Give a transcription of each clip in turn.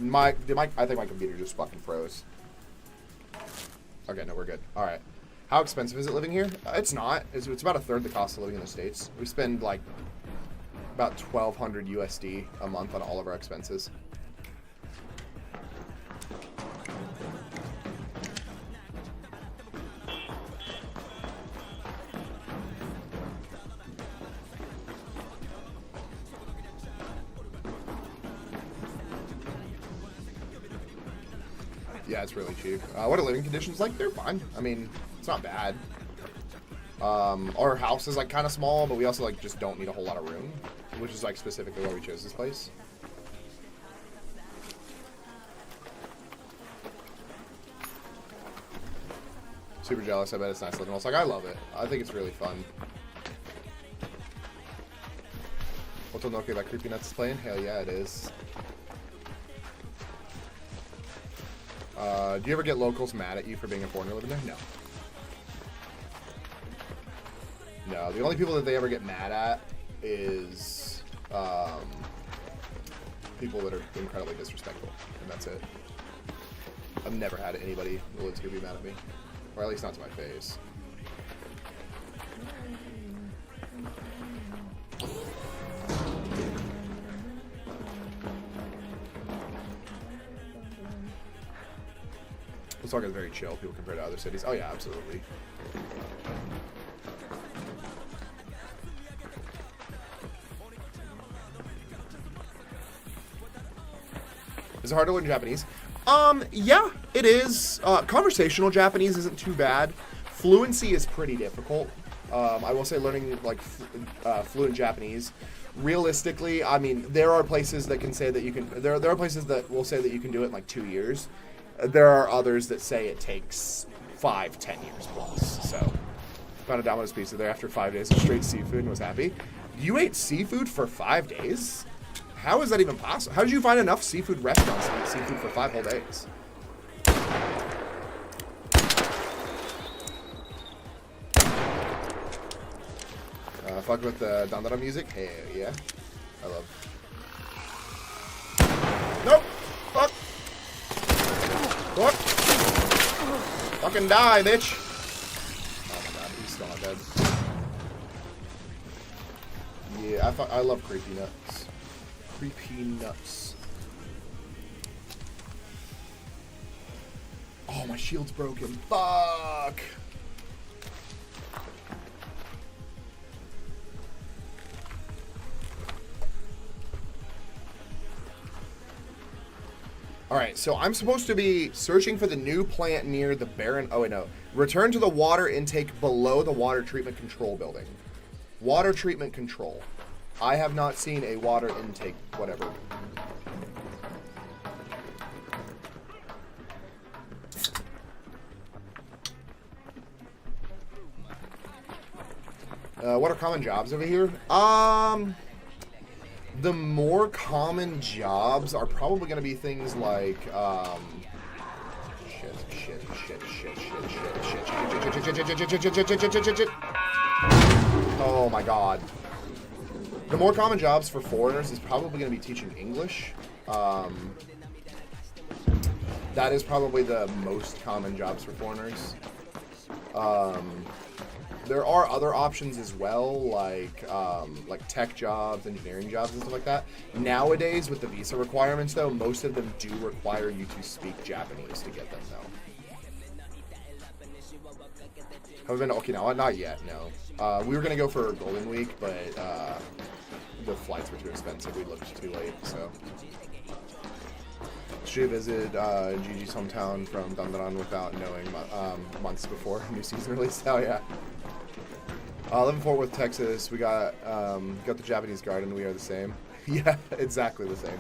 I think my computer just fucking froze. Okay, no, we're good. All right. How expensive is it living here? It's not. It's about a third the cost of living in the States. We spend like about $1,200 USD a month on all of our expenses. Yeah, it's really cheap. What are living conditions like? They're fine. I mean, it's not bad. Our house is like kind of small, but we also like just don't need a whole lot of room, which is like specifically why we chose this place. Super jealous. I bet it's nice living. I was like, I love it. I think it's really fun. Otonoke by Creepy Nuts is playing? Hell yeah, it is. Do you ever get locals mad at you for being a foreigner living there? No. No, the only people that they ever get mad at is people that are incredibly disrespectful, and that's it. I've never had anybody who lives here be mad at me, or at least not to my face. Osaka is very chill, people compared to other cities. Oh yeah, absolutely. Is it hard to learn Japanese? Yeah, it is. Conversational Japanese isn't too bad. Fluency is pretty difficult. I will say learning like fluent Japanese. Realistically, I mean, there are places that can say that you can. There are places that will say that you can do it in like 2 years. There are others that say it takes 5-10 years plus. So, found a Domino's pizza there after 5 days of straight seafood and was happy. You ate seafood for 5 days? How is that even possible? How did you find enough seafood restaurants to eat seafood for 5 whole days? Fuck with the Dandara music? Hell yeah. I love. Nope! Fuck! Fuck! Fucking die, bitch! Oh my god, he's still not dead. Yeah, I love creepy nuts. Creepy nuts. Oh, my shield's broken. Fuck! Alright, so I'm supposed to be searching for the new plant near the barren... Oh, wait, no. Return to the water intake below the water treatment control building. Water treatment control. I have not seen a water intake, whatever. What are common jobs over here? The more common jobs are probably going to be things like, oh my god. The more common jobs for foreigners is probably going to be teaching English. That is probably the most common jobs for foreigners. There are other options as well, like tech jobs, engineering jobs, and stuff like that. Nowadays, with the visa requirements, though, most of them do require you to speak Japanese to get them, though. Have I been to Okinawa? Not yet, no. We were going to go for Golden Week, but the flights were too expensive. We looked too late, so. Should have visited Gigi's hometown from Dandaran without knowing months before new season release. Oh, yeah. I live in Fort Worth, Texas. We got the Japanese garden. We are the same. Yeah, exactly the same.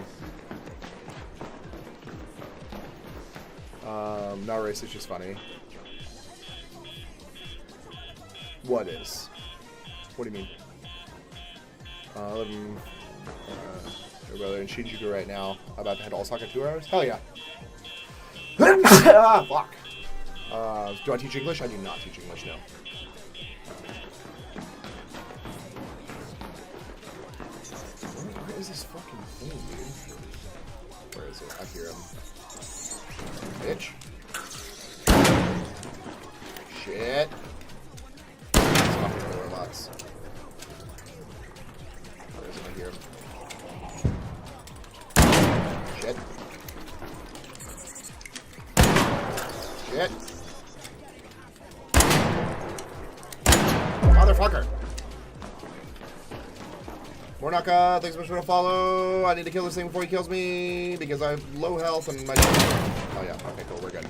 Not racist, just funny. What is? What do you mean? I live in brother in Shinjuku right now. About to head to Osaka 2 hours. Hell yeah. Ah, fuck. Do I teach English? I do not teach English, no. Where is this fucking thing, dude? Where is it? Up here. him. Bitch. Shit. It's fucking really robots. Where is it? I hear him. Shit. Shit. Motherfucker. Mornaka, thanks so much for the follow. I need to kill this thing before he kills me because I have low health and my... Oh yeah, okay, cool, we're good.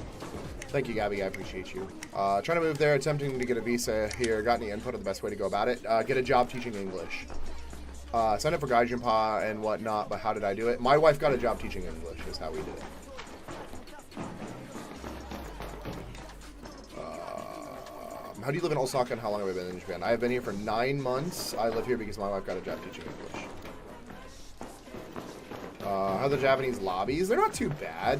Thank you, Gabby, I appreciate you. Trying to move there, attempting to get a visa here. Got any input on the best way to go about it? Get a job teaching English. Signed up for Gaijin Pa and whatnot, but how did I do it? My wife got a job teaching English, is how we did it. How do you live in Osaka and how long have I been in Japan? I have been here for 9 months. I live here because my wife got a job teaching English. How are the Japanese lobbies? They're not too bad.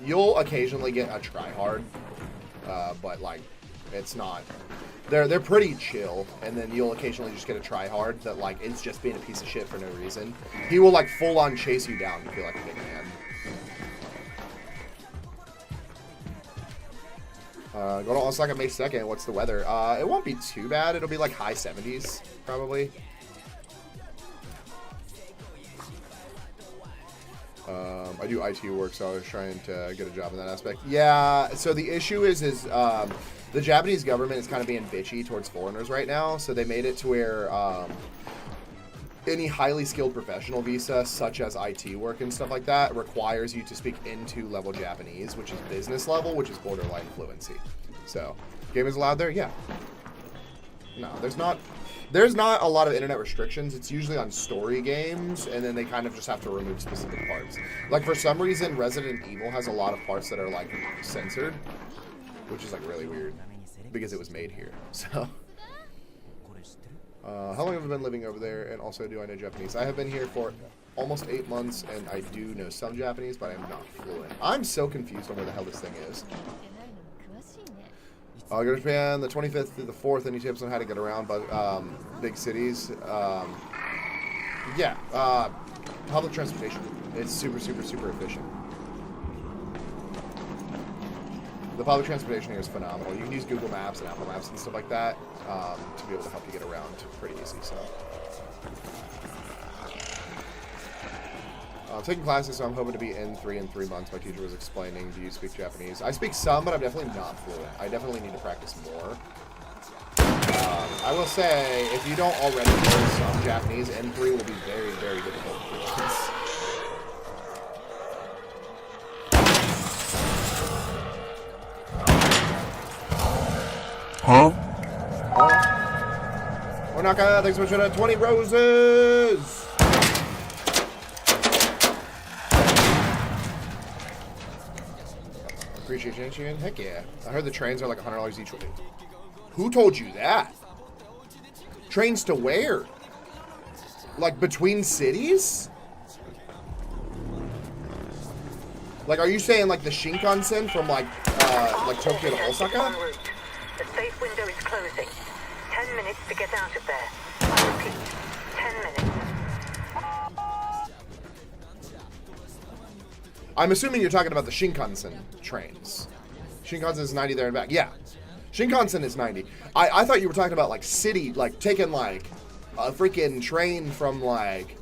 You'll occasionally get a tryhard, but like, it's not. They're pretty chill, and then you'll occasionally just get a tryhard that like it's just being a piece of shit for no reason. He will like full on chase you down and feel like a big man. Go to Osaka May 2nd. What's the weather? It won't be too bad. It'll be like high 70s, probably. I do IT work, so I was trying to get a job in that aspect. Yeah, so the issue is the Japanese government is kind of being bitchy towards foreigners right now, so they made it to where any highly skilled professional visa, such as IT work and stuff like that, requires you to speak N2 level Japanese, which is business level, which is borderline fluency. So, game is allowed there? Yeah. No, there's not a lot of internet restrictions. It's usually on story games, and then they kind of just have to remove specific parts. Like, for some reason, Resident Evil has a lot of parts that are, like, censored, which is, like, really weird, because it was made here, so... how long have I been living over there, and also do I know Japanese? I have been here for almost 8 months, and I do know some Japanese, but I'm not fluent. I'm so confused on where the hell this thing is. I'll go to Japan the 25th through the 4th. Any tips on how to get around big cities? Yeah, public transportation. It's super, super, super efficient. The public transportation here is phenomenal. You can use Google Maps and Apple Maps and stuff like that to be able to help you get around pretty easy. So, I'm taking classes, so I'm hoping to be N3 in 3 months. My teacher was explaining, do you speak Japanese? I speak some, but I'm definitely not fluent. I definitely need to practice more. I will say, if you don't already know some Japanese, N3 will be very, very difficult for you. Huh? Onaka, thanks so much for that 20 roses! Appreciate you, heck yeah. I heard the trains are like $100 each way. Who told you that? Trains to where? Like between cities? Like, are you saying like the Shinkansen from like Tokyo to Osaka? The safe window is closing. 10 minutes to get out of there. I repeat, 10 minutes. I'm assuming you're talking about the Shinkansen trains. Shinkansen is 90 there and back. Yeah. Shinkansen is 90. I thought you were talking about like city, like taking like a freaking train from like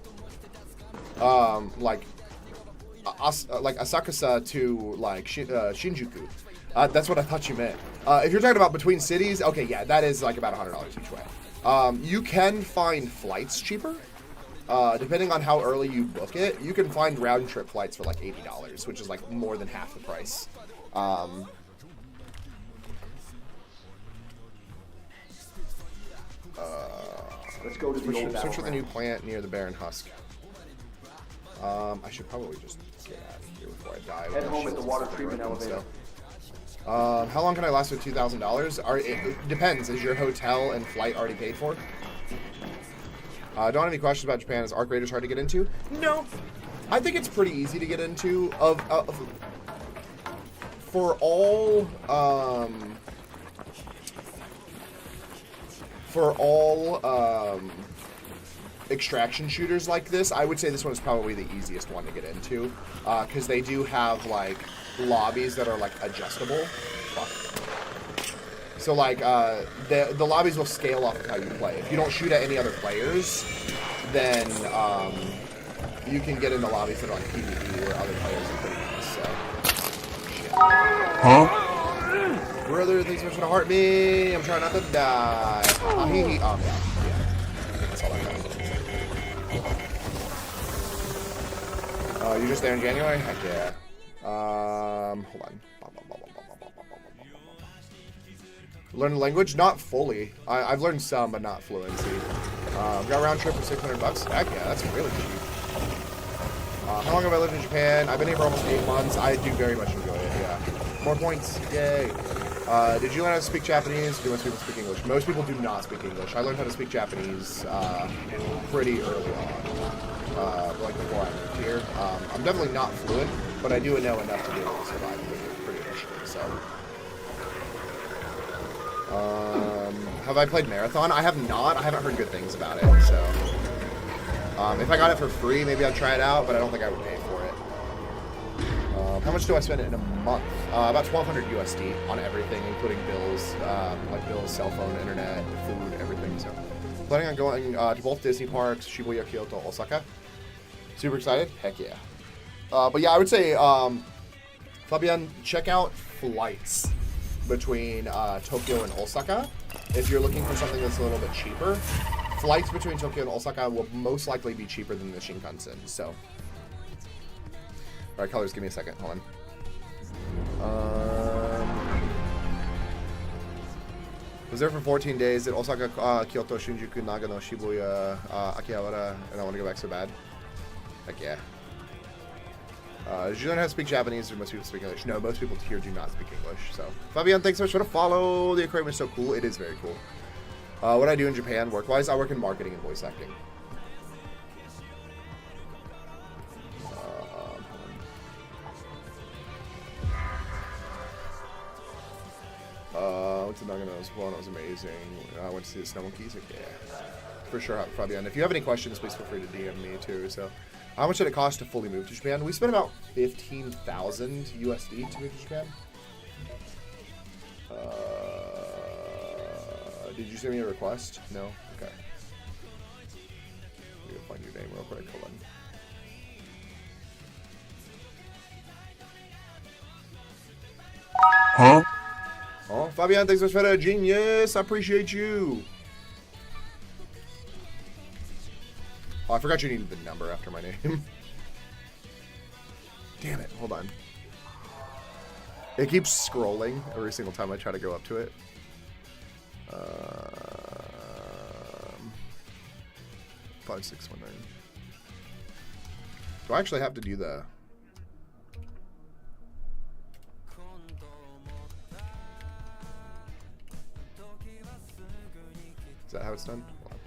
Asakusa to like Shinjuku. That's what I thought you meant. If you're talking about between cities, okay, yeah, that is like about $100 each way. You can find flights cheaper. Depending on how early you book it, you can find round-trip flights for like $80, which is like more than half the price. Let's go to the old Search for the new plant near the Barren Husk. I should probably just get out of here before I die. Head home at the water treatment elevator. How long can I last with $2,000? It depends. Is your hotel and flight already paid for? Don't have any questions about Japan. Is Arc Raiders hard to get into? No. I think it's pretty easy to get into. For all extraction shooters like this, I would say this one is probably the easiest one to get into, because they do have like lobbies that are like adjustable. Fuck. So like the lobbies will scale off of how you play. If you don't shoot at any other players, then you can get into lobbies that are like PvP where other players are pretty nice. So, shit. Huh? Brother, thanks so much for the heart me. I'm trying not to die. Oh, yeah. I think that's all that matters. You just there in January? Heck yeah. Hold on. Learn the language? Not fully. I've learned some, but not fluency. Got a round trip for $600. Heck yeah, that's really cheap. How long have I lived in Japan? I've been here for almost 8 months. I do very much enjoy it, yeah. More points. Yay. Did you learn how to speak Japanese? Do most people speak English? Most people do not speak English. I learned how to speak Japanese pretty early on, like before I moved here. I'm definitely not fluent, but I do know enough to be able to survive pretty efficiently, so. Have I played Marathon? I have not. I haven't heard good things about it, so. If I got it for free, maybe I'd try it out, but I don't think I would pay for it. How much do I spend in a month? About 1,200 USD on everything, including bills, like bills, cell phone, internet, food, everything. So, planning on going to both Disney parks, Shibuya, Kyoto, Osaka. Super excited? Heck yeah. But yeah, I would say, Fabian, check out flights between Tokyo and Osaka. If you're looking for something that's a little bit cheaper, flights between Tokyo and Osaka will most likely be cheaper than the Shinkansen. So. Alright, colors, give me a second. Hold on. Was there for 14 days at Osaka, Kyoto, Shinjuku, Nagano, Shibuya, Akihabara, and I want to go back so bad. Heck yeah. Did you learn how to speak Japanese, or most people speak English? No, most people here do not speak English. So, Fabian, thanks so much for the follow. The aquarium is so cool. It is very cool. What I do in Japan, work-wise, I work in marketing and voice acting. Went to Nagano as well, and it was amazing. I went to see the snow monkeys. Like, yeah, for sure, Fabian. If you have any questions, please feel free to DM me too. So, how much did it cost to fully move to Japan? We spent about 15,000 USD to move to Japan. Did you send me a request? No? Okay. Let me find your name real quick. Hold on. Huh? Oh, Fabian, thanks so much for that. Genius. I appreciate you. Oh, I forgot you needed the number after my name. Damn it. Hold on. It keeps scrolling every single time I try to go up to it. 5619. Do I actually have to do the... Is that how it's done? Hold on.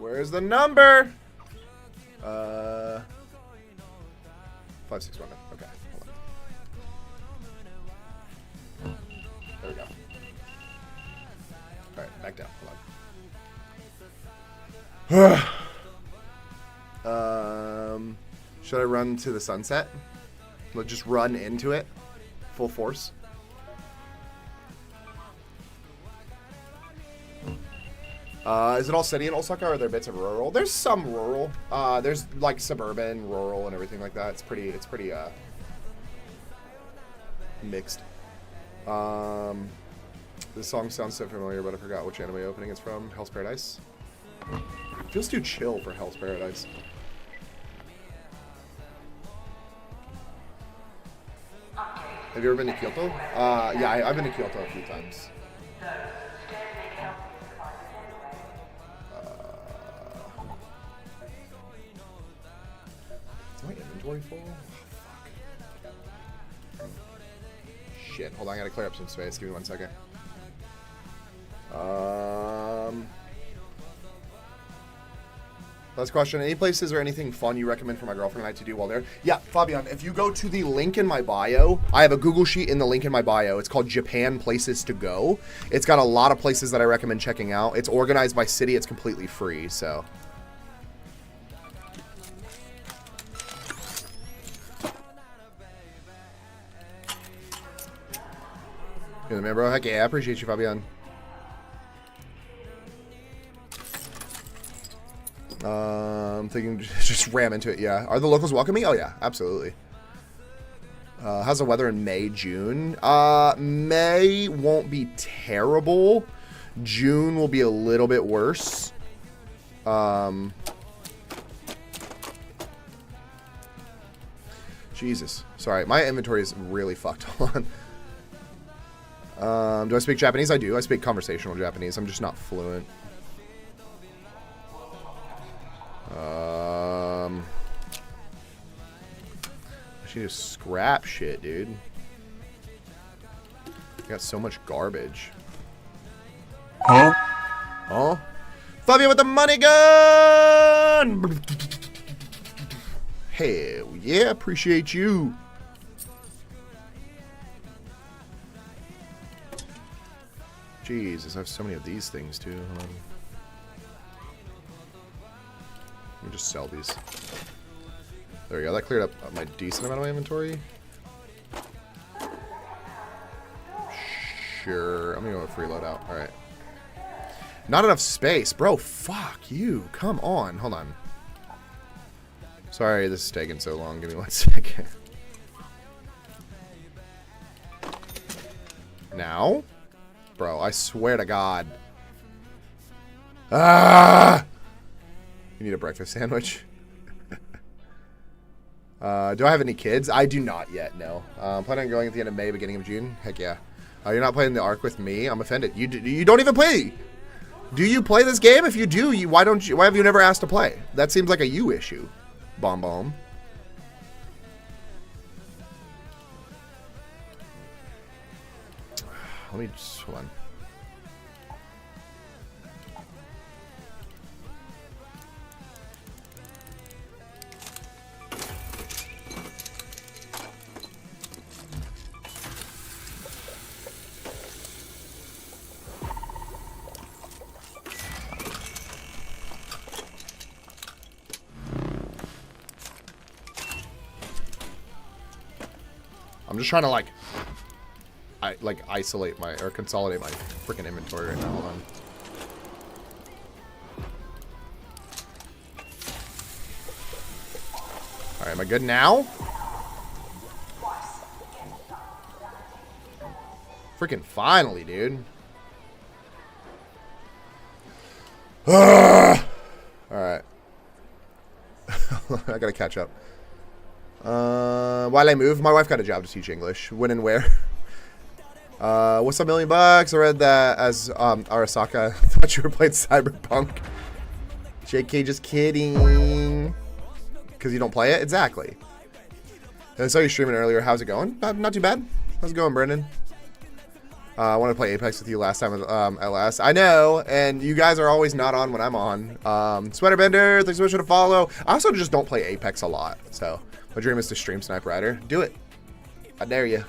Where's the number? 5619. Okay, hold on. There we go. Alright, back down. Hold on. Should I run to the sunset? Let's just run into it. Full force. Is it all city in Osaka, or are there bits of rural? There's some rural. There's like suburban, rural, and everything like that. It's pretty mixed. This song sounds so familiar, but I forgot which anime opening it's from. Hell's Paradise. Feels too chill for Hell's Paradise. Have you ever been to Kyoto? Yeah, I've been to Kyoto a few times. Is my inventory full? Oh, fuck. Shit, hold on, I gotta clear up some space. Give me 1 second. Last question. Any places or anything fun you recommend for my girlfriend and I to do while there? Yeah, Fabian, if you go to the link in my bio, I have a Google Sheet in the link in my bio. It's called Japan Places to Go. It's got a lot of places that I recommend checking out. It's organized by city. It's completely free, so. You're the man, bro. Heck yeah, I appreciate you, Fabian. I'm thinking just ram into it, yeah. Are the locals welcoming? Oh, yeah, absolutely. How's the weather in May, June? May won't be terrible. June will be a little bit worse. Jesus. Sorry, my inventory is really fucked. Hold on. Do I speak Japanese? I do. I speak conversational Japanese. I'm just not fluent. I should just scrap shit, dude. I got so much garbage. Huh? Huh? Fabio with the money gun! Hell yeah, appreciate you. Jesus, I have so many of these things too. Hold on. Let me just sell these. There we go. That cleared up my decent amount of my inventory. Sure. I'm gonna go with free loadout. Alright. Not enough space. Bro, fuck you. Come on. Hold on. Sorry, this is taking so long. Give me 1 second. Now? Bro, I swear to God. Ah! You need a breakfast sandwich? Do I have any kids? I do not yet, no. Planning on going at the end of May, beginning of June? Heck yeah. You're not playing the Ark with me? I'm offended. You don't even play. Do you play this game? If you do, why have you never asked to play? That seems like a you issue. Bomb bomb. Let me just, hold on. I'm just trying to isolate my or consolidate my freaking inventory right now. Hold on. All right, am I good now? Freaking finally, dude. All right. I gotta catch up. While I move, my wife got a job to teach English. When and where? What's $1 million? I read that as Arasaka. Thought you were playing Cyberpunk. JK, just kidding. Because you don't play it? Exactly. I saw you streaming earlier. How's it going? Not too bad. How's it going, Brendan? I wanted to play Apex with you last time at LS. I know, and you guys are always not on when I'm on. Sweaterbender, thanks so much for the follow. I also just don't play Apex a lot, so my dream is to stream Sniper Ryder. Do it. I dare you.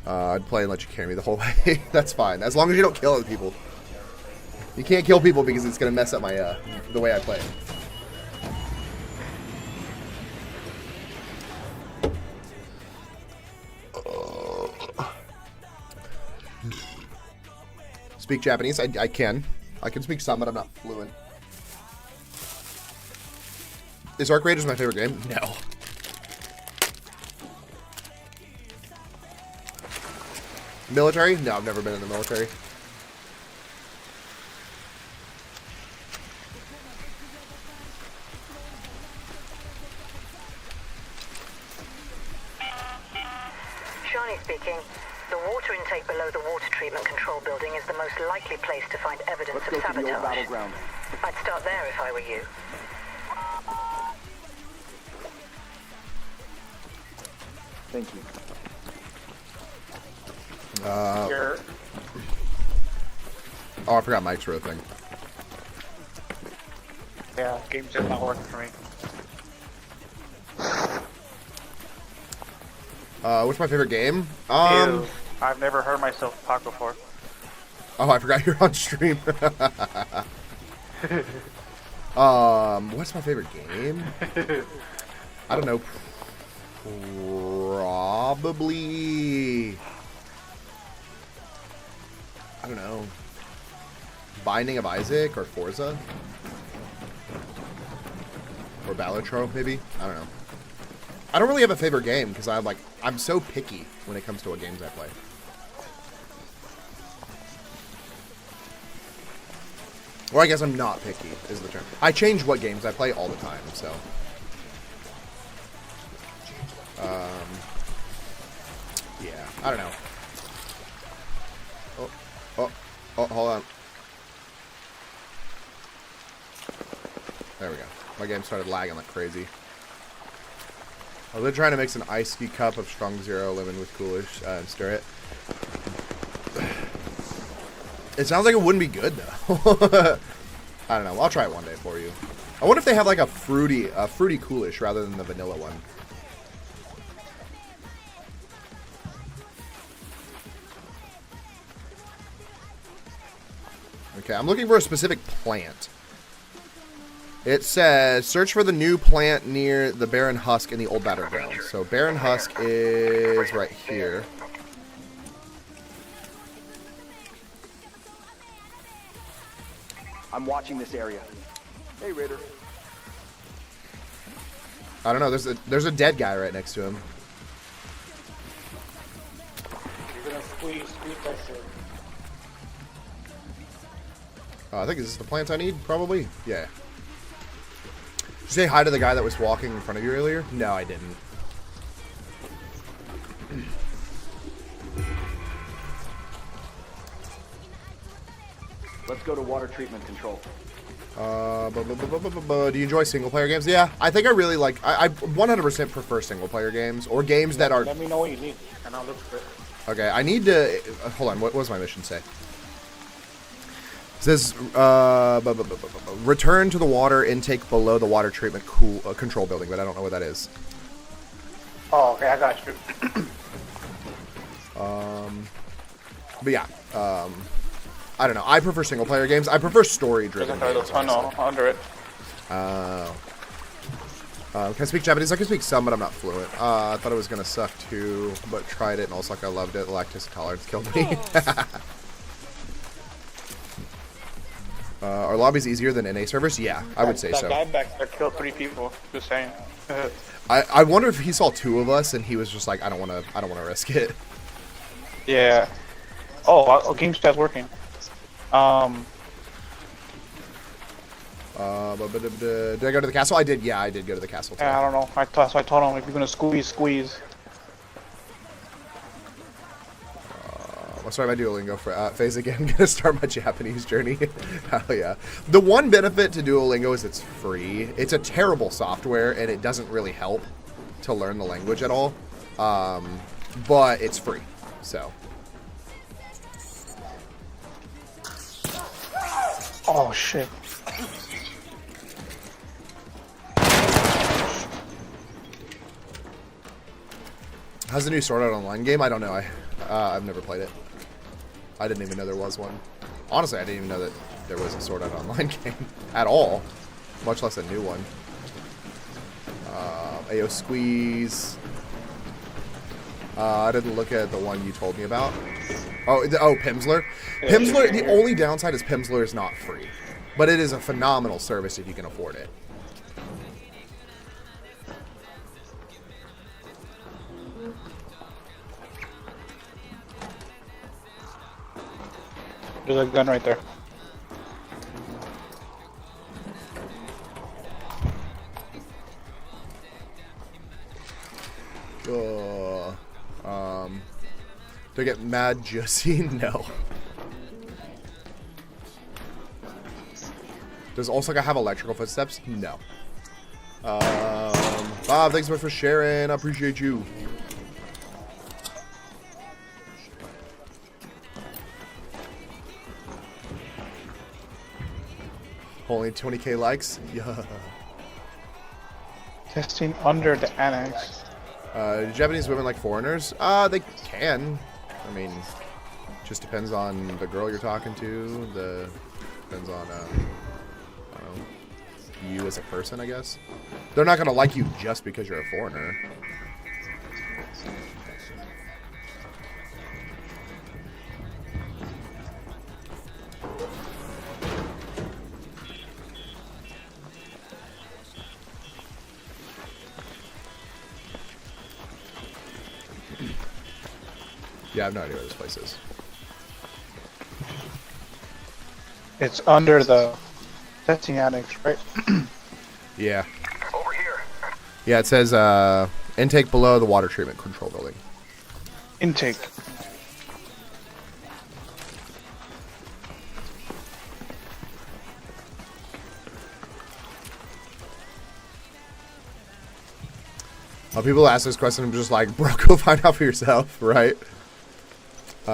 I'd play and let you carry me the whole way. That's fine, as long as you don't kill other people. You can't kill people because it's gonna mess up my the way I play. Speak Japanese? I can. I can speak some, but I'm not fluent. Is Ark Raiders my favorite game? No. Military? No, I've never been in the military. Shani speaking. The water intake below the water treatment control building is the most likely place to find evidence Let's of go to the old sabotage. battleground. I'd start there if I were you. Thank you. Oh, I forgot Mike's real thing. Yeah, game's just not working for me. What's my favorite game? Ew, I've never heard myself talk before. Oh, I forgot you're on stream. What's my favorite game? I don't know. Probably. I don't know. Binding of Isaac or Forza? Or Balatro, maybe? I don't know. I don't really have a favorite game because I'm so picky when it comes to what games I play. Or I guess I'm not picky is the term. I change what games I play all the time, so. Yeah, I don't know. Oh, hold on. There we go. My game started lagging like crazy. I was trying to mix an iced tea cup of strong zero lemon with coolish and stir it. It sounds like it wouldn't be good though. I don't know. I'll try it one day for you. I wonder if they have like a fruity coolish rather than the vanilla one. Okay, I'm looking for a specific plant. It says, search for the new plant near the barren husk in the old battleground. So barren husk is right here. I'm watching this area. Hey, Ryder. I don't know. There's a dead guy right next to him. You're gonna squeeze that shit. I think this is the plant I need, probably. Yeah. Did you say hi to the guy that was walking in front of you earlier? No, I didn't. Let's go to water treatment control. Do you enjoy single-player games? Yeah, I think I really like... I 100% prefer single-player games, or games that are... Let me know what you need, and I'll look for it. Okay, I need to... hold on, what does my mission say? It says, return to the water intake below the water treatment control building, but I don't know what that is. Oh, okay, I got you. But yeah, I don't know. I prefer single-player games. I prefer story-driven There's a games. tunnel under it. Can I speak Japanese? I can speak some, but I'm not fluent. I thought it was going to suck too, but tried it, and also I loved it. Lactose intolerance killed me. Are lobbies easier than NA servers? Yeah, I would say so. That guy back there killed 3 people. Just saying. I wonder if he saw 2 of us and he was just like, I don't want to risk it. Yeah. Oh, game chat's working. Did I go to the castle? I did. Yeah, I did go to the castle. Yeah, I don't know. So I told him if you're gonna squeeze. What's my Duolingo phase again? Gonna start my Japanese journey. Hell yeah. The one benefit to Duolingo is it's free. It's a terrible software and it doesn't really help to learn the language at all. But it's free. So. Oh shit. How's the new Sword Art Online game? I don't know. I've never played it. I didn't even know there was one. Honestly, I didn't even know that there was a Sword Art Online game at all, much less a new one. AO Squeeze. I didn't look at the one you told me about. Oh, Pimsleur. Pimsleur, the only downside is Pimsleur is not free. But it is a phenomenal service if you can afford it. There's a gun right there. Do I get mad Jussie? No. Does Osaka have electrical footsteps? No. Bob, thanks so much for sharing. I appreciate you. Only 20k likes? Yeah. Testing under the annex. Do Japanese women like foreigners? They can. I mean, just depends on the girl you're talking to. Depends on, I don't know, you as a person, I guess. They're not gonna like you just because you're a foreigner. Yeah, I have no idea where this place is. It's under the testing annex, right? Yeah. Over here. Yeah, it says intake below the water treatment control building. Intake. People ask this question, I'm just like, bro, go find out for yourself, right?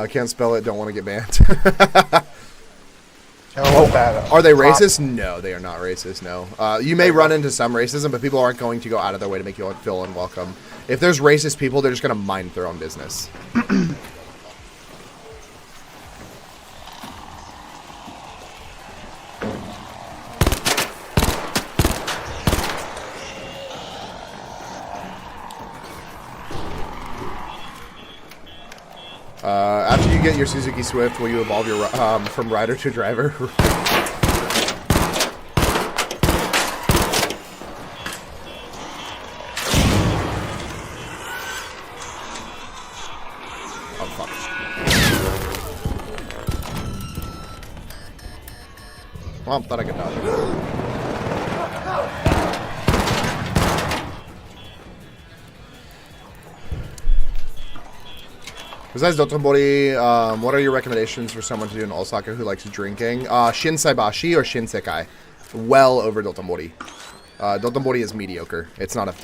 Can't spell it, don't want to get banned. Are they racist? No, they are not racist, no. You may run into some racism, but people aren't going to go out of their way to make you feel unwelcome. If there's racist people, they're just going to mind their own business. After you get your Suzuki Swift, will you evolve your from rider to driver? Oh fuck! Well, I thought I could dodge it. Besides Dotonbori, what are your recommendations for someone to do in Osaka who likes drinking? Shinsaibashi or Shinsekai? Well over Dotonbori. Dotonbori is mediocre. It's not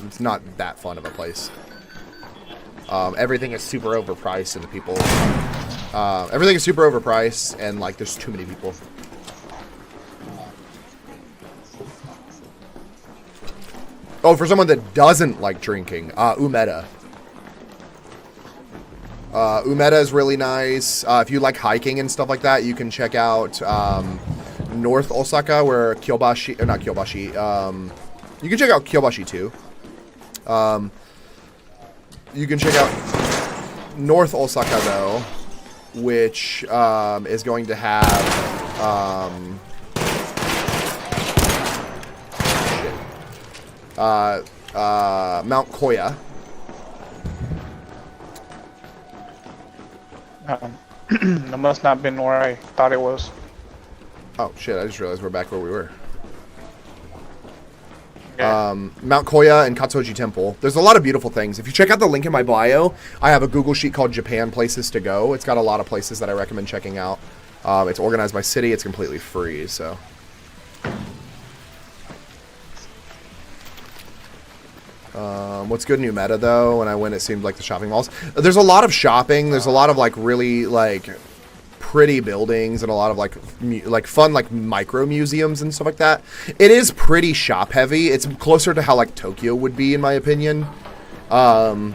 that fun of a place. Everything is super overpriced and the people... everything is super overpriced and like there's too many people. Oh, for someone that doesn't like drinking, Umeda. Umeda is really nice. If you like hiking and stuff like that, you can check out North Osaka, where Kyobashi, or not Kyobashi. You can check out Kyobashi too. You can check out North Osaka though, which is going to have Mount Koya. It must not have been where I thought it was. Oh shit, I just realized we're back where we were. Yeah. Mount Koya and Katsuoji Temple. There's a lot of beautiful things. If you check out the link in my bio, I have a Google sheet called Japan Places to Go. It's got a lot of places that I recommend checking out. It's organized by city. It's completely free, so... what's good in Umeda though, when I went it seemed like the shopping malls. There's a lot of shopping, there's a lot of like really like pretty buildings and a lot of like fun like micro museums and stuff like that. It is pretty shop heavy. It's closer to how like Tokyo would be in my opinion. But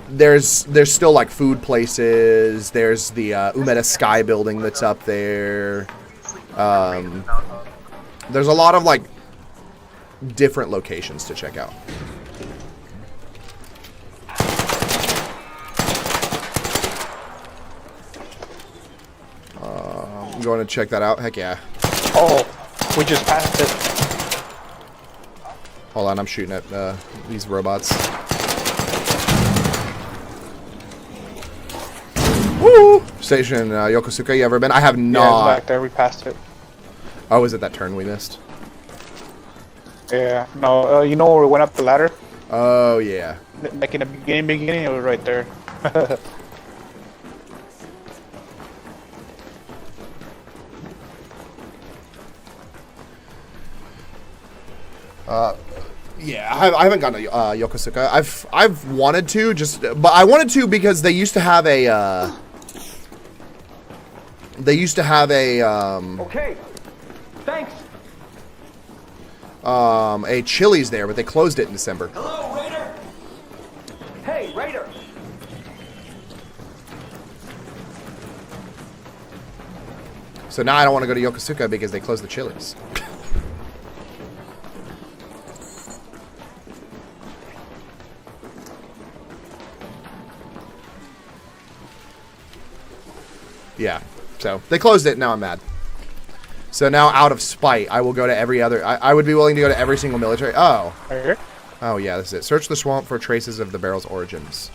there's still like food places. There's the Umeda Sky building that's up there. There's a lot of like different locations to check out. I'm going to check that out. Heck yeah. Oh, we just passed it. Hold on, I'm shooting at these robots. Woo! Station Yokosuka, you ever been? I have not. Yeah, it's back there. We passed it. Oh, is it that turn we missed? Yeah. No, you know where we went up the ladder? Oh, yeah. Like in the beginning, it was right there. Yeah, I haven't gone to Yokosuka. I've wanted to, but I wanted to because they used to have a Okay. Thanks. A Chili's there, but they closed it in December. Hello, Ryder. Hey, Ryder. So now I don't want to go to Yokosuka because they closed the Chili's. Yeah, so they closed it. Now I'm mad. So now, out of spite, I will go to every other. I would be willing to go to every single military. Oh. Right here? Oh, yeah, this is it. Search the swamp for traces of the barrel's origins.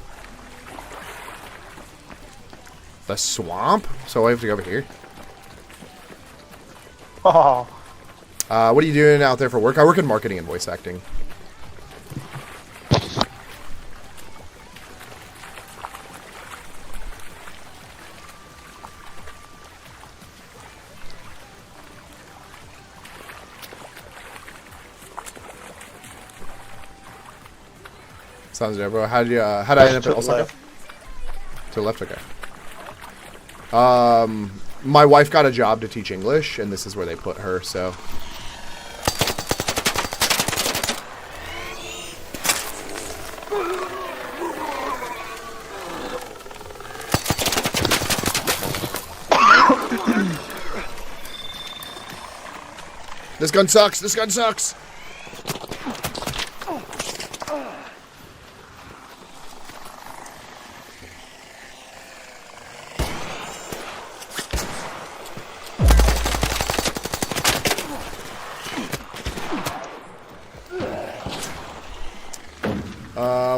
The swamp? So I have to go over here? Oh. What are you doing out there for work? I work in marketing and voice acting. Sounds good, bro. How'd I end up in Osaka? To the left, okay. My wife got a job to teach English, and this is where they put her, so. This gun sucks! This gun sucks!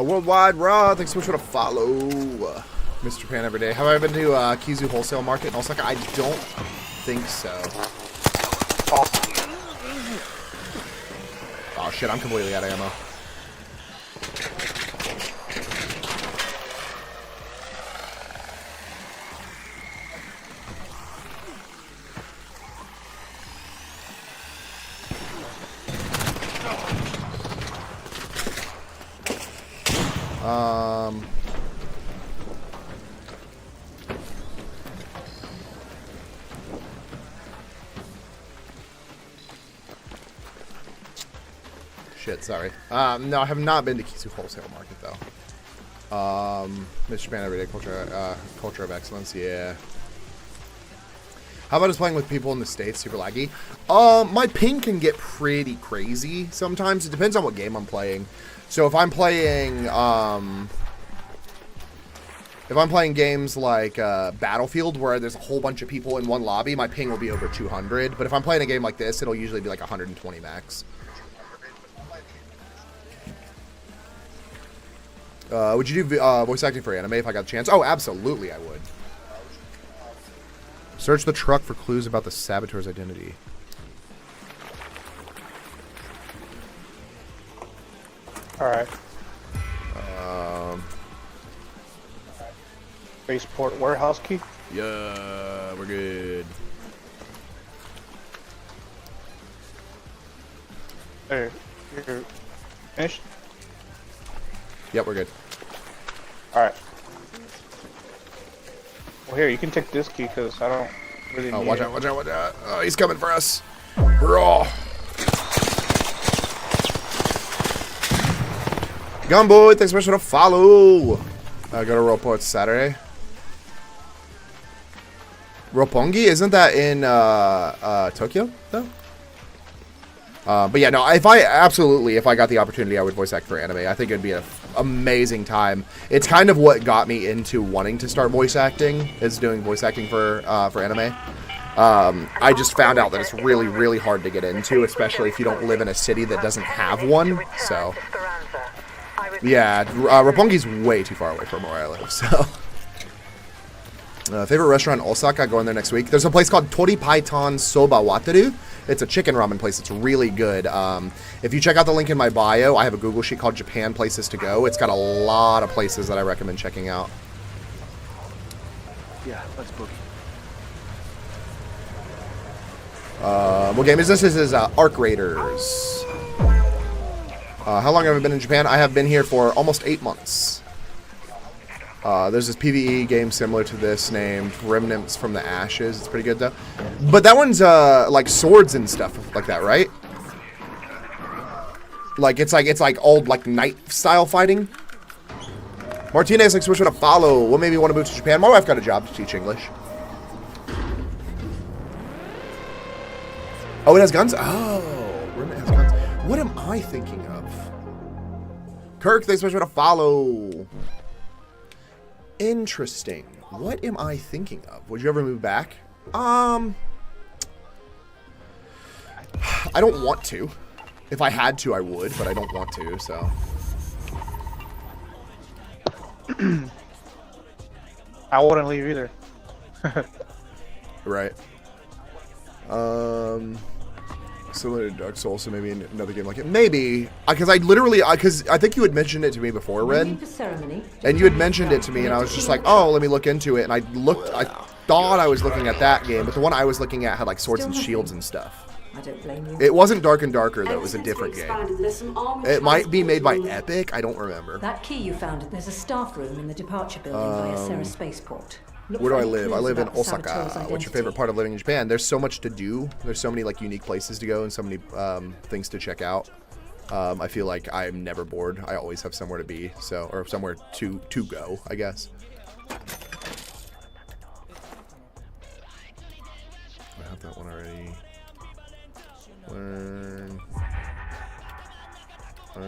Worldwide Raw, thanks so much for the follow. Mr. Japan every day. Have I been to Kizu Wholesale Market in Osaka? I don't think so. Oh shit, I'm completely out of ammo. Shit, sorry. No, I have not been to Kisu Wholesale Market, though. Mr. Japan Everyday Culture of Excellence, yeah. How about just playing with people in the States, super laggy? My ping can get pretty crazy sometimes. It depends on what game I'm playing. So if I'm playing games like Battlefield, where there's a whole bunch of people in one lobby, my ping will be over 200. But if I'm playing a game like this, it'll usually be like 120 max. Would you do voice acting for anime if I got a chance? Oh, absolutely I would. Search the truck for clues about the saboteur's identity. Alright. Spaceport warehouse key? Yeah, we're good. There, you're finished? Yep, we're good. Alright. Well, here, you can take this key, because I don't really need watch it. out, watch out, watch out. Oh, he's coming for us. Raw. Gunboy, thanks so much for the follow. Go to Roppo, it's Saturday. Roppongi? Isn't that in Tokyo, though? But yeah, no, if I got the opportunity, I would voice act for anime. I think it'd be an amazing time. It's kind of what got me into wanting to start voice acting, is doing voice acting for anime. I just found out that it's really, really hard to get into, especially if you don't live in a city that doesn't have one, so. Yeah, Roppongi's way too far away from where I live, so. Favorite restaurant in Osaka, going there next week. There's a place called Tori Paitan Soba Wataru. It's a chicken ramen place. It's really good. If you check out the link in my bio, I have a Google sheet called Japan Places to Go. It's got a lot of places that I recommend checking out. Yeah, let's boogie. What game is this? This is Arc Raiders. How long have I been in Japan? I have been here for almost 8 months. There's this PvE game similar to this named Remnants from the Ashes. It's pretty good though. But that one's like swords and stuff like that, right? Like it's like old like knight style fighting. Martinez like switch to follow. What made me want to move to Japan? My wife got a job to teach English. Oh, it has guns? Oh, Remnant has guns. What am I thinking of? Kirk, thanks so much for the follow. Interesting. What am I thinking of? Would you ever move back? I don't want to. If I had to, I would, but I don't want to, so. I wouldn't leave either. Right. Similar to Dark Souls, so maybe another game like it. Maybe, because I think you had mentioned it to me before, Red. And you had mentioned it to me, and I was just like, oh, let me look into it. And I thought I was looking at that game, but the one I was looking at had like swords and shields and stuff. I don't blame you. It wasn't Dark and Darker, though. It was a different game. It might be made by Epic. I don't remember. That key you found, there's a staff room in the departure building by a Sarah spaceport. Where do I live? I live in Osaka. What's your favorite part of living in Japan? There's so much to do. There's so many like unique places to go and so many things to check out. I feel like I'm never bored. I always have somewhere to be, or somewhere to go, I guess. I have that one already. Learn. Do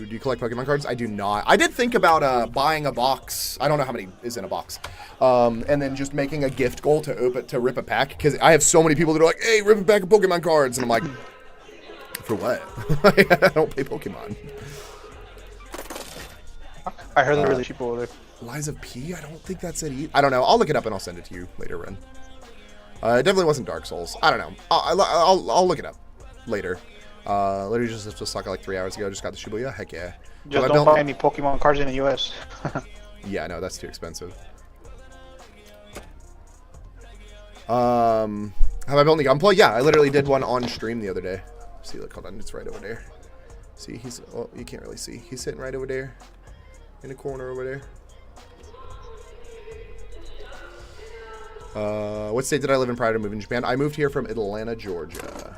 you collect Pokemon cards? I do not. I did think about buying a box. I don't know how many is in a box. And then just making a gift goal to rip a pack. Because I have so many people that are like, hey, rip a pack of Pokemon cards. And I'm like, for what? I don't play Pokemon. I heard they're really cheap over there. Liza P? I don't think that's it either. I don't know. I'll look it up and I'll send it to you later, Ren. It definitely wasn't Dark Souls. I don't know. I'll look it up later. Literally just stuck like 3 hours ago. Just got the Shibuya. Heck yeah. Just don't buy any Pokemon cards in the US. Yeah, no, that's too expensive. Have I built any gunplay? Yeah, I literally did one on stream the other day. See, look, hold on, it's right over there. See, oh, you can't really see. He's sitting right over there, in the corner over there. What state did I live in prior to moving to Japan? I moved here from Atlanta, Georgia.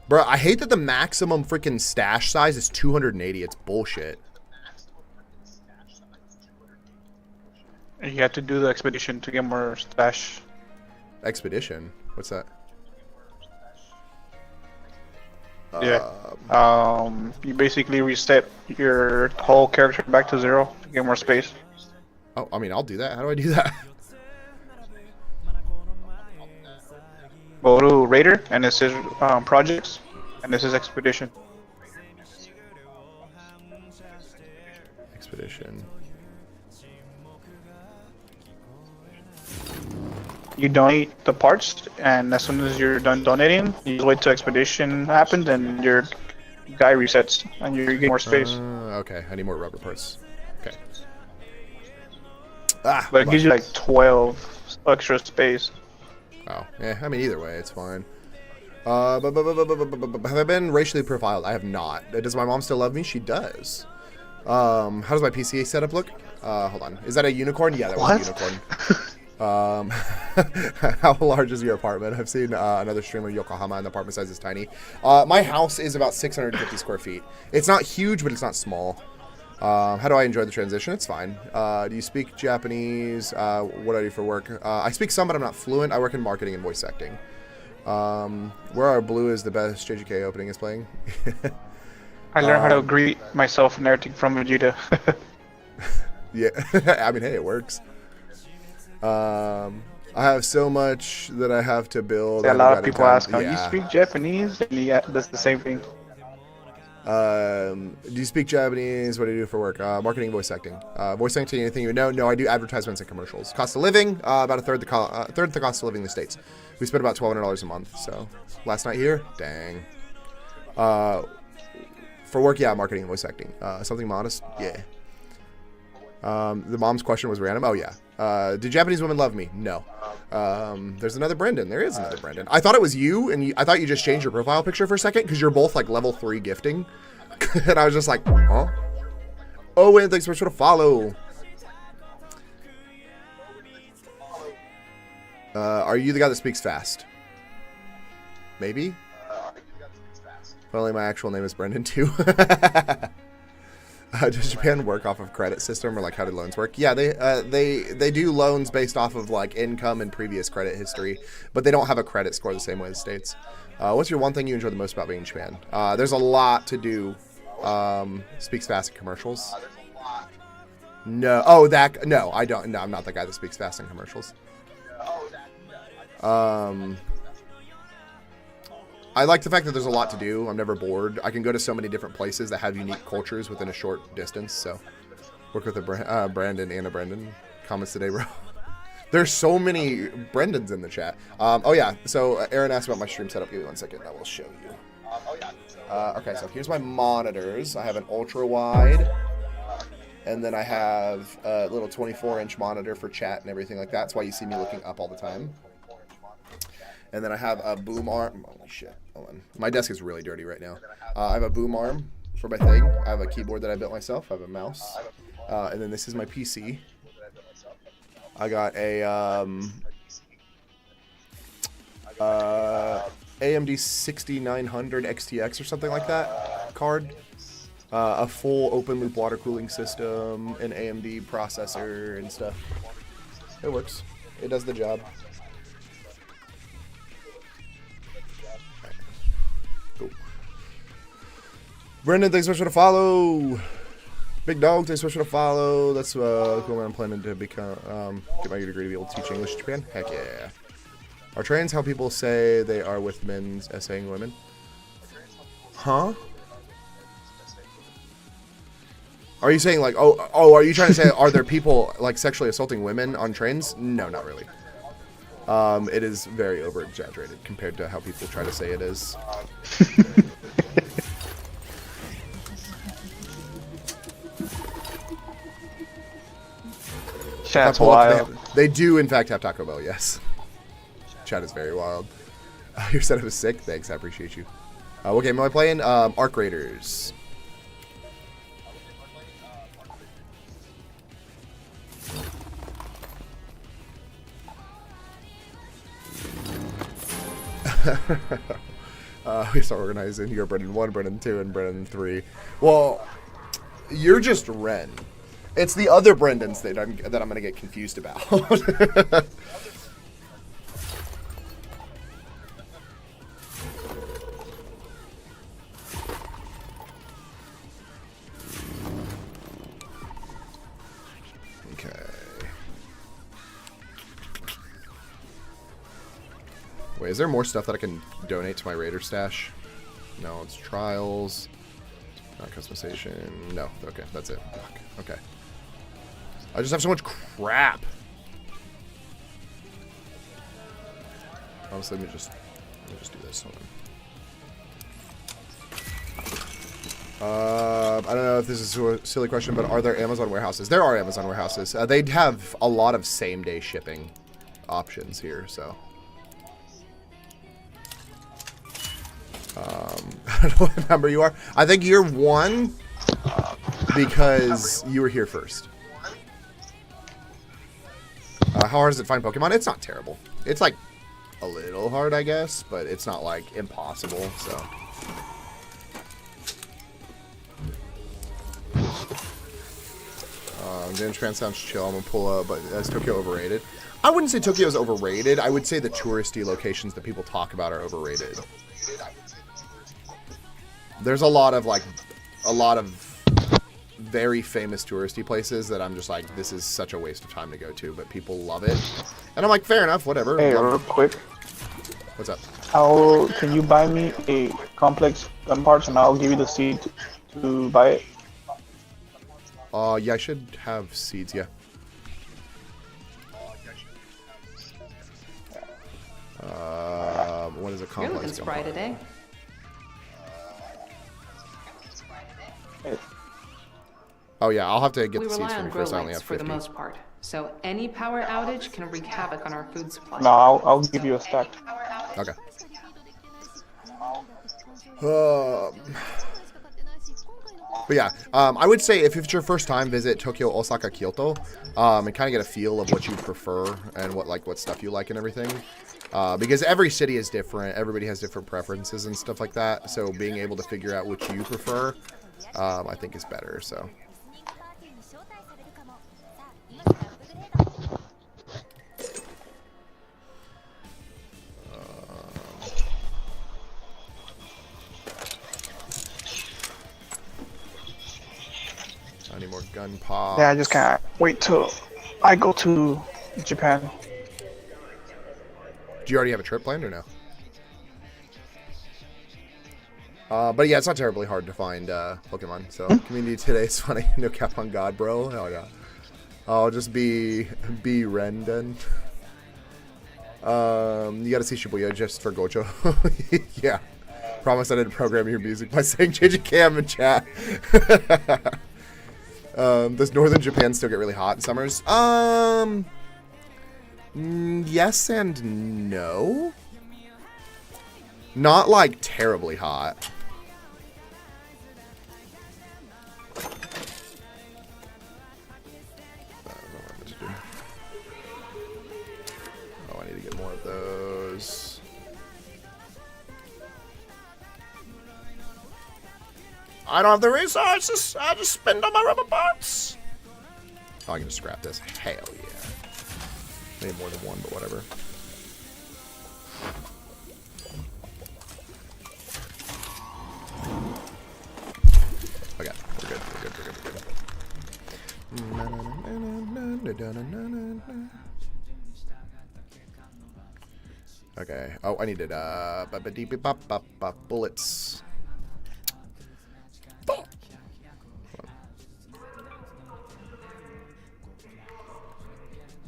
Bro, I hate that the maximum freaking stash size is 280. It's bullshit. You have to do the expedition to get more stash. Expedition? What's that? Yeah. You basically reset your whole character back to 0 to get more space. Oh, I mean, I'll do that. How do I do that? Go to Ryder, and it says projects, and this is expedition. Expedition. You donate the parts, and as soon as you're done donating, you wait till expedition happens, and your guy resets, and you get more space. Okay, I need more rubber parts. Okay. But it gives you like 12 extra space. Oh, yeah. I mean, either way, it's fine. Have I been racially profiled? I have not. Does my mom still love me? She does. How does my PCA setup look? Hold on. Is that a unicorn? Yeah, that was a unicorn. How large is your apartment? I've seen another streamer in Yokohama, and the apartment size is tiny. My house is about 650 square feet. It's not huge, but it's not small. How do I enjoy the transition? It's fine. Do you speak Japanese? What do I do for work? I speak some, but I'm not fluent. I work in marketing and voice acting. Where Are Blue is the best JGK opening is playing. I learned how to greet myself and everything from Vegeta. Yeah, I mean, hey, it works. I have so much that I have to build. Yeah, a lot of people ask, "Do you speak Japanese?" And yeah, that's the same thing. Do you speak Japanese? What do you do for work? Marketing, voice acting. Voice acting, anything you know? No, I do advertisements and commercials. Cost of living, about a third the cost of living in the States. We spend about $1,200 a month. So last night here, dang. For work, yeah, marketing and voice acting. Something modest, yeah. The mom's question was random. Oh, yeah. Do Japanese women love me? No. There's another Brendan. There is another Brendan. I thought it was you, and I thought you just changed your profile picture for a second because you're both like level 3 gifting. And I was just like, huh? Oh, and thanks so much for the follow. Are you the guy that speaks fast? Maybe? Finally, my actual name is Brendan, too. Does Japan work off of credit system, or like how do loans work? Yeah, they do loans based off of like income and previous credit history, but they don't have a credit score the same way as States. What's your one thing you enjoy the most about being in Japan? There's a lot to do. Speaks fast in commercials. No. Oh, no, I don't. No, I'm not the guy that speaks fast in commercials. I like the fact that there's a lot to do. I'm never bored. I can go to so many different places that have unique cultures within a short distance. So, work with a Brandon and a Brendan. Comments today, bro. There's so many Brendans in the chat. Oh yeah. So Aaron asked about my stream setup. Give me 1 second. I will show you. Okay. So here's my monitors. I have an ultra wide, and then I have a little 24-inch monitor for chat and everything like that. That's why you see me looking up all the time. And then I have a boom arm. Oh, shit. Hold on. My desk is really dirty right now. I have a boom arm for my thing. I have a keyboard that I built myself. I have a mouse. And then this is my PC. I got a AMD 6900 XTX or something like that card. A full open loop water cooling system, an AMD processor and stuff. It works. It does the job. Cool. Brendan, thanks so much for the follow. Big Dog, thanks so much for the follow. That's cool. I'm planning to become get my degree to be able to teach English in Japan. Heck yeah. Are trans how people say they are with men's essaying women? Huh? Are you saying like, oh, are you trying to say, are there people like sexually assaulting women on trains? No, not really. It is very over exaggerated compared to how people try to say it is. Chat's wild. They do in fact have Taco Bell, yes. Chat is very wild. Your setup is sick. Thanks, I appreciate you. What game am I playing? Arc Raiders. We start organizing. You're Brendan 1, Brendan 2, and Brendan 3. Well, you're just Ren. It's the other Brendans that I'm going to get confused about. Wait, is there more stuff that I can donate to my Raider stash? No, it's trials. Not customization. No, okay, that's it. Fuck. Okay. I just have so much crap. Honestly, let me just do this. Hold on. I don't know if this is a silly question, but are there Amazon warehouses? There are Amazon warehouses. They have a lot of same-day shipping options here, so. I don't know what number you are. I think you're 1 because you were here first. How hard is it to find Pokemon? It's not terrible. It's like a little hard, I guess, but it's not like impossible, so. Japan sounds chill. I'm gonna pull up, but is Tokyo overrated? I wouldn't say Tokyo is overrated. I would say the touristy locations that people talk about are overrated. There's a lot of very famous touristy places that I'm just like, this is such a waste of time to go to, but people love it. And I'm like, fair enough, whatever. Hey, real quick. What's up? How can you buy me a complex gun parts and I'll give you the seed to buy it? Yeah, I should have seeds, yeah. What is a complex? You're looking spry today. Oh yeah, I'll have to get We the seeds rely for on me grow first. I only lights have for the 50. most part, so any power outage can wreak havoc on our food supply. No, I'll give you a stack. Okay. But yeah, I would say if it's your first time, visit Tokyo, Osaka, Kyoto, and kind of get a feel of what you prefer and what stuff you like and everything. Because every city is different, everybody has different preferences and stuff like that. So being able to figure out what you prefer, I think is better. So. I need more gun pop. Yeah, I just can't wait till I go to Japan. Do you already have a trip planned or no? But yeah, it's not terribly hard to find Pokemon. So community today is funny. No cap on God, bro. Hell yeah. I'll just be Rendon. You gotta see Shibuya just for Gocho. Yeah. Promise I didn't program your music by saying change cam in chat. Does northern Japan still get really hot in summers? Yes and no. Not like terribly hot. Oh, I need to get more of those. I don't have the resources. I just spend all my rubber parts. Oh, I can just scrap this. Hell yeah. Maybe more than one, but whatever. Okay, we're good. Okay. Oh, I needed bullets.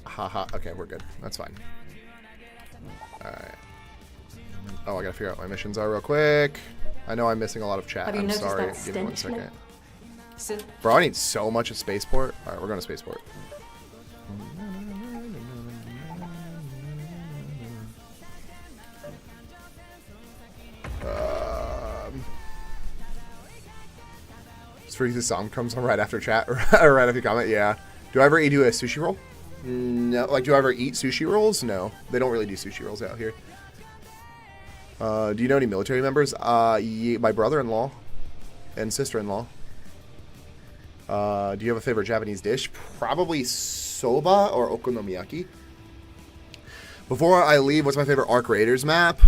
Haha. Okay, we're good. That's fine. Alright. Oh, I gotta figure out what my missions are real quick. I know I'm missing a lot of chat. Have you I'm noticed sorry. that Give me one stench second. So, Bro, I need so much at Spaceport. Alright, we're going to Spaceport. The song comes on right after chat or right after comment. Yeah. Do I ever do a sushi roll? No. Like, do I ever eat sushi rolls? No. They don't really do sushi rolls out here. Do you know any military members? Yeah, my brother-in-law and sister-in-law. Do you have a favorite Japanese dish? Probably soba or okonomiyaki. Before I leave, what's my favorite Arc Raiders map?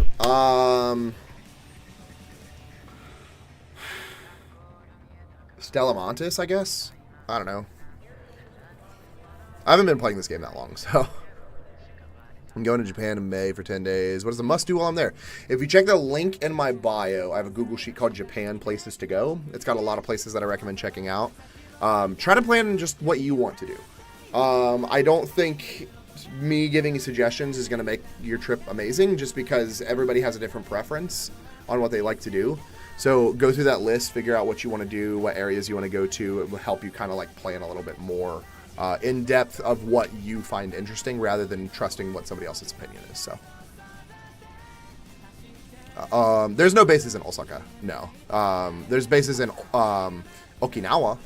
Stellamontis, I guess? I don't know. I haven't been playing this game that long, so... I'm going to Japan in May for 10 days. What is the must-do while I'm there? If you check the link in my bio, I have a Google sheet called Japan Places to Go. It's got a lot of places that I recommend checking out. Try to plan just what you want to do. I don't think me giving you suggestions is going to make your trip amazing, just because everybody has a different preference on what they like to do. So go through that list, figure out what you want to do, what areas you want to go to. It will help you kind of like plan a little bit more in depth of what you find interesting, rather than trusting what somebody else's opinion is. So there's no bases in Osaka. No. There's bases in Okinawa.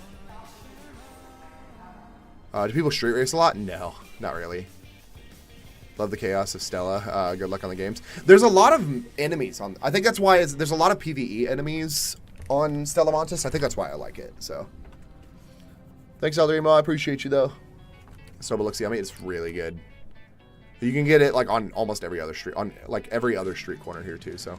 Do people street race a lot? No, not really. Love the chaos of Stella. Good luck on the games. There's a lot of enemies on... I think that's why there's a lot of PvE enemies on Stella Montis. I think that's why I like it, so... Thanks, Elderimo. I appreciate you, though. Soba looks yummy. It's really good. You can get it, like, on almost every other street... On, like, every other street corner here, too, so...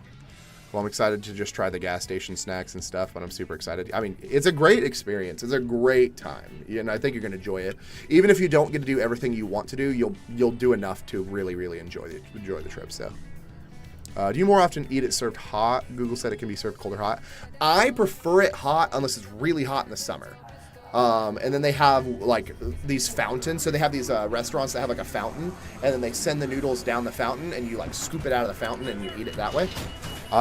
Well, I'm excited to just try the gas station snacks and stuff, but I'm super excited. I mean, it's a great experience. It's a great time, and I think you're going to enjoy it. Even if you don't get to do everything you want to do, you'll do enough to really, really enjoy the trip. So, do you more often eat it served hot? Google said it can be served cold or hot. I prefer it hot unless it's really hot in the summer. And then they have like these fountains. So they have these restaurants that have like a fountain, and then they send the noodles down the fountain, and you like scoop it out of the fountain and you eat it that way.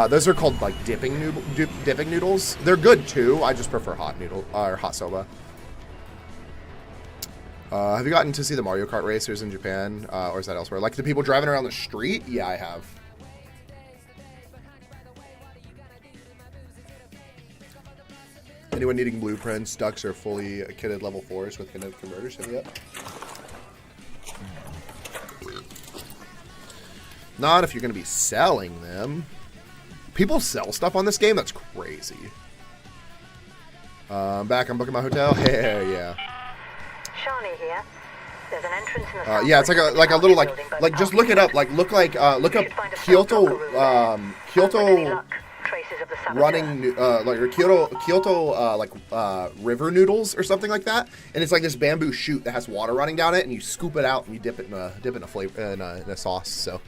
Those are called like dipping noodles. They're good too. I just prefer hot noodle or hot soba. Have you gotten to see the Mario Kart racers in Japan, or is that elsewhere? Like the people driving around the street? Yeah, I have. Anyone needing blueprints, ducks, or fully kitted level 4s with kinetic converters? Hit me up. Not if you're going to be selling them. People sell stuff on this game? That's crazy. Back, I'm booking my hotel. Yeah. Shani here. There's an entrance in the Yeah, it's like a little like just look it up. Like look up Kyoto running like or Kyoto river noodles or something like that. And it's like this bamboo shoot that has water running down it, and you scoop it out and you dip it in a flavor in a sauce. So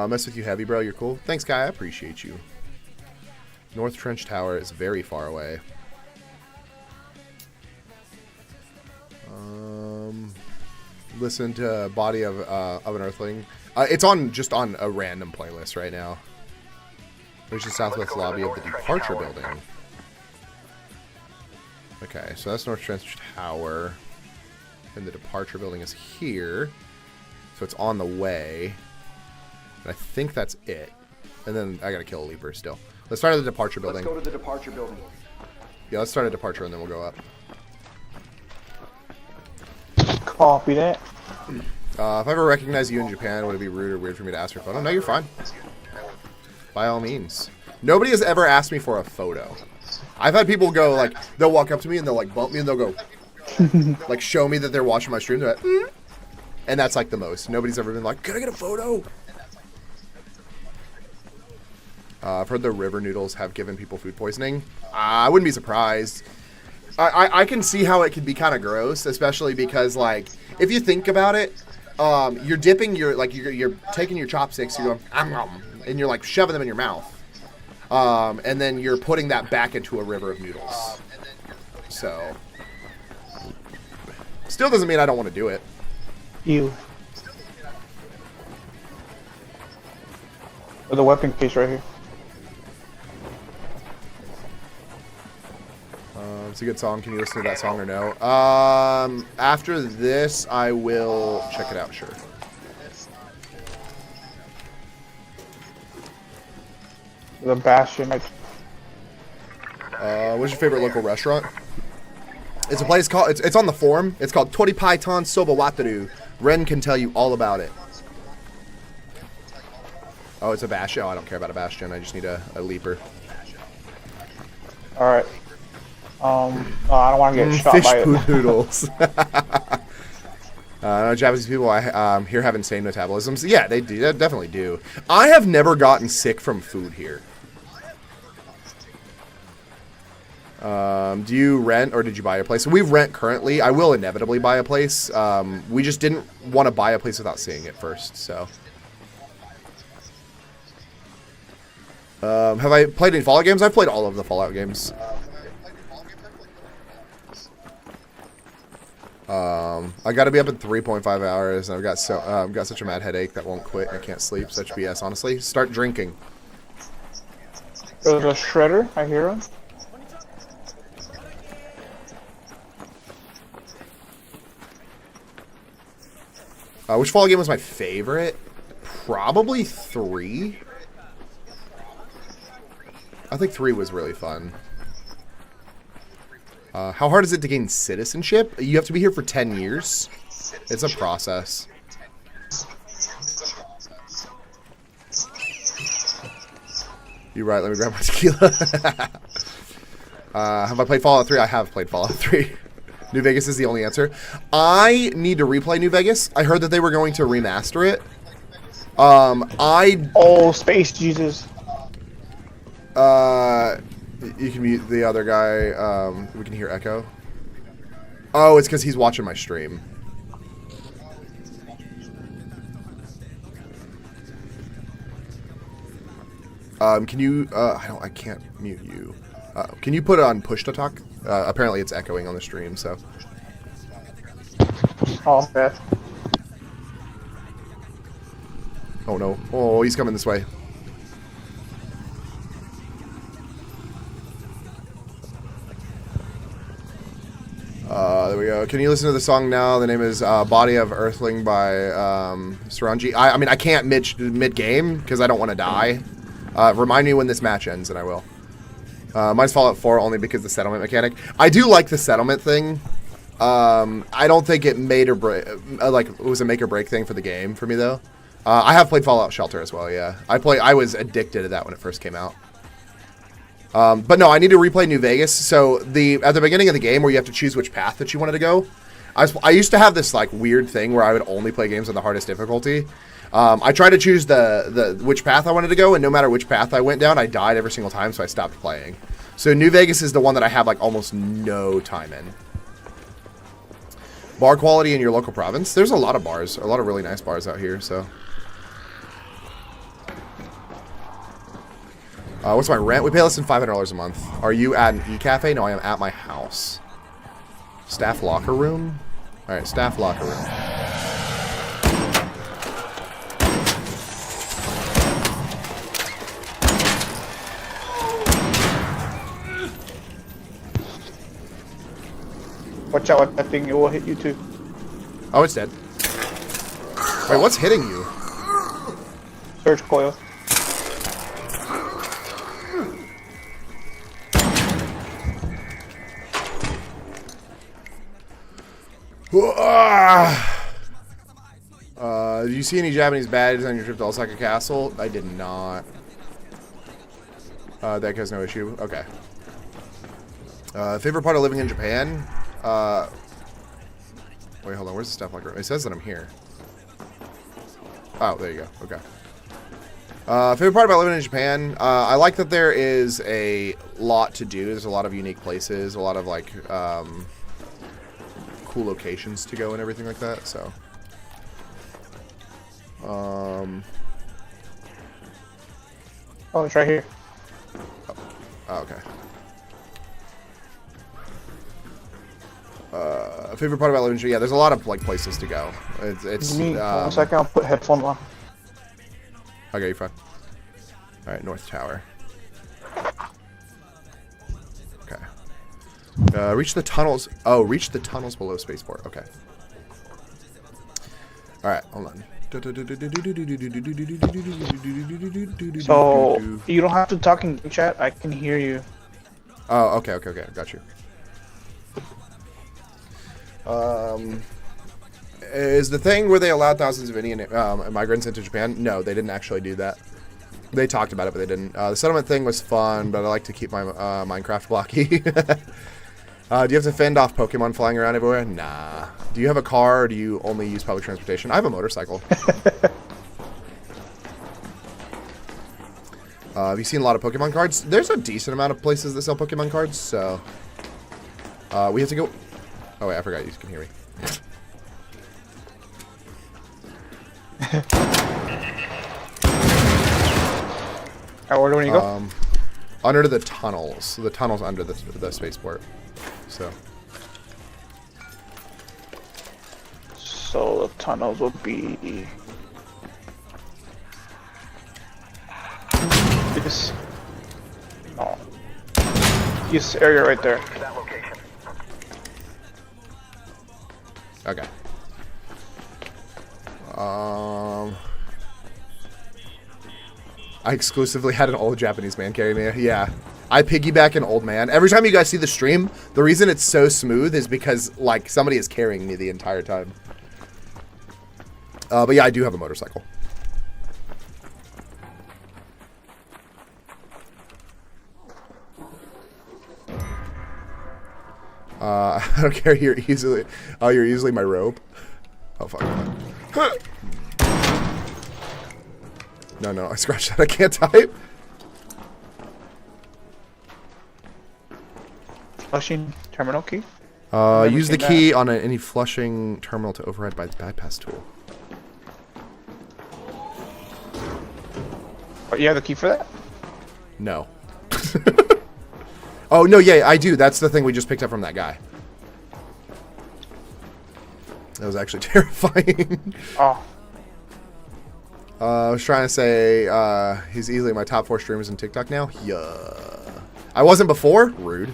mess with you heavy, bro. You're cool. Thanks, Kai. I appreciate you. North Trench Tower is very far away. Listen to Body of an Earthling. It's just on a random playlist right now. There's the southwest lobby of the departure building. Okay, so that's North Trench Tower. And the departure building is here. So it's on the way. And I think that's it. And then I gotta kill a leaper still. Let's start at the departure building. Let's go to the departure building. Yeah, let's start at departure and then we'll go up. Copy that. If I ever recognize you in Japan, would it be rude or weird for me to ask for a photo? No, you're fine. By all means. Nobody has ever asked me for a photo. I've had people go, like, they'll walk up to me and they'll, like, bump me and they'll go, like, show me that they're watching my stream. They're like, mm. And that's, like, the most. Nobody's ever been like, can I get a photo? I've heard the river noodles have given people food poisoning. I wouldn't be surprised. I can see how it can be kind of gross, especially because, like, if you think about it, you're dipping your, like, you're taking your chopsticks, you're going, and you're, like, shoving them in your mouth. And then you're putting that back into a river of noodles. So, still doesn't mean I don't want to do it. You. With a weapon case right here. It's a good song. Can you listen to that song or no? After this, I will check it out, sure. The Bastion. What's your favorite local restaurant? It's a place called, it's on the forum. It's called Tori Paitan Soba Wataru. Ren can tell you all about it. Oh, it's a Bastion. Oh, I don't care about a Bastion. I just need a leaper. Alright. I don't want to get shot fish by food it. noodles. Japanese people I here have insane metabolisms. Yeah, they do. They definitely do. I have never gotten sick from food here. Do you rent or did you buy a place? We rent currently. I will inevitably buy a place. We just didn't want to buy a place without seeing it first. So, have I played any Fallout games? I've played all of the Fallout games. I got to be up in 3.5 hours, and I've got such a mad headache that won't quit. I can't sleep. Such BS, honestly. Start drinking. There's a shredder. I hear him. Which Fallout game was my favorite? Probably 3. I think 3 was really fun. How hard is it to gain citizenship? You have to be here for 10 years. It's a process. You're right, let me grab my tequila. Have I played Fallout 3? I have played Fallout 3. New Vegas is the only answer. I need to replay New Vegas. I heard that they were going to remaster it. Oh, Space Jesus. You can mute the other guy. We can hear echo. Oh, it's because he's watching my stream. Can you? I can't mute you. Can you put it on push to talk? Apparently, it's echoing on the stream. So. Oh, okay. Oh no! Oh, he's coming this way. There we go. Can you listen to the song now? The name is Body of Earthling by Saranji. I mean, I can't mid-game because I don't want to die. Remind me when this match ends, and I will. Mine's Fallout 4 only because of the settlement mechanic. I do like the settlement thing. I don't think it made or break, it was a make or break thing for the game for me, though. I have played Fallout Shelter as well, yeah. I was addicted to that when it first came out. But no, I need to replay New Vegas. So at the beginning of the game where you have to choose which path that you wanted to go, I used to have this like weird thing where I would only play games on the hardest difficulty. I tried to choose the which path I wanted to go, and no matter which path I went down, I died every single time, so I stopped playing. So New Vegas is the one that I have like almost no time in. Bar quality in your local province. There's a lot of bars, a lot of really nice bars out here, so. What's my rent? We pay less than $500 a month. Are you at an e-cafe? No, I am at my house. Staff locker room? Alright, staff locker room. Watch out, that thing, it will hit you too. Oh, it's dead. Wait, what's hitting you? Surge coil. Did you see any Japanese badges on your trip to Osaka Castle? I did not. That has no issue. Okay. Favorite part of living in Japan? Wait, hold on. Where's the stuff like? It says that I'm here. Oh, there you go. Okay. Favorite part about living in Japan? I like that there is a lot to do. There's a lot of unique places, a lot of like cool locations to go and everything like that. So. Oh, it's right here. Oh, okay. Favorite part about living in Japan? Yeah, there's a lot of like places to go. It's Me, 1 second, I'll put headphones on. Okay, you're fine. All right, North Tower. Okay. Reach the tunnels. Oh, reach the tunnels below Spaceport. Okay. All right, hold on. So, you don't have to talk in chat, I can hear you. Oh, okay, got you. Is the thing where they allowed thousands of Indian migrants into Japan? No, they didn't actually do that. They talked about it, but they didn't. The settlement thing was fun, but I like to keep my Minecraft blocky. Do you have to fend off Pokemon flying around everywhere? Nah. Do you have a car, or do you only use public transportation? I have a motorcycle. Have you seen a lot of Pokemon cards? There's a decent amount of places that sell Pokemon cards, so... we have to go... Oh, wait, I forgot you can hear me. Where do you go? Under the tunnels. The tunnels under the spaceport. So the tunnels will be... this... Oh. This area right there. Okay. I exclusively had an old Japanese man carry me. Yeah. I piggyback an old man. Every time you guys see the stream, the reason it's so smooth is because, like, somebody is carrying me the entire time. But yeah, I do have a motorcycle. I don't care. You're easily my rope. Oh fuck. No, I scratched that. I can't type. Flushing terminal key? Use the key on any flushing terminal to override by the bypass tool. Oh, you have the key for that? No. Oh, no, yeah, I do. That's the thing we just picked up from that guy. That was actually terrifying. Oh. I was trying to say, he's easily my top 4 streamers in TikTok now. Yeah. I wasn't before. Rude.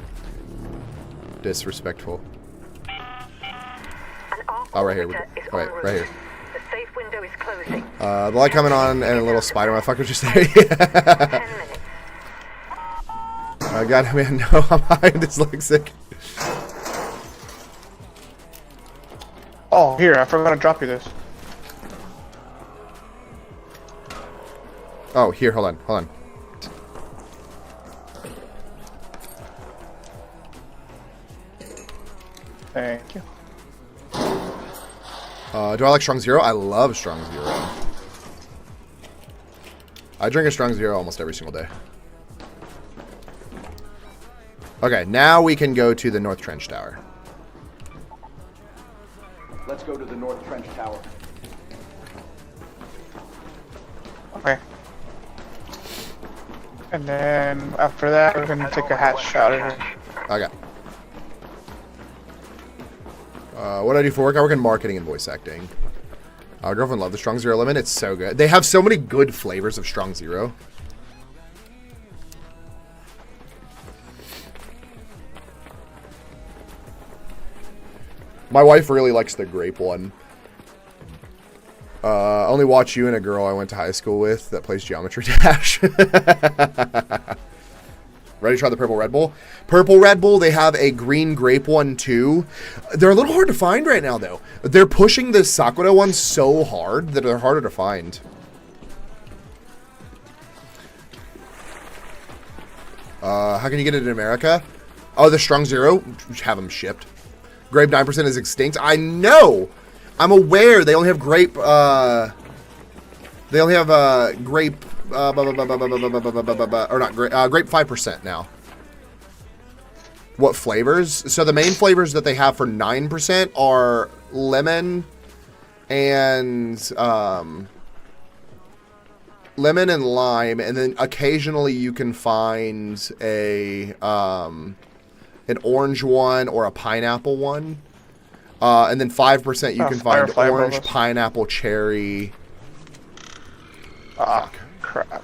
Disrespectful. Oh, right here. Orbiter is Oh, wait, en route. right here. The safe window is closing. The light coming on and a little spider motherfucker just there. 10 minutes. Oh, God, man, no, I'm high and dyslexic. Oh, here, I forgot to drop you this. Oh, here, hold on, hold on. Thank you. Do I like Strong Zero? I love Strong Zero. I drink a Strong Zero almost every single day. Okay, now we can go to the North Trench Tower. Let's go to the North Trench Tower. Okay. And then after that, we're gonna take a hatch shower here. Okay. What do I do for work? I work in marketing and voice acting. Our girlfriend loved the Strong Zero Lemon. It's so good. They have so many good flavors of Strong Zero. My wife really likes the grape one. I only watch you and a girl I went to high school with that plays Geometry Dash. Ready to try the Purple Red Bull? Purple Red Bull, they have a green grape one too. They're a little hard to find right now though. They're pushing the Sakura one so hard that they're harder to find. How can you get it in America? Oh, the Strong Zero? Have them shipped. Grape 9% is extinct. I know! I'm aware they only have grape, they only have, grape, or not grape, grape 5% now. What flavors? So the main flavors that they have for 9% are lemon and, lemon and lime, and then occasionally you can find a, an orange one or a pineapple one. And then 5% you can find orange, pineapple, cherry. Ah, crap.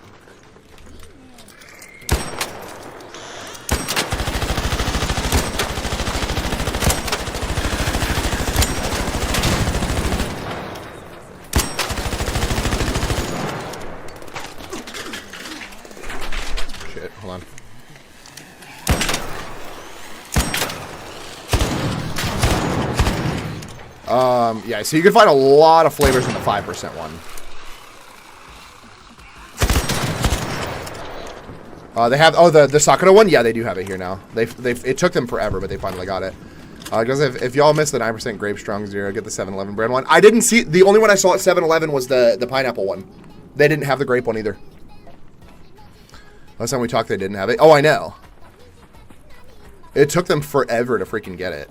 Shit, hold on. Yeah, so you can find a lot of flavors in the 5% one. They have, oh, the Sakura one? Yeah, they do have it here now. It took them forever, but they finally got it. Because if y'all missed the 9% Grape Strong Zero, get the 7-Eleven brand one. I didn't see, the only one I saw at 7-Eleven was the pineapple one. They didn't have the grape one either. Last time we talked, they didn't have it. Oh, I know. It took them forever to freaking get it.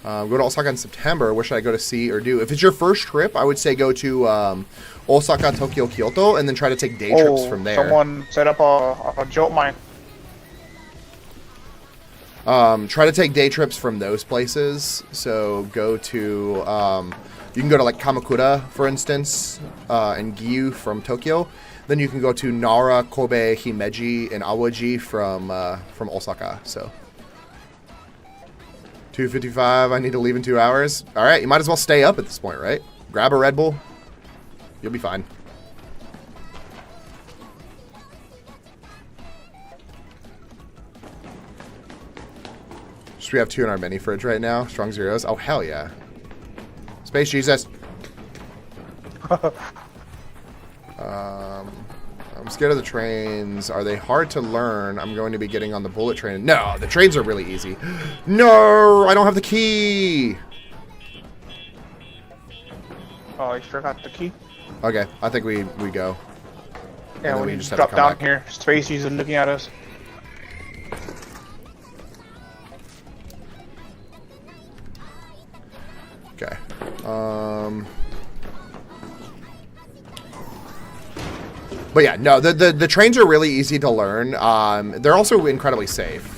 Go to Osaka in September. Where should I go to see or do? If it's your first trip, I would say go to Osaka, Tokyo, Kyoto, and then try to take day trips from there. Someone set up a jolt mine. Try to take day trips from those places. So go to, you can go to like Kamakura, for instance, and Giyu from Tokyo. Then you can go to Nara, Kobe, Himeji, and Awaji from Osaka. So 2:55. I need to leave in 2 hours. All right, you might as well stay up at this point, right? Grab a Red Bull. You'll be fine. Should we have 2 in our mini fridge right now? Strong Zeros. Oh hell yeah. Space Jesus. I'm scared of the trains. Are they hard to learn? I'm going to be getting on the bullet train. No, the trains are really easy. No, I don't have the key. Oh, you forgot the key? Okay, I think we go. Yeah, then we we just just have to drop come down back. here. Spacey's looking at us. Okay. But yeah, no, the trains are really easy to learn. They're also incredibly safe.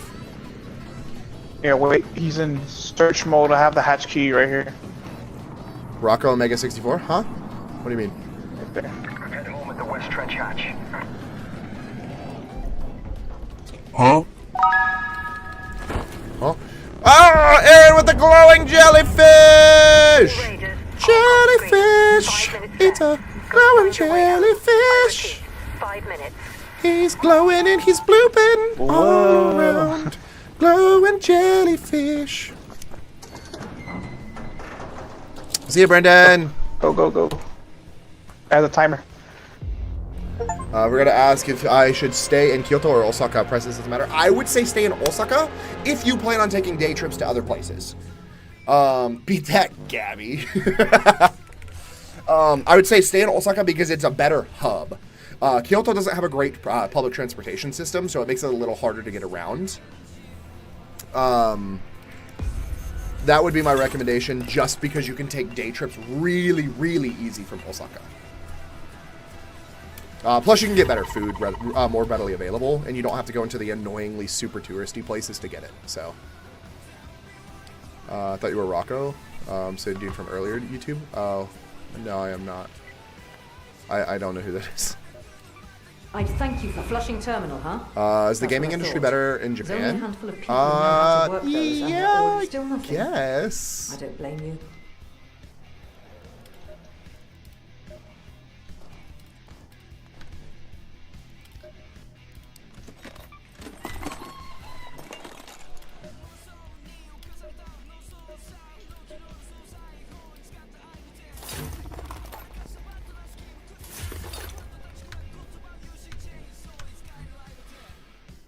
Yeah, wait, he's in search mode. I have the hatch key right here. Rocco Omega 64? Huh? What do you mean? Right there. Head home at the West Trench hatch. Huh? Huh? Ah, Aaron with the glowing jellyfish! Raiders, Jellyfish! Concrete. 5 minutes It's a left. glowing Go find your way out. I jellyfish! repeat, 5 minutes. He's glowing and he's blooping all Whoa. around. Glowing jellyfish. See you, Brendan. Go, go, go. Add the timer. We're gonna ask if I should stay in Kyoto or Osaka. Prices doesn't matter. I would say stay in Osaka if you plan on taking day trips to other places. Beat that, Gabby. I would say stay in Osaka because it's a better hub. Kyoto doesn't have a great public transportation system, so it makes it a little harder to get around. That would be my recommendation, just because you can take day trips really, really easy from Osaka. Plus, you can get better food more readily available, and you don't have to go into the annoyingly super touristy places to get it. So, I thought you were Rocco, so dude from earlier to YouTube. Oh, no, I am not. I don't know who that is. I'd thank you for Flushing Terminal, huh? Is the That's gaming what I industry thought. better in There's only a Japan? handful of people who know how to work those, and they're Yeah, all I still nothing. guess. I don't blame you.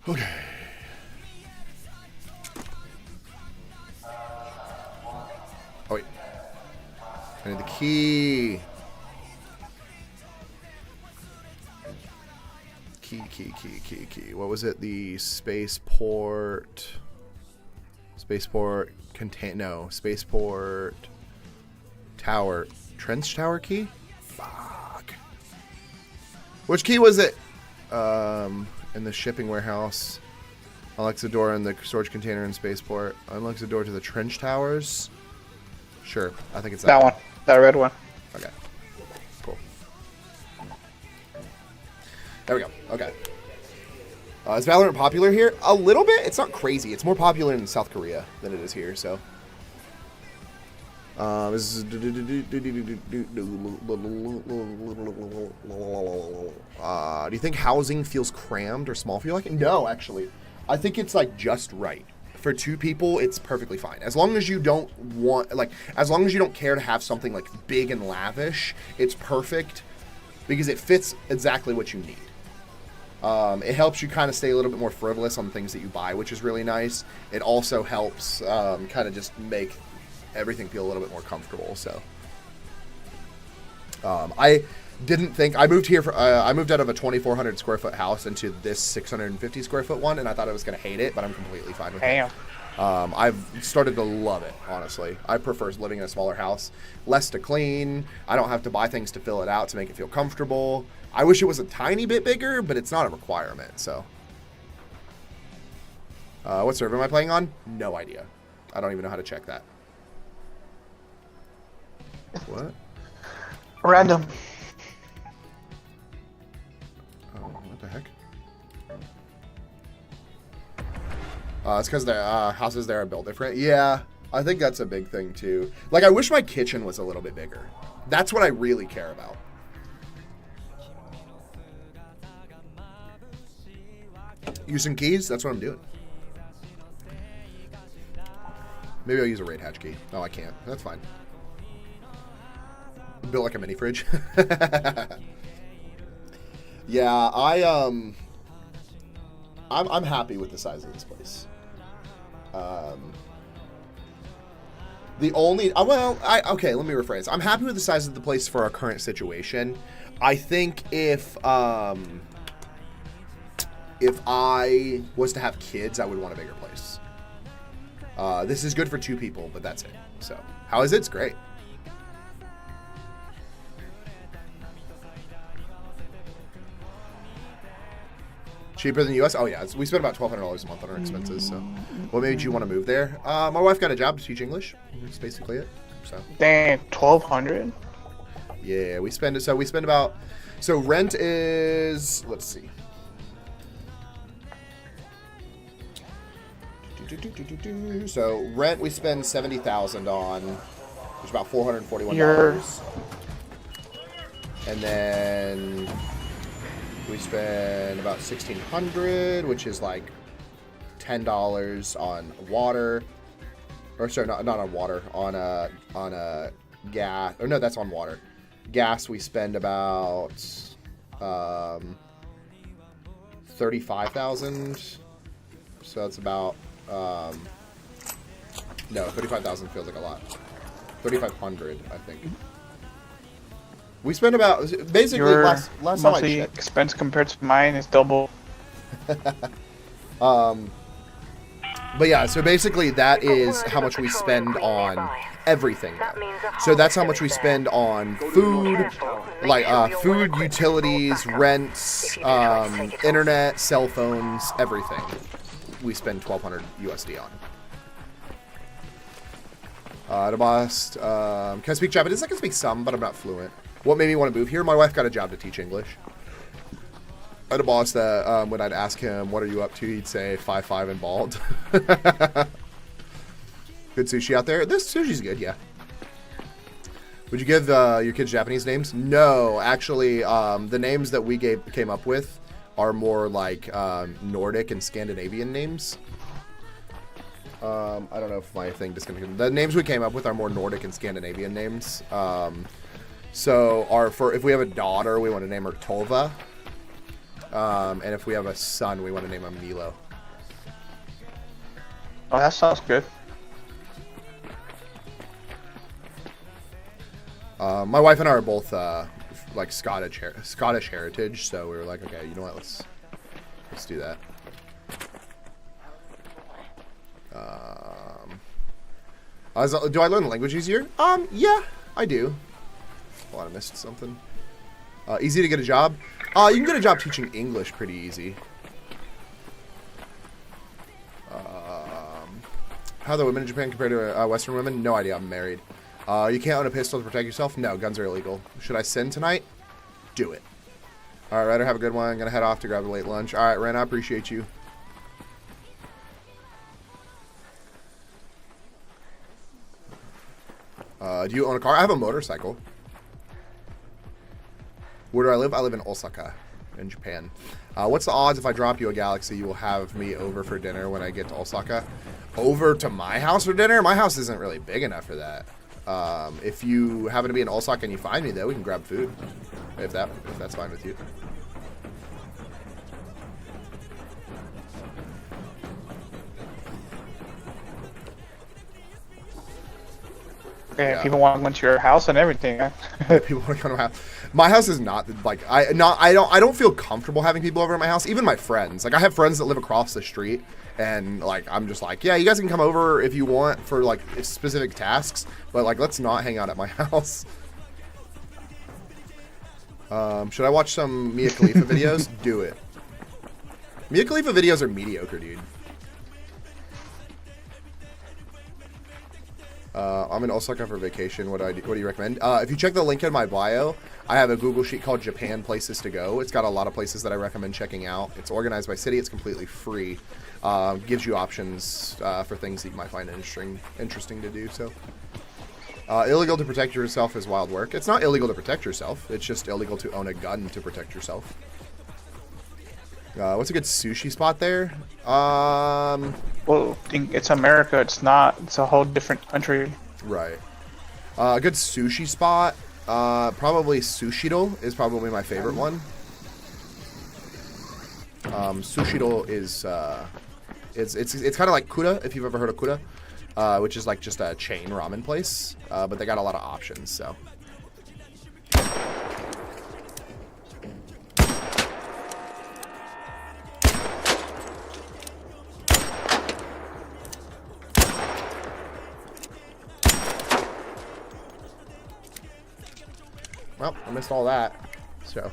Okay. Oh wait. I need the key. Key. What was it? The spaceport. Spaceport tower. Trench tower key? Fuck. Which key was it? In the shipping warehouse. Unlocks the door in the storage container in spaceport. Unlocks the door to the trench towers. Sure, I think it's That one. That red one. Okay. Cool. There we go. Okay. Is Valorant popular here? A little bit. It's not crazy. It's more popular in South Korea than it is here, so. Do you think housing feels crammed or small for you? Like, no, actually. I think it's like just right. For two people, it's perfectly fine. As long as you don't want, like, as long as you don't care to have something like big and lavish, it's perfect because it fits exactly what you need. It helps you kind of stay a little bit more frivolous on the things that you buy, which is really nice. It also helps kind of just make everything feel a little bit more comfortable. So I didn't think I moved here for I moved out of a 2,400 square foot house into this 650 square foot one, and I thought I was gonna hate it, but I'm completely fine with it. I've started to love it, honestly. I prefer living in a smaller house, less to clean. I don't have to buy things to fill it out to make it feel comfortable. I wish it was a tiny bit bigger, but it's not a requirement. So what server am I playing on? No idea. I don't even know how to check that. What? Random. Oh, what the heck? It's because the houses there are built different. Yeah, I think that's a big thing too. Like, I wish my kitchen was a little bit bigger. That's what I really care about. Using keys? That's what I'm doing. Maybe I'll use a raid hatch key. No, I can't. That's fine. Built like a mini fridge. Yeah, I'm happy with the size of this place. The only okay, let me rephrase. I'm happy with the size of the place for our current situation. I think if I was to have kids, I would want a bigger place. This is good for 2 people, but that's it. So, how is it? It's great. Cheaper than the U.S.? Oh, yeah. We spend about $1,200 a month on our expenses. So, what made you want to move there? My wife got a job to teach English. That's basically it. So, Dang, 1,200. yeah, we spend it. So we spend about. So rent is. Let's see. So rent we spend 70,000 on, which is about $441. And then we spend about 1,600, which is like $10 on water. Or sorry, not on water, on a gas. Or no, that's on water. Gas we spend about 35,000. So that's about no, 35,000 feels like a lot. 3,500, I think. We spend about basically Your last time I monthly checked. expense compared to mine is double. But yeah, so basically that is how much we spend on everything. So that's how much we spend on food, like food, utilities, rents, internet, cell phones, everything. We spend 1,200 USD on. Can I speak Japanese? I can speak some, but I'm not fluent. What made me want to move here? My wife got a job to teach English. I had a boss that when I'd ask him, what are you up to? He'd say 5'5" and bald. Good sushi out there. This sushi's good, yeah. Would you give your kids Japanese names? No, actually, the names that we came up with are more like Nordic and Scandinavian names. I don't know if my thing disconnected. The names we came up with are more Nordic and Scandinavian names. So if we have a daughter, we want to name her Tova. And if we have a son, we want to name him Milo. Oh, that sounds good. My wife and I are both like Scottish heritage, so we were like, okay, you know what? Let's do that. Do I learn the language easier? Yeah, I do. Oh, I missed something. Easy to get a job? You can get a job teaching English pretty easy. How are the women in Japan compared to Western women? No idea, I'm married. You can't own a pistol to protect yourself? No, guns are illegal. Should I send tonight? Do it. Alright, Ryder, have a good one. I'm gonna head off to grab a late lunch. Alright, Ren, I appreciate you. Do you own a car? I have a motorcycle. Where do I live? I live in Osaka, in Japan. What's the odds if I drop you a galaxy, you will have me over for dinner when I get to Osaka? Over to my house for dinner? My house isn't really big enough for that. If you happen to be in Osaka and you find me, though, we can grab food. If that's fine with you. Yeah, people want to go to your house and everything. Huh? People want to come to my house. My house is not like I don't feel comfortable having people over at my house. Even my friends. Like I have friends that live across the street, and like I'm just like, yeah, you guys can come over if you want for like specific tasks, but like let's not hang out at my house. Should I watch some Mia Khalifa videos? Do it. Mia Khalifa videos are mediocre, dude. I'm in Osaka for vacation. What do you recommend? If you check the link in my bio, I have a Google sheet called Japan Places to Go. It's got a lot of places that I recommend checking out. It's organized by city. It's completely free. Gives you options for things that you might find interesting to do. So, illegal to protect yourself is wild work. It's not illegal to protect yourself. It's just illegal to own a gun to protect yourself. What's a good sushi spot there? Well, it's America. It's not. It's a whole different country. Right. A good sushi spot. Probably Sushido is probably my favorite one. Sushido is it's kind of like Kura, if you've ever heard of Kura, which is like just a chain ramen place, but they got a lot of options. So. Well, I missed all that, so.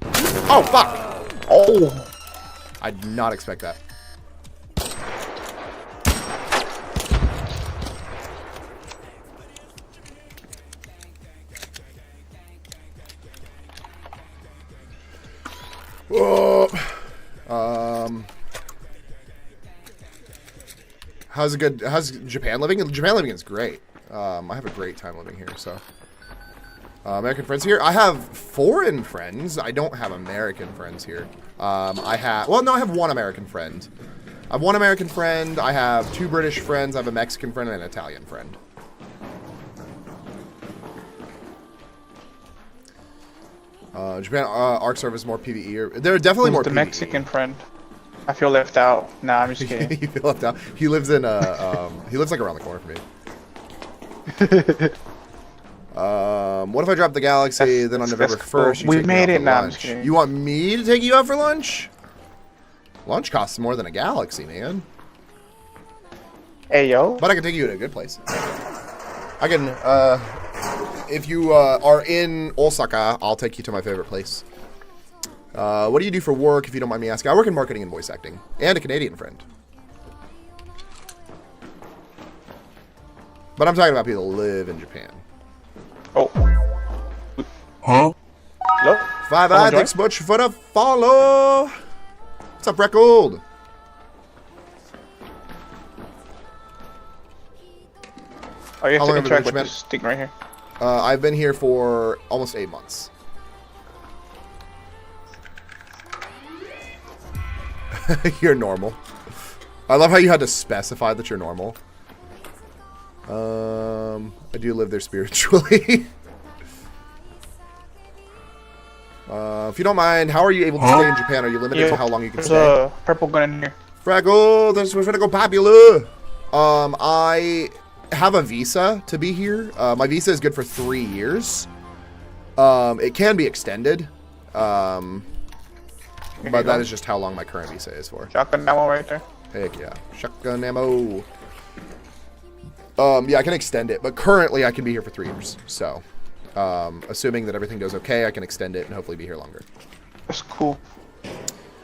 Oh, fuck! Oh! I did not expect that. Whoa! How's Japan living? Japan living is great. I have a great time living here, so. American friends here? I have foreign friends. I don't have American friends here. I have one American friend. I have one American friend. I have 2 British friends. I have a Mexican friend and an Italian friend. Japan Arc servers more PvE. There are definitely more the PvE. Mexican friend. I feel left out. Nah, I'm just kidding. You feel left out. He lives in he lives like around the corner from me. What if I drop the Galaxy, then on November 1st you we take me made out it for now. lunch? You want me to take you out for lunch? Lunch costs more than a Galaxy, man. Hey, yo. But I can take you to a good place. I can, if you are in Osaka, I'll take you to my favorite place. What do you do for work, if you don't mind me asking? I work in marketing and voice acting. And a Canadian friend. But I'm talking about people who live in Japan. Oh. Huh? Hello? Five Someone Eye, thanks much for the follow. What's up, Record? Oh, you How have long to have you been interact in with this thing right here. I've been here for almost 8 months. You're normal. I love how you had to specify that you're normal. I do live there spiritually. If you don't mind, how are you able to stay in Japan? Are you limited to how long you can There's stay? a purple gun in here. Fraggle, this was gonna go popular. I have a visa to be here. My visa is good for 3 years. It can be extended. But that is just how long my current visa is for. Shotgun ammo right there. Heck yeah. Shotgun ammo. Yeah, I can extend it, but currently I can be here for 3 years. So, assuming that everything goes okay, I can extend it and hopefully be here longer. That's cool.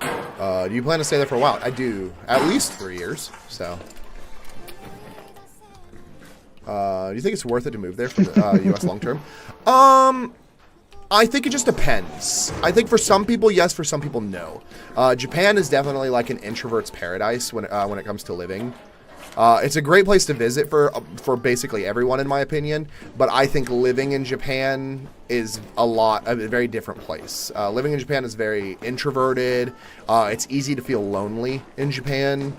Do you plan to stay there for a while? I do. At least 3 years, so. Do you think it's worth it to move there from the U.S. long term? I think it just depends. I think for some people, yes. For some people, no. Japan is definitely like an introvert's paradise when it comes to living. It's a great place to visit for basically everyone, in my opinion. But I think living in Japan is a very different place. Living in Japan is very introverted. It's easy to feel lonely in Japan,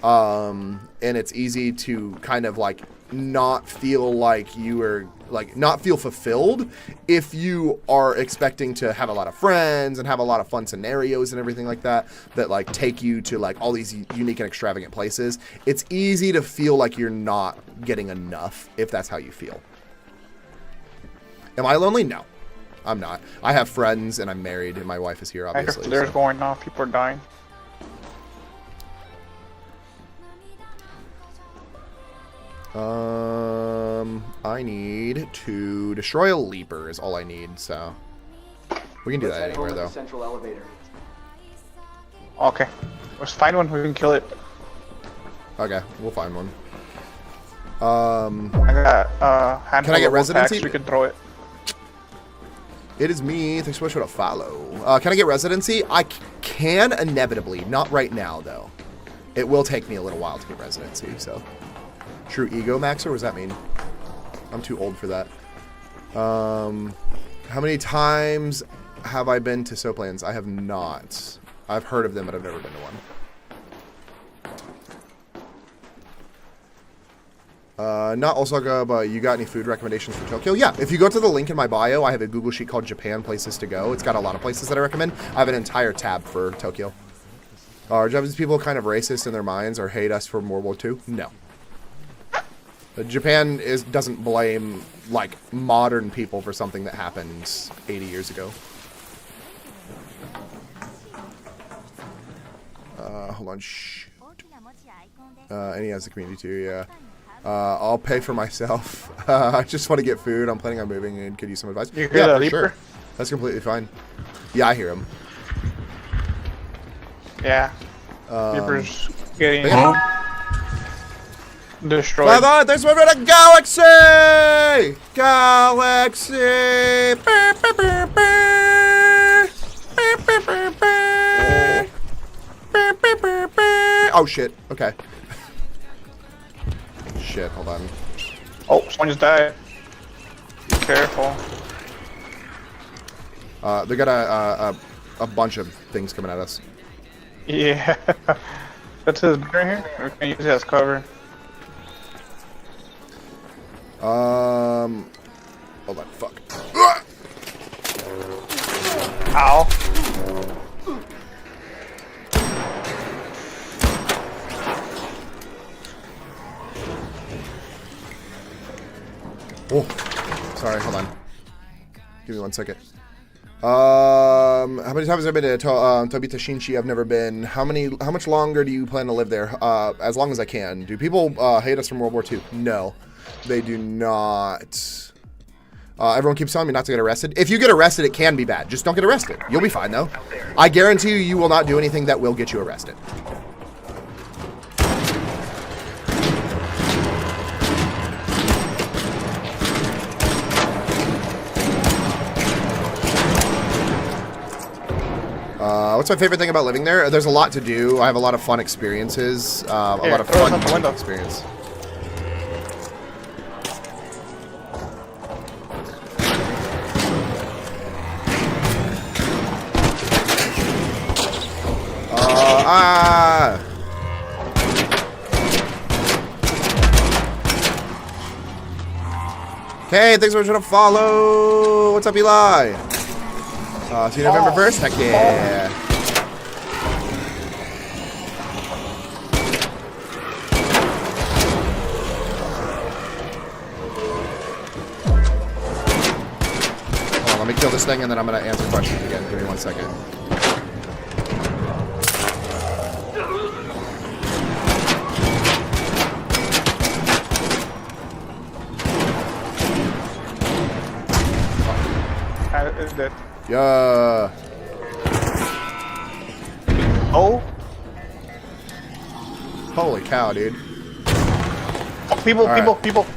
and it's easy to kind of like not feel like you are not feel fulfilled if you are expecting to have a lot of friends and have a lot of fun scenarios and everything like that like take you to like all these unique and extravagant places. It's easy to feel like you're not getting enough if that's how you feel. Am I lonely? No, I'm not. I have friends and I'm married and my wife is here, I hear obviously. flares So. going off. People are dying. I need to destroy a leaper is all I need, so we can do that anywhere though. Central elevator. Okay. Let's find one. We can kill it. Okay, we'll find one. I got handful Can I get of residency? packs. We can throw it. It is me. Thanks so much for the follow. Can I get residency? I can inevitably. Not right now, though. It will take me a little while to get residency, so. True ego maxer? What does that mean? I'm too old for that. How many times have I been to Soaplands? I have not. I've heard of them, but I've never been to one. Not Osaka, but you got any food recommendations for Tokyo? Yeah, if you go to the link in my bio, I have a Google sheet called Japan Places to Go. It's got a lot of places that I recommend. I have an entire tab for Tokyo. Are Japanese people kind of racist in their minds or hate us from World War II? No. Japan doesn't blame, like, modern people for something that happened 80 years ago. Hold on, shh. And he has the community too, yeah. I'll pay for myself. I just want to get food. I'm planning on moving and could use some advice. You hear Yeah, that for leaper? sure. That's completely fine. Yeah, I hear him. Yeah. Leaper's getting destroyed. Bye-bye, thanks for the Galaxy! Galaxy! Oh shit, okay. shit. Hold on. Oh, someone just died. Be careful. They got a bunch of things coming at us. Yeah. That's his right here? Or can you use it as cover? Hold on. Fuck. Ow. Oh, sorry. Hold on. Give me 1 second. How many times have I been to Tobita Shinchi? I've never been. How much longer do you plan to live there? As long as I can. Do people hate us from World War II? No, they do not. Everyone keeps telling me not to get arrested. If you get arrested, it can be bad. Just don't get arrested. You'll be fine though. I guarantee you will not do anything that will get you arrested. What's my favorite thing about living there? There's a lot to do. I have a lot of fun experiences. A lot of fun experience. Okay, thanks so much for the follow. What's up, Eli? See you November 1st? Heck yeah. Hold on, let me kill this thing and then I'm going to answer questions again. Give me 1 second. Is that? Yeah. Oh. Holy cow, dude. People. All right. People.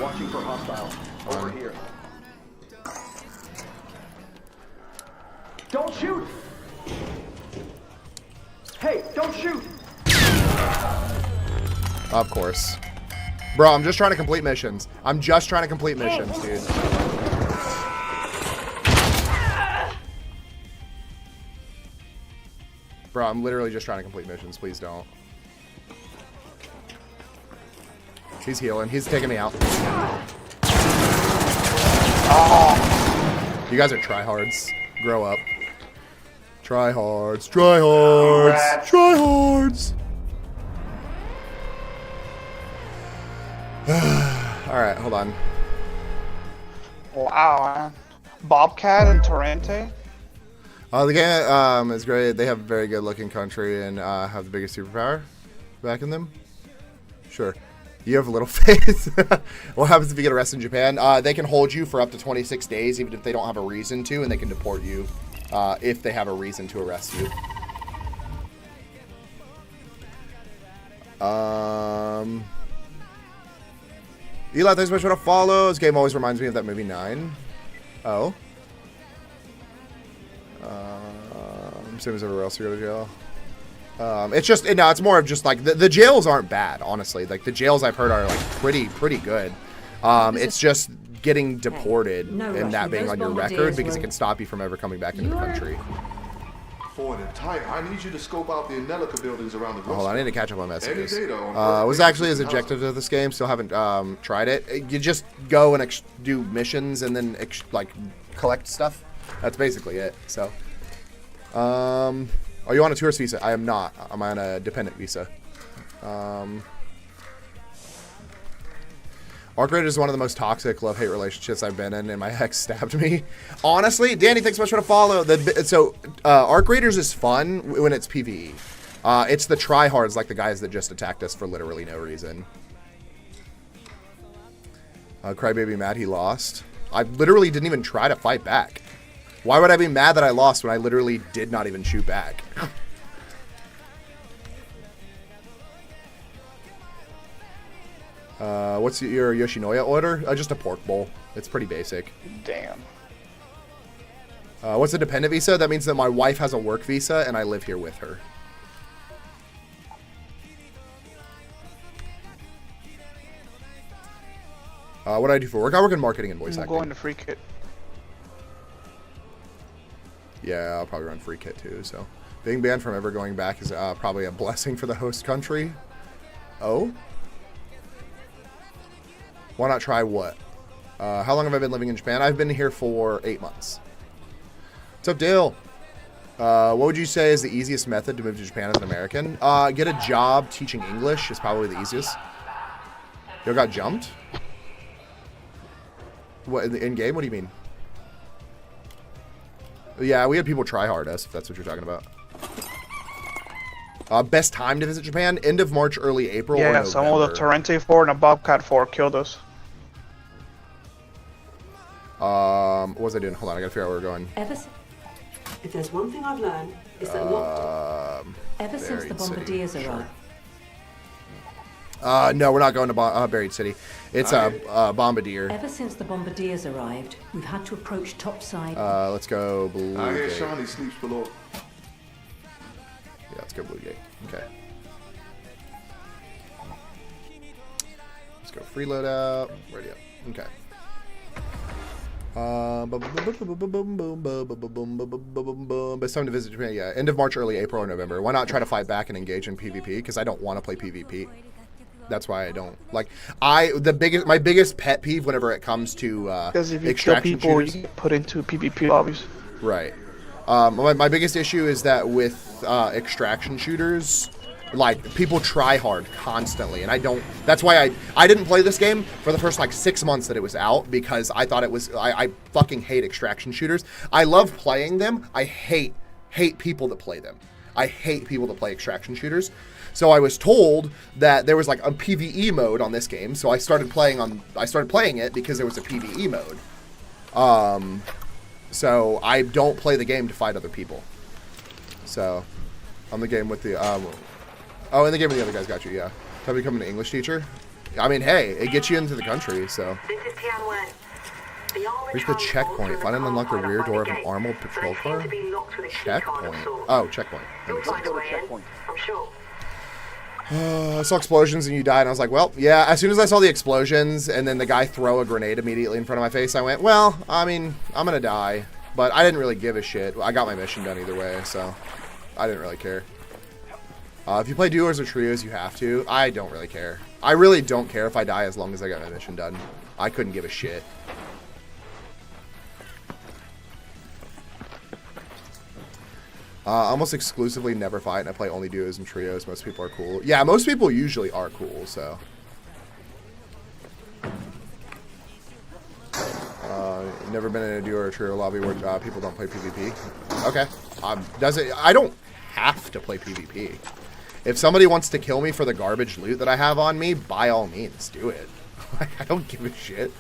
Watching for hostile. Over here. Don't shoot! Hey, don't shoot! Of course. Bro, I'm just trying to complete missions. I'm just trying to complete missions, dude. Bro, I'm literally just trying to complete missions. Please don't. He's healing. He's taking me out. Oh. You guys are tryhards. Grow up. Tryhards. Tryhards. Tryhards. Alright, hold on. Wow, man. Bobcat and Torrente? The game is great. They have a very good looking country and have the biggest superpower back in them. Sure. You have a little face. What happens if you get arrested in Japan? They can hold you for up to 26 days even if they don't have a reason to, and they can deport you if they have a reason to arrest you. Eli, thanks so much for the follow. This game always reminds me of that movie 9. Oh. Same as everywhere else you go to jail. It's just, no, it's more of just like, the jails aren't bad, honestly. Like, the jails I've heard are, like, pretty good. It's just getting deported and that being on your record because it can stop you from ever coming back into the country. I need you to scope out the Anelica buildings around the Hold on, I need to catch up on messages. Was actually as objective to this game. Still haven't tried it. You just go and do missions and then like collect stuff. That's basically it. So, are you on a tourist visa? I am not. I'm on a dependent visa. Arc Raiders is one of the most toxic love-hate relationships I've been in, and my ex stabbed me. Honestly, Danny, thanks so much for the follow. Arc Raiders is fun when it's PvE. It's the tryhards, like the guys that just attacked us for literally no reason. Crybaby mad he lost. I literally didn't even try to fight back. Why would I be mad that I lost when I literally did not even shoot back? What's your Yoshinoya order? Just a pork bowl. It's pretty basic. Damn. What's a dependent visa? That means that my wife has a work visa and I live here with her. What do I do for work? I work in marketing and voice I'm acting. going to free kit. Yeah, I'll probably run free kit too. So, being banned from ever going back is probably a blessing for the host country. Oh, why not try what? How long have I been living in Japan? I've been here for 8 months. What's up, Dale? What would you say is the easiest method to move to Japan as an American? Get a job teaching English is probably the easiest. You got jumped? What, in game? What do you mean? Yeah, we had people try hard us, if that's what you're talking about. Best time to visit Japan? End of March, early April, or Yeah, November. some of the Torrente 4 and a Bobcat 4 killed us. What was I doing? Hold on, I gotta figure out where we're going. If there's one thing I've learned, it's that Ever since the Buried City, bombardiers sure. arrived. No, we're not going to Buried City. It's Bombardier. Ever since the bombardiers arrived, we've had to approach topside. Let's go Blue I hear Gate. Shawnee sleeps below. Yeah, let's go Blue Gate. Okay. Let's go free loadout. Ready up. Okay. Best time to visit Japan. Yeah, end of March, early April or November. Why not try to fight back and engage in PvP? Because I don't want to play PvP. That's why I don't like. My biggest pet peeve whenever it comes to Because if you kill extraction people, shooters. you get put into PvP lobbies. Right. My biggest issue is that with extraction shooters, like, people try hard constantly, and I don't. That's why I didn't play this game for the first like 6 months that it was out, because I thought it was. I fucking hate extraction shooters. I love playing them. I hate people that play them. I hate people that play extraction shooters. So I was told that there was like a PvE mode on this game, so I started playing it because there was a PvE mode. So I don't play the game to fight other people. So I'm the game with the oh, in the game with the other guys got you, yeah. So I become an English teacher. I mean, hey, it gets you into the country, so. This is Tianwen. The armored Where's the transport checkpoint? through Find and the unlock the car rear by door of the an gate. armored patrol They seem car? to be locked with a key card of Checkpoint. sorts. Oh, checkpoint. That You'll makes find sense. a way in, I'm sure. I saw explosions and you died, and I was like, well, yeah. As soon as I saw the explosions and then the guy throw a grenade immediately in front of my face, I went, well, I mean, I'm gonna die. But I didn't really give a shit. I got my mission done either way, so I didn't really care. If you play duos or trios, you have to. I don't really care. I really don't care if I die as long as I got my mission done. I couldn't give a shit. Almost exclusively never fight, and I play only duos and trios. Most people are cool. Yeah, most people usually are cool, so. Never been in a duo or a trio lobby where people don't play PvP. Okay. I don't have to play PvP. If somebody wants to kill me for the garbage loot that I have on me, by all means, do it. I don't give a shit.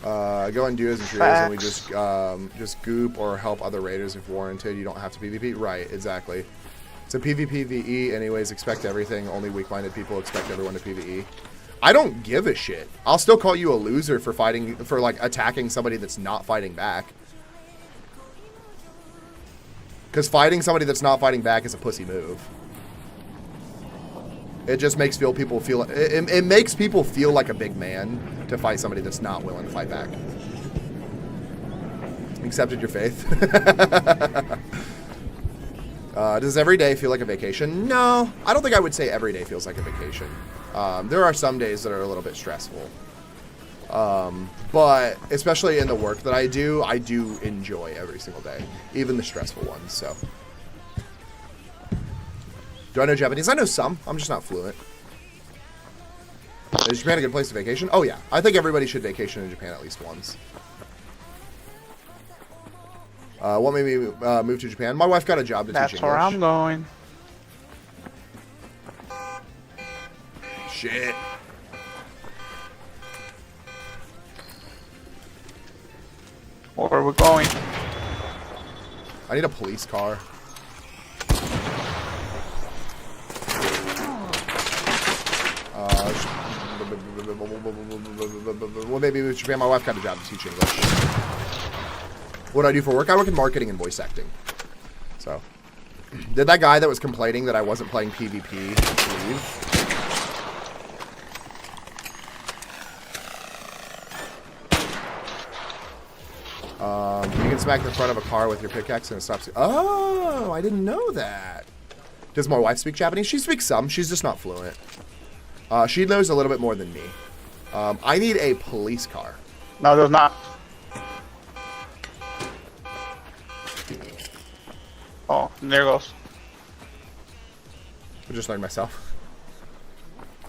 Go in duos and trios and we just goop or help other raiders if warranted. You don't have to PvP. Right, exactly. It's a PvP VE anyways. Expect everything. Only weak-minded people expect everyone to PvE. I don't give a shit. I'll still call you a loser for like attacking somebody that's not fighting back. Because fighting somebody that's not fighting back is a pussy move. It just makes people feel. It makes people feel like a big man to fight somebody that's not willing to fight back. Accepted your faith. Does every day feel like a vacation? No, I don't think I would say every day feels like a vacation. There are some days that are a little bit stressful. But especially in the work that I do enjoy every single day, even the stressful ones, so. Do I know Japanese? I know some. I'm just not fluent. Is Japan a good place to vacation? Oh, yeah. I think everybody should vacation in Japan at least once. What made me move to Japan? My wife got a job to teach English. That's where I'm going. Shit. Where are we going? I need a police car. Well, maybe with Japan. My wife got a job to teach English. What do I do for work? I work in marketing and voice acting. So, did that guy that was complaining that I wasn't playing PvP leave? You can smack the front of a car with your pickaxe and it stops you. Oh, I didn't know that. Does my wife speak Japanese? She speaks some. She's just not fluent. She knows a little bit more than me. I need a police car. No, there's not. Oh, there it goes. I just learned myself.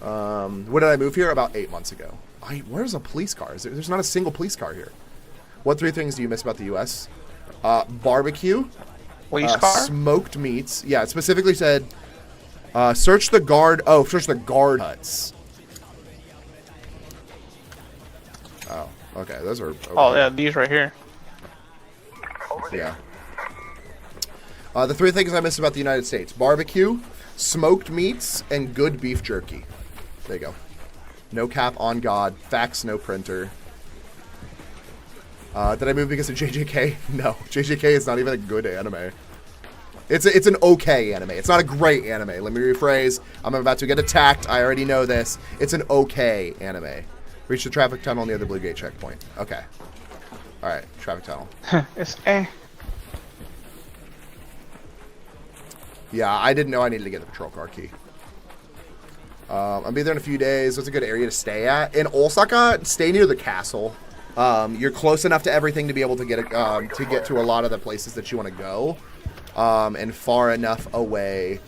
When did I move here? About 8 months ago. Where's a police car? There's not a single police car here. What 3 things do you miss about the U.S.? Barbecue. Police car? Smoked meats. Yeah, it specifically said, search the guard. Oh, search the guard huts. Oh, okay. Those are. Okay. Oh, yeah, these right here. Yeah. The 3 things I miss about the United States: barbecue, smoked meats, and good beef jerky. There you go. No cap on God. Fax, no printer. Did I move because of JJK? No. JJK is not even a good anime. It's an okay anime. It's not a great anime. Let me rephrase. I'm about to get attacked. I already know this. It's an okay anime. Reach the traffic tunnel near the Blue Gate checkpoint. Okay. Alright, traffic tunnel. It's eh. Yeah, I didn't know I needed to get the patrol car key. I'll be there in a few days. What's a good area to stay at? In Osaka, stay near the castle. You're close enough to everything to be able to get to a lot of the places that you want to go, and far enough away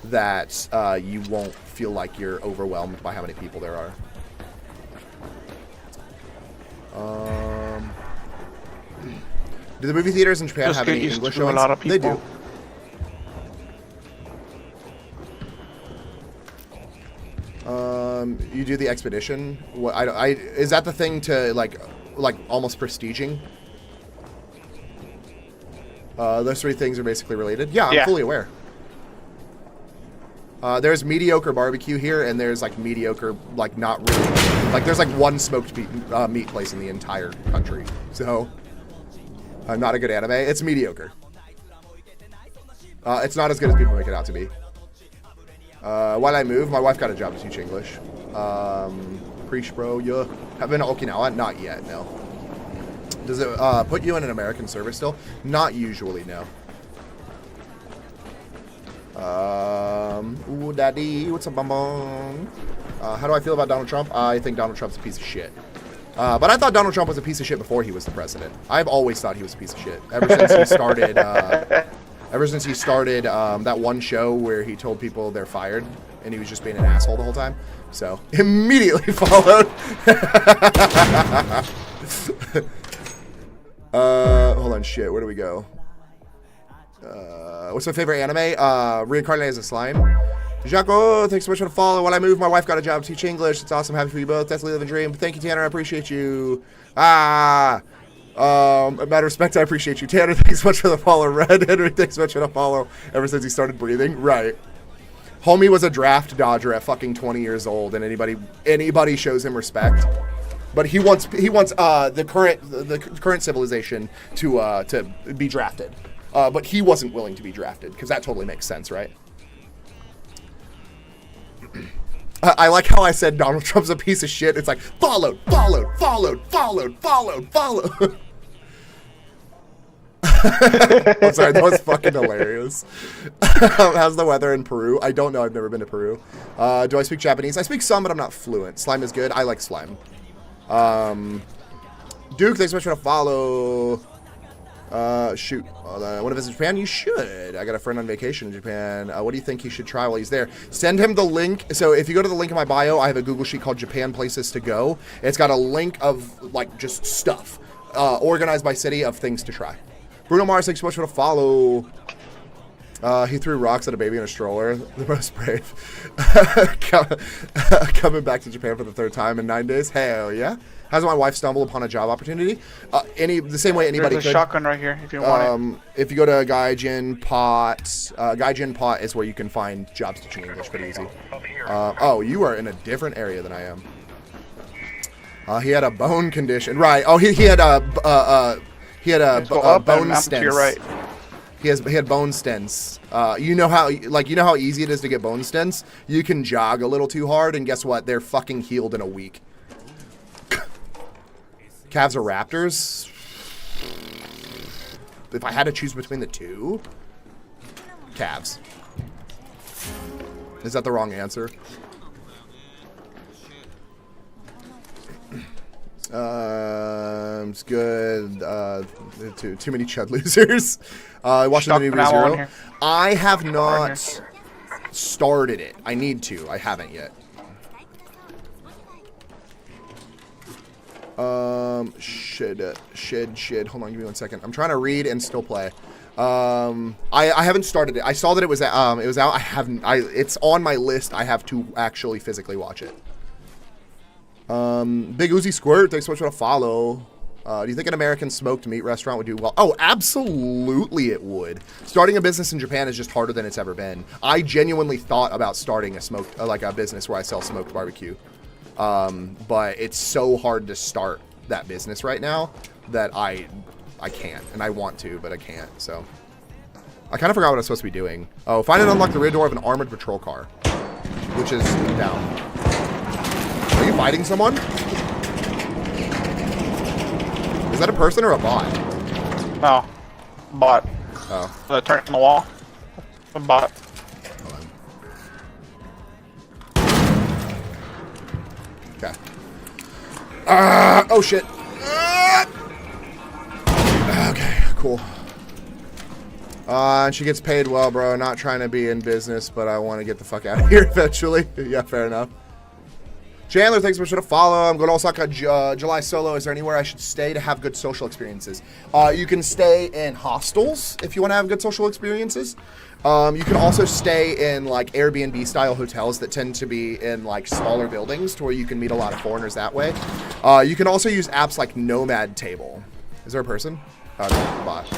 that you won't feel like you're overwhelmed by how many people there are. Do the movie theaters in Japan Just have get any used English to a showings? lot of They do. people. You do the expedition. What is that the thing to like almost prestiging? Those 3 things are basically related. Yeah, I'm fully aware. There's mediocre barbecue here, and there's like mediocre, like not really, like there's like 1 smoked meat place in the entire country. So, not a good anime. It's mediocre. It's not as good as people make it out to be. While I move, my wife got a job to teach English. Preach, bro. Yeah. Have been to Okinawa? Not yet, no. Does it put you in an American service still? Not usually, no. Ooh, daddy, what's up, bum? How do I feel about Donald Trump? I think Donald Trump's a piece of shit. But I thought Donald Trump was a piece of shit before he was the president. I've always thought he was a piece of shit. Ever since he started... Ever since he started that one show where he told people they're fired and he was just being an asshole the whole time. So, immediately followed. Hold on, shit. Where do we go? What's my favorite anime? Reincarnated as a Slime. Jaco, thanks so much for the follow. When I moved, my wife got a job to teach English. It's awesome. Happy for you both. That's the dream. Thank you, Tanner. I appreciate you. Matter of respect, I appreciate you. Tanner, thanks so much for the follow. Red Henry, thanks so much for the follow. Ever since he started breathing. Right. Homie was a draft dodger at fucking 20 years old, and anybody shows him respect. But he wants the current civilization to be drafted. But he wasn't willing to be drafted, because that totally makes sense, right? I like how I said Donald Trump's a piece of shit. It's like, followed. I'm sorry, that was fucking hilarious. How's the weather in Peru? I don't know. I've never been to Peru. Do I speak Japanese? I speak some, but I'm not fluent. Slime is good. I like slime. Duke, thanks so much for the follow. Shoot. Want to visit Japan? You should. I got a friend on vacation in Japan. What do you think he should try while he's there? Send him the link. So if you go to the link in my bio, I have a Google Sheet called Japan Places to Go. It's got a link of, like, just stuff. Organized by city of things to try. Bruno Mars, thanks so much for the follow. He threw rocks at a baby in a stroller. The most brave. Coming back to Japan for the 3rd time in 9 days. Hell yeah. How does my wife stumble upon a job opportunity? The same way anybody could. There's a shotgun right here if you want it. If you go to Gaijin Pot, Gaijin Pot is where you can find jobs teaching English pretty easy. Oh, you are in a different area than I am. He had a bone condition. Right. Oh, he had a Go up bone and up to your stents. right. He had bone stents. You know how easy it is to get bone stents? You can jog a little too hard, and guess what? They're fucking healed in a week. Cavs or Raptors? If I had to choose between the two, Cavs. Is that the wrong answer? It's good. Too many chud losers. Watching the new ReZero. I have not started it. I need to. I haven't yet. Shit. Hold on, give me 1 second. I'm trying to read and still play. I haven't started it. I saw that it was out. I haven't. It's on my list. I have to actually physically watch it. Big Uzi Squirt, thanks so much for the follow. Do you think an American smoked meat restaurant would do well? Oh, absolutely it would. Starting a business in Japan is just harder than it's ever been. I genuinely thought about starting a business where I sell smoked barbecue. But it's so hard to start that business right now that I can't. And I want to, but I can't, so. I kind of forgot what I was supposed to be doing. Oh, find and unlock the rear door of an armored patrol car. Which is down. Are you fighting someone? Is that a person or a bot? No. Bot. Oh. The turn on the wall. A bot. Okay. Oh shit. Okay, cool. And she gets paid well, bro. Not trying to be in business, but I want to get the fuck out of here eventually. Yeah, fair enough. Chandler, thanks so much for the follow. I'm going to Osaka July solo. Is there anywhere I should stay to have good social experiences? You can stay in hostels if you want to have good social experiences. You can also stay in like Airbnb style hotels that tend to be in like smaller buildings to where you can meet a lot of foreigners that way. You can also use apps like Nomad Table. Is there a person? No, bot.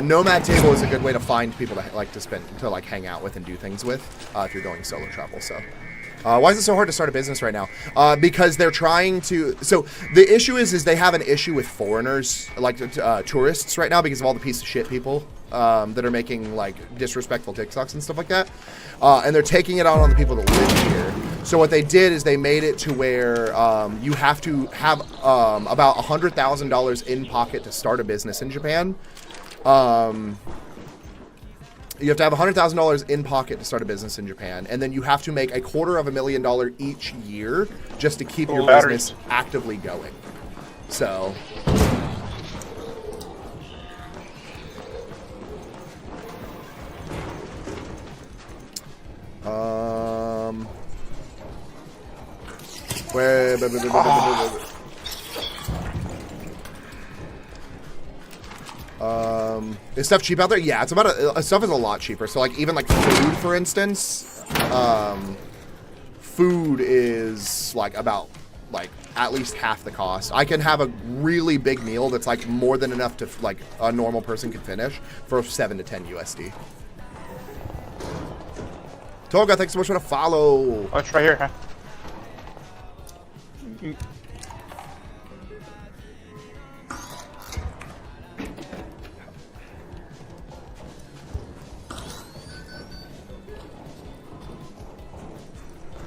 Nomad Table is a good way to find people to hang out with and do things with if you're going solo travel. So, why is it so hard to start a business right now? Because they're trying to. So the issue is they have an issue with foreigners, like tourists, right now because of all the piece of shit people that are making like disrespectful TikToks and stuff like that, and they're taking it out on the people that live here. So what they did is they made it to where you have to have about $100,000 in pocket to start a business in Japan. You have to have $100,000 in pocket to start a business in Japan, and then you have to make $250,000 each year just to keep your business actively going. So, is stuff cheap out there? Yeah, it's about stuff is a lot cheaper. So like even like food, for instance, food is like about like at least half the cost. I can have a really big meal that's like more than enough to like a normal person could finish for 7 to 10 USD. Toga, thanks so much for the follow. Oh, it's right here, huh?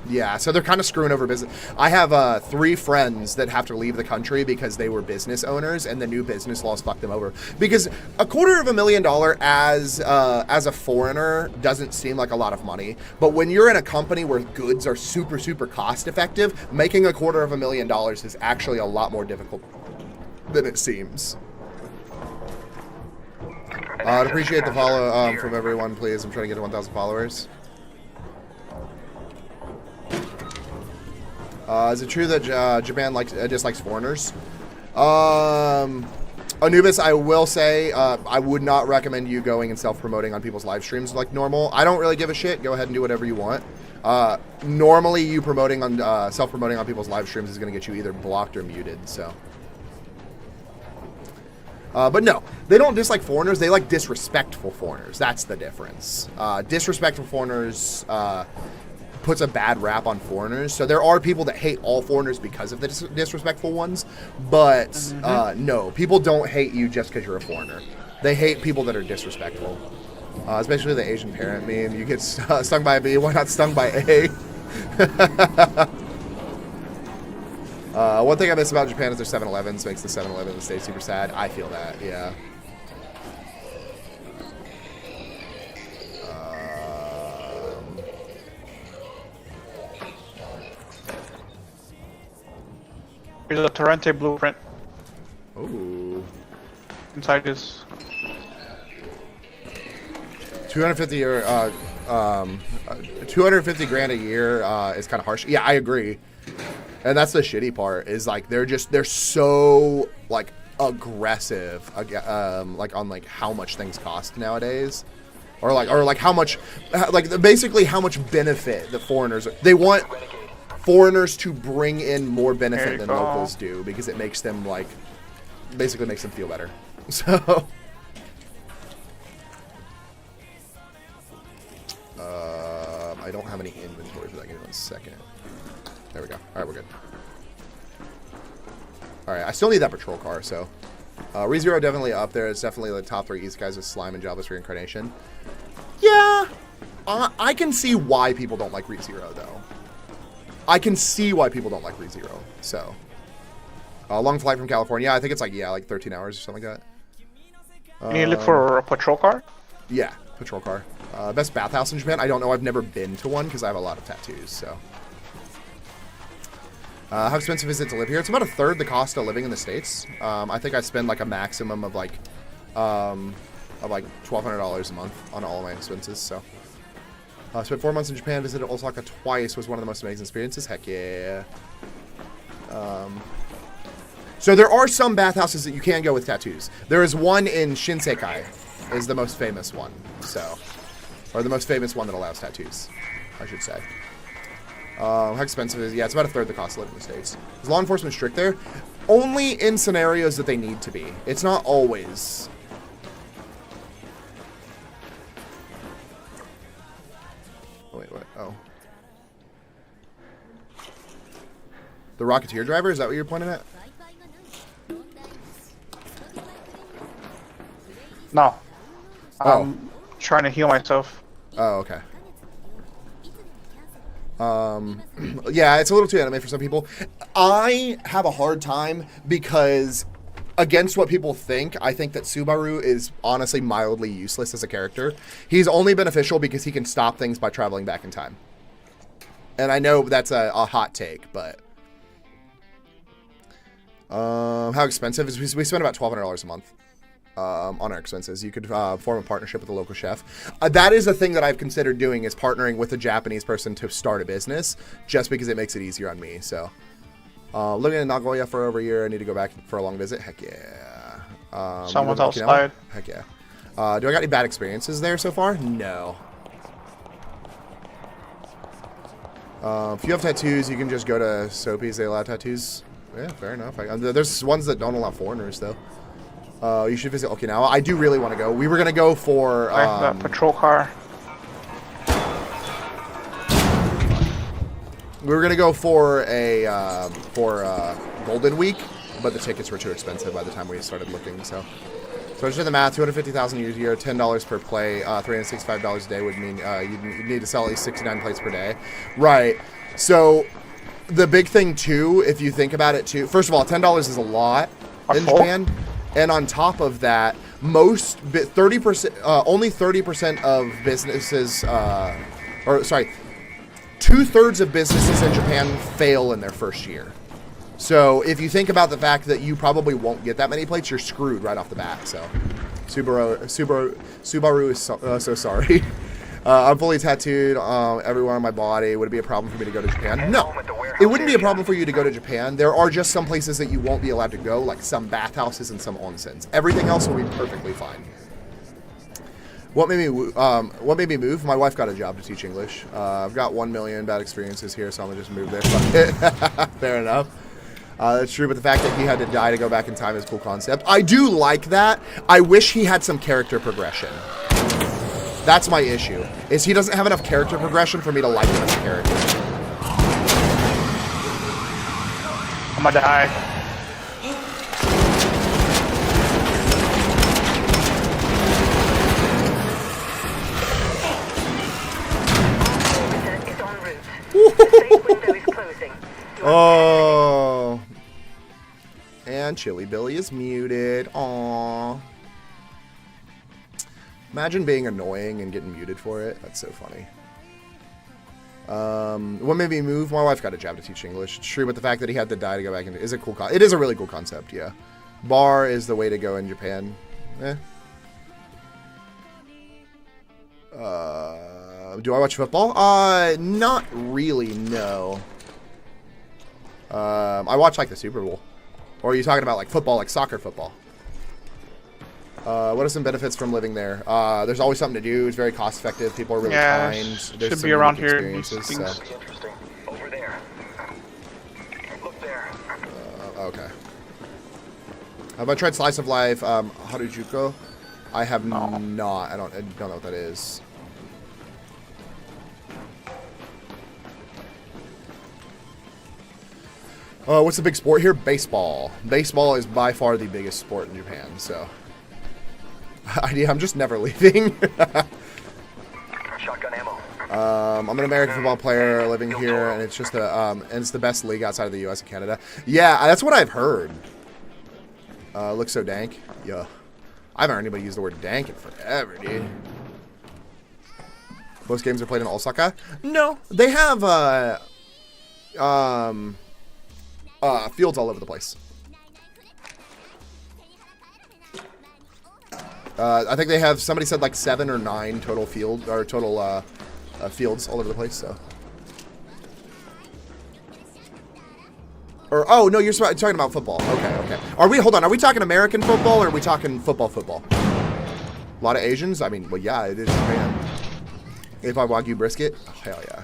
Yeah, so they're kind of screwing over business. I have 3 friends that have to leave the country because they were business owners, and the new business laws fucked them over. Because $250,000 as a foreigner doesn't seem like a lot of money, but when you're in a company where goods are super, super cost effective, making $250,000 is actually a lot more difficult than it seems. I'd appreciate the follow from everyone, please. I'm trying to get to 1,000 followers. Is it true that Japan dislikes foreigners? Anubis, I will say I would not recommend you going and self-promoting on people's live streams like normal. I don't really give a shit. Go ahead and do whatever you want. Normally, you self-promoting on people's live streams is going to get you either blocked or muted. So, but no, they don't dislike foreigners. They like disrespectful foreigners. That's the difference. Disrespectful foreigners. puts a bad rap on foreigners. So there are people that hate all foreigners because of the disrespectful ones, but no, people don't hate you just because you're a foreigner. They hate people that are disrespectful, especially the Asian parent meme. You get stung by a bee, why not stung by A? One thing I miss about Japan is their 7-Elevens. Makes the 7-Eleven in the States super sad. I feel that, yeah. Here's a Torrente blueprint Ooh. inside this. 250 or 250 grand a year is kind of harsh. Yeah, I agree. And that's the shitty part is like they're so like aggressive like on like how much things cost nowadays. Or like how much like basically how much benefit the foreigners they want foreigners to bring in more benefit than locals do because it makes them like basically makes them feel better. So I don't have any inventory for that. Give me 1 second. There we go. Alright, we're good. Alright, I still need that patrol car, so ReZero definitely up there. It's definitely the top 3 East guys with Slime and Jobless Reincarnation. Yeah, I can see why people don't like ReZero, though. I can see why people don't like ReZero. So, long flight from California. I think it's like, yeah, like 13 hours or something like that. You need to look for a patrol car? Yeah, patrol car. Best bathhouse in Japan? I don't know. I've never been to one because I have a lot of tattoos, so. How expensive is it to live here? It's about 1/3 the cost of living in the States. I think I spend like a maximum of like $1,200 a month on all of my expenses, so. Spent 4 months in Japan, visited Osaka twice, was one of the most amazing experiences. Heck yeah. So there are some bathhouses that you can go with tattoos. There is one in Shinsekai, is the most famous one, so. Or the most famous one that allows tattoos, I should say. How expensive is it? Yeah, it's about 1/3 the cost of living in the States. Is law enforcement strict there? Only in scenarios that they need to be. It's not always. Oh, wait, what? Oh. The Rocketeer driver? Is that what you're pointing at? No. Oh. I'm trying to heal myself. Oh, okay. Yeah, it's a little too anime for some people. I have a hard time because, against what people think, I think that Subaru is honestly mildly useless as a character. He's only beneficial because he can stop things by traveling back in time. And I know that's a hot take, but... how expensive is we spend about $1,200 a month. On our expenses. You could form a partnership with a local chef. That is a thing that I've considered doing, is partnering with a Japanese person to start a business, just because it makes it easier on me. So, living in Nagoya for over a year, I need to go back for a long visit. Heck yeah. Someone's outside. Heck yeah. Do I got any bad experiences there so far? No. If you have tattoos, you can just go to Soapy's. They allow tattoos. Yeah, fair enough. There's ones that don't allow foreigners, though. You should visit Okinawa. I do really want to go. We were going to go for... that patrol car. We were going to go for a Golden Week, but the tickets were too expensive by the time we started looking, so... So I just did the math. 250,000 a year, $10 per play, $365 a day would mean you'd need to sell at least 69 plates per day. Right. So the big thing, too, if you think about it, too... First of all, $10 is a lot in Japan. And on top of that, only 30% of businesses, 2/3 of businesses in Japan fail in their first year. So if you think about the fact that you probably won't get that many plates, you're screwed right off the bat. So Subaru is so sorry. I'm fully tattooed everywhere on my body. Would it be a problem for me to go to Japan? No. It wouldn't be a problem for you to go to Japan. There are just some places that you won't be allowed to go, like some bathhouses and some onsens. Everything else will be perfectly fine. What made me move? My wife got a job to teach English. I've got 1 million bad experiences here, so I'm going to just move there. Fuck it. Fair enough. That's true, but the fact that he had to die to go back in time is a cool concept. I do like that. I wish he had some character progression. That's my issue. Is he doesn't have enough character progression for me to like him as a character. I'm gonna die. Officer is en route. The safe window is closing. Oh. And Chili Billy is muted. Aww. Imagine being annoying and getting muted for it. That's so funny. What made me move? My wife got a job to teach English. It's true, but the fact that he had to die to go back into is a cool. It is a really cool concept. Yeah, bar is the way to go in Japan. Do I watch football? Not really. No. I watch like the Super Bowl. Or are you talking about like football, like soccer football? What are some benefits from living there? There's always something to do. It's very cost effective. People are really kind. There's should some be around unique here. experiences, so. Interesting. Over there. Look there. Okay. Have I tried Slice of Life? Harajuku? I have not. I don't know what that is. What's the big sport here? Baseball. Baseball is by far the biggest sport in Japan, so. I'm just never leaving. Shotgun ammo. I'm an American football player living here, and it's just and it's the best league outside of the U.S. and Canada. Yeah, that's what I've heard. Looks so dank. Yeah. I haven't heard anybody use the word dank in forever, dude. Most games are played in Osaka? No. They have, fields all over the place. I think they have, somebody said like 7 or 9 total fields all over the place, so. Or, oh, no, you're talking about football. Okay. Hold on, are we talking American football or are we talking football? A lot of Asians? I mean, well, yeah, it is Japan. If I Wagyu brisket? Oh, hell yeah.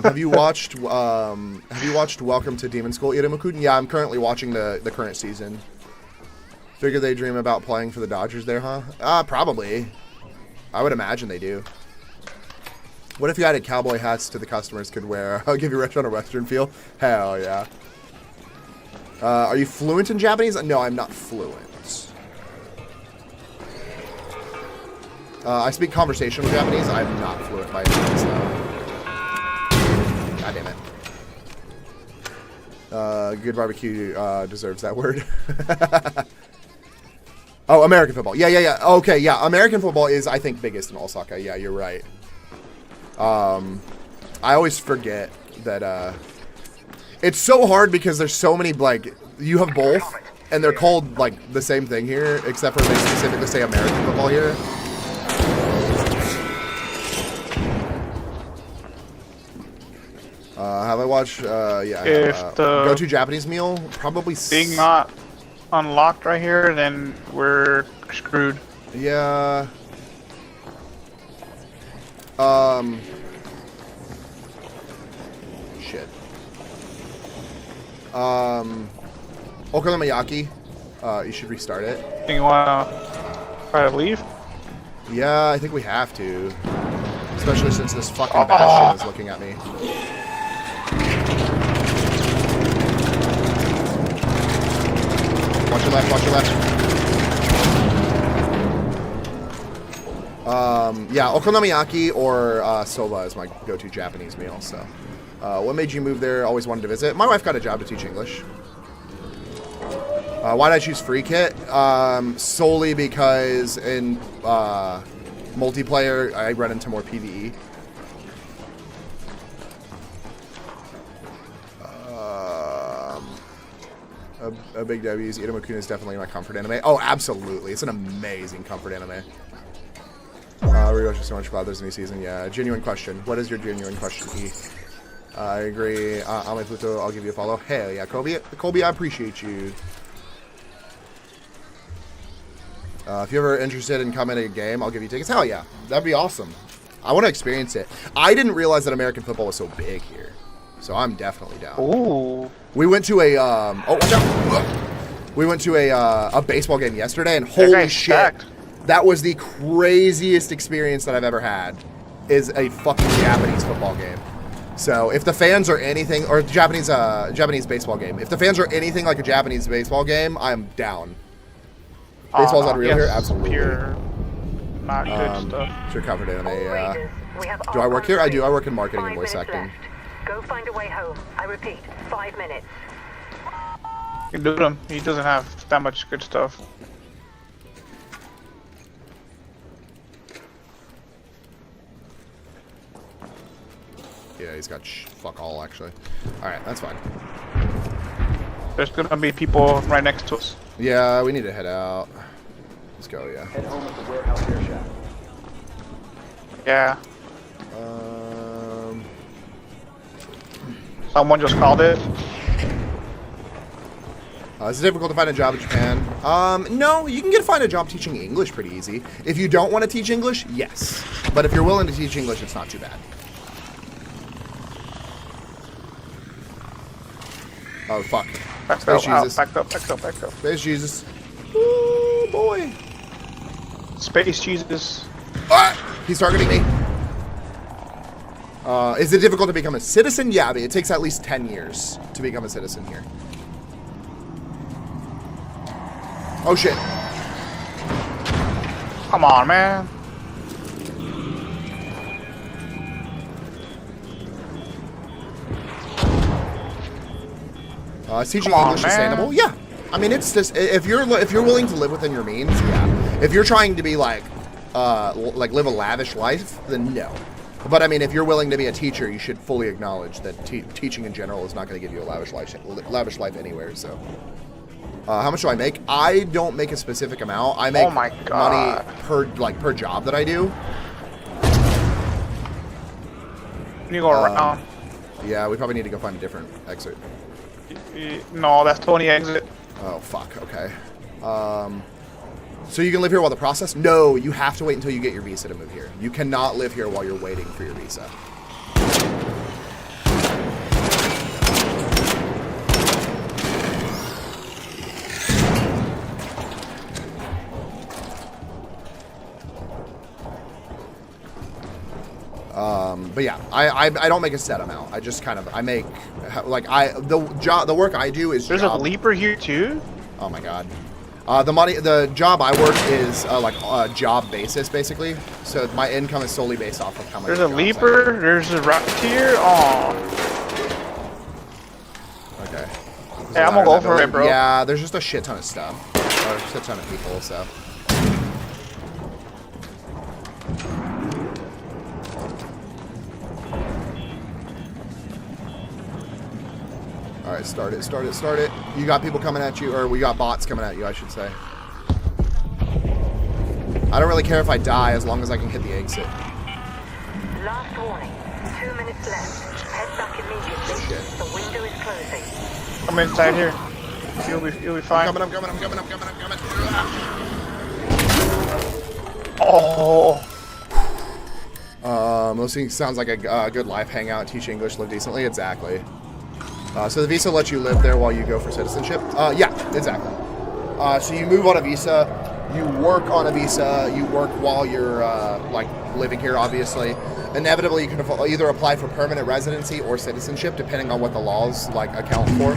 Have you watched Welcome to Demon School, Iramakuden? Yeah, I'm currently watching the current season. Figure they dream about playing for the Dodgers there, huh? Probably. I would imagine they do. What if you added cowboy hats to the customers could wear? I'll give your restaurant a Western feel. Hell yeah. Are you fluent in Japanese? No, I'm not fluent. I speak conversational Japanese. I'm not fluent by any means, though. God damn it. Good barbecue deserves that word. Oh, American football. Yeah. Okay, yeah. American football is, I think, biggest in Osaka. Yeah, you're right. I always forget that it's so hard because there's so many, like, you have both, and they're called, like, the same thing here, except for they specifically say American football here. Have I watched, yeah. If the go-to Japanese meal? Probably thing not unlocked right here, then we're screwed. Yeah. Shit. Okonomiyaki. You should restart it. Think you wanna try to leave? Yeah, I think we have to. Especially since this fucking Bastion is looking at me. Watch your left, watch your left. Yeah, okonomiyaki or soba is my go-to Japanese meal, so. What made you move there? Always wanted to visit. My wife got a job to teach English. Why did I choose free kit? Solely because in multiplayer, I run into more PvE. A big W's. Iramakun is definitely my comfort anime. Oh, absolutely. It's an amazing comfort anime. Rewatching so much. Glad there's a new season. Yeah, genuine question. What is your genuine question, E? I agree. Ame Pluto, I'll give you a follow. Hell yeah, Kobe, I appreciate you. If you're ever interested in commenting a game, I'll give you tickets. Hell yeah, that'd be awesome. I want to experience it. I didn't realize that American football was so big here, so I'm definitely down. Ooh. We went to a oh, watch out. We went to a baseball game yesterday, and holy shit, That was the craziest experience that I've ever had, is a fucking Japanese football game. So if the fans are anything, or Japanese baseball game, if the fans are anything like a Japanese baseball game, I'm down. Baseball's unreal here? Absolutely. Pure, not good stuff. Sure covered anime. All Raiders, we have Do I work here? I do. I work in marketing 5 and voice minutes acting. left. Go find a way home. I repeat, 5 minutes. You can do them. He doesn't have that much good stuff. Yeah, he's got fuck all, actually. Alright, that's fine. There's gonna be people right next to us. Yeah, we need to head out. Let's go, yeah. Head home at the warehouse air shaft. Yeah. Um, Someone just called it. Is it difficult to find a job in Japan? No, you can find a job teaching English pretty easy. If you don't want to teach English, yes. But if you're willing to teach English, it's not too bad. Oh, fuck. Back Space up, Jesus. back up, back up, back up. Space Jesus. Ooh, boy. Space Jesus. Ah! He's targeting me. Is it difficult to become a citizen? Yeah, but it takes at least 10 years to become a citizen here. Oh, shit. Come on, man. Is teaching Come on, English man. sustainable? Yeah. I mean, it's just if you're willing to live within your means, yeah. If you're trying to be like live a lavish life, then no. But I mean, if you're willing to be a teacher, you should fully acknowledge that teaching in general is not going to give you a lavish life anywhere. So, how much do I make? I don't make a specific amount. I make Oh my God. money per job that I do. You go around. Yeah, we probably need to go find a different exit. No, that's Tony exit. Oh, fuck. Okay. So you can live here while the process? No, you have to wait until you get your visa to move here. You cannot live here while you're waiting for your visa. But yeah, I don't make a set amount. I just kind of, I make, like, the work I do is There's a leaper here too? Oh my god. The job I work is like a job basis, basically. So my income is solely based off of how much. There's a leaper, there's a rocketeer. Oh. Okay. Hey, I'm gonna go for it, bro. Yeah, there's just a shit ton of stuff. Or a shit ton of people, so. Alright, start it. You got people coming at you, or we got bots coming at you, I should say. I don't really care if I die as long as I can hit the exit. Last warning. 2 minutes left. Head back immediately. Shit. The window is closing. Come inside here. You'll be fine. I'm coming. Oh. Most things sounds like a good life hangout, teach English, live decently. Exactly. So the visa lets you live there while you go for citizenship? Yeah, exactly. So you move on a visa, you work on a visa, you work while you're like living here, obviously. Inevitably, you can either apply for permanent residency or citizenship, depending on what the laws like account for.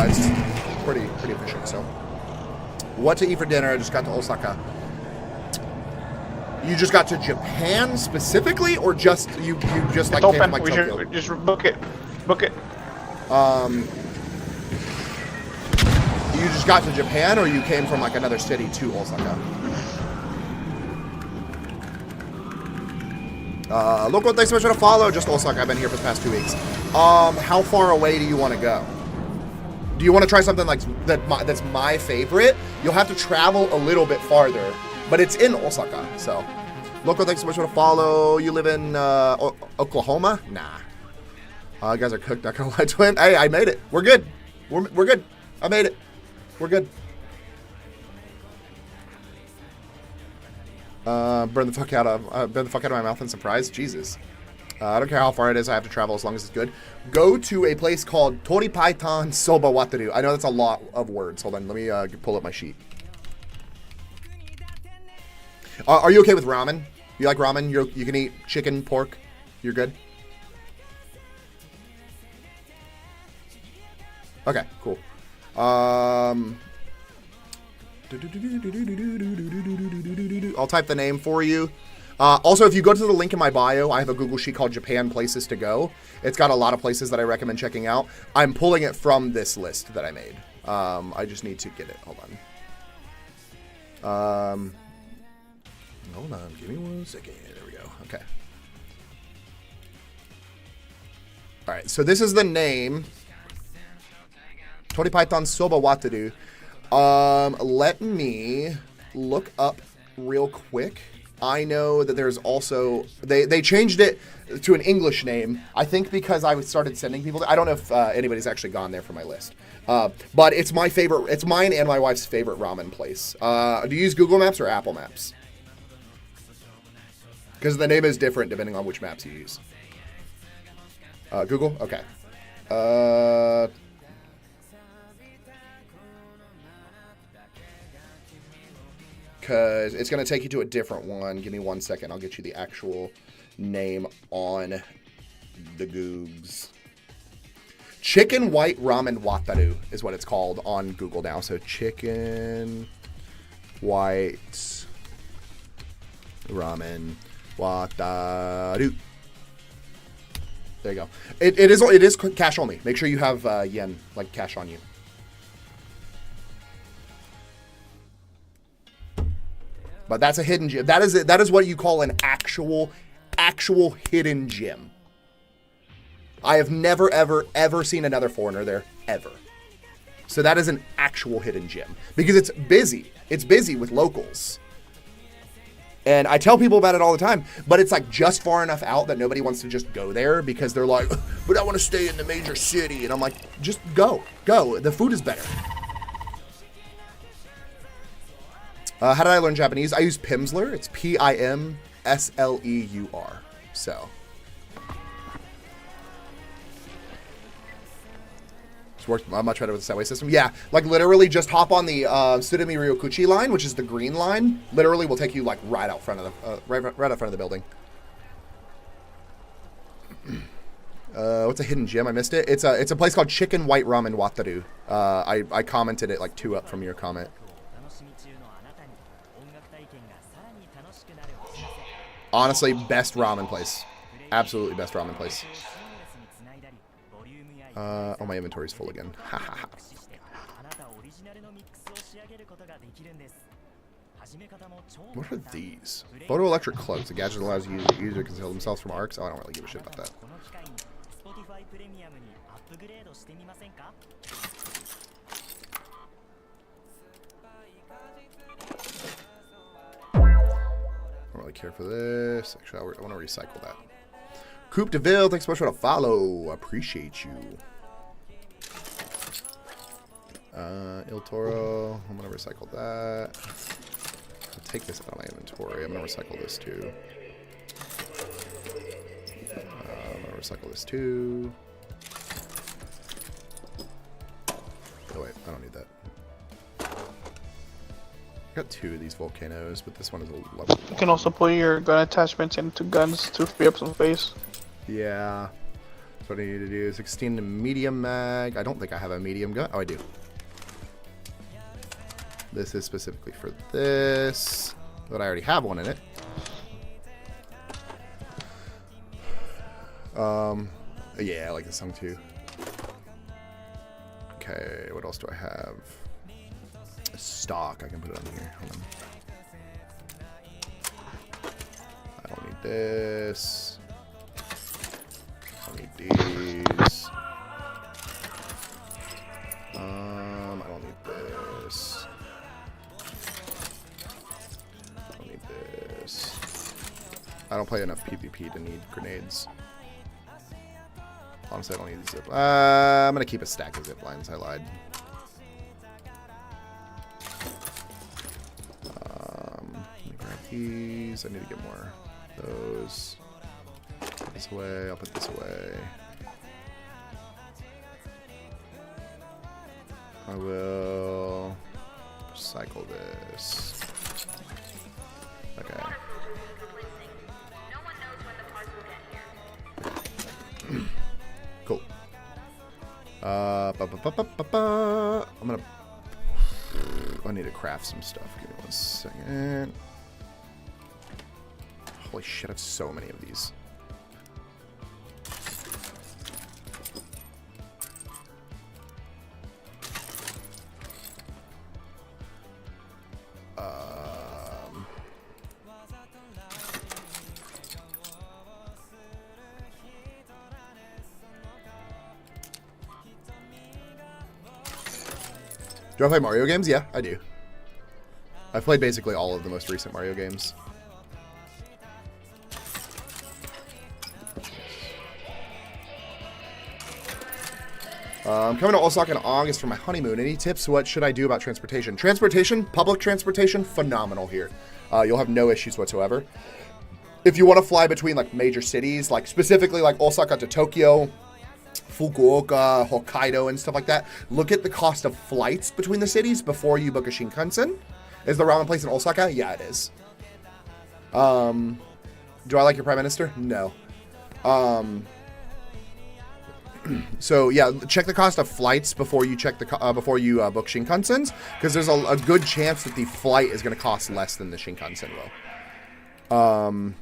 It's pretty efficient. So, what to eat for dinner? I just got to Osaka. You just got to Japan specifically, or just you just like It's came open. from like We Tokyo? should just book it. Book it. You just got to Japan, or you came from like another city to Osaka? Local, thanks so much for the follow. Just Osaka. I've been here for the past 2 weeks. How far away do you want to go? Do you want to try something like that's my favorite? You'll have to travel a little bit farther, but it's in Osaka. So, Local, thanks so much for the follow. You live in Oklahoma? Nah. You guys are cooked, not gonna lie to him. Hey, I made it. We're good. We're good. I made it. We're good. Burn the fuck out of my mouth in surprise. Jesus. I don't care how far it is. I have to travel as long as it's good. Go to a place called Toripaitan Soba Wataru. I know that's a lot of words. Hold on. Let me pull up my sheet. Are you okay with ramen? You like ramen? You can eat chicken, pork. You're good? Okay, cool. I'll type the name for you. Also, if you go to the link in my bio, I have a Google Sheet called Japan Places to Go. It's got a lot of places that I recommend checking out. I'm pulling it from this list that I made. I just need to get it. Hold on. Hold on. Give me 1 second. There we go. Okay. All right. So this is the name. Tori Python Soba Wataru. Let me look up real quick. I know that there's also they changed it to an English name. I think because I started sending people. I don't know if anybody's actually gone there for my list. But it's my favorite. It's mine and my wife's favorite ramen place. Do you use Google Maps or Apple Maps? Because the name is different depending on which maps you use. Google? Okay. Because it's going to take you to a different one. Give me 1 second. I'll get you the actual name on the Googs. Chicken White Ramen Wataru is what it's called on Google now. So Chicken White Ramen Wataru. There you go. It is cash only. Make sure you have yen, like cash on you. But that's a hidden gem. That is what you call an actual hidden gem. I have never, ever seen another foreigner there, ever. So that is an actual hidden gem. Because it's busy. It's busy with locals. And I tell people about it all the time, but it's like just far enough out that nobody wants to just go there because they're like, but I want to stay in the major city. And I'm like, just go. The food is better. How did I learn Japanese? I use Pimsleur. It's Pimsleur. So. It's worked much better with the subway system. Yeah, like literally just hop on the Tsurumi Ryokuchi line, which is the green line. Literally will take you like right out front of the right out front of the building. What's a hidden gem? I missed it. It's a place called Chicken White Ramen Wataru. I commented it like 2 up from your comment. Honestly, best ramen place. Absolutely best ramen place. Oh, my inventory's full again. What are these? Photoelectric cloaks. The gadget allows the user to conceal themselves from arcs. Oh, I don't really give a shit about that. I don't really care for this. Actually, I want to recycle that. Coupe DeVille, thanks so much for the follow. Appreciate you. Il Toro, I'm going to recycle that. I'll take this out of my inventory. I'm going to recycle this too. I'm going to recycle this too. Oh wait, I don't need that. I got 2 of these volcanoes, but this one is a level. You can also put your gun attachments into guns to free up some space. Yeah. That's what I need to do. 16 to medium mag. I don't think I have a medium gun. Oh, I do. This is specifically for this. But I already have one in it. Yeah, I like this song too. Okay, what else do I have? Stock. I can put it on here. Hold on. I don't need this. I don't need these. I don't need this. I don't need this. I don't play enough PvP to need grenades. Honestly, I don't need zip. I'm gonna keep a stack of zip lines. I lied. Let me grab these. I need to get more of those. Put this away. I'll put this away. I will recycle this. Okay. Cool. I need to craft some stuff. Give me 1 second. Holy shit, I have so many of these. Do I play Mario games? Yeah, I do. I've played basically all of the most recent Mario games. I'm coming to Osaka in August for my honeymoon. Any tips? What should I do about transportation? Transportation, public transportation, phenomenal here. You'll have no issues whatsoever. If you want to fly between like major cities, like specifically like Osaka to Tokyo, Fukuoka, Hokkaido, and stuff like that, look at the cost of flights between the cities before you book a Shinkansen. Is the ramen place in Osaka? Yeah, it is. Do I like your prime minister? No. So yeah, check the cost of flights before you check the book Shinkansens, because there's a good chance that the flight is going to cost less than the Shinkansen will.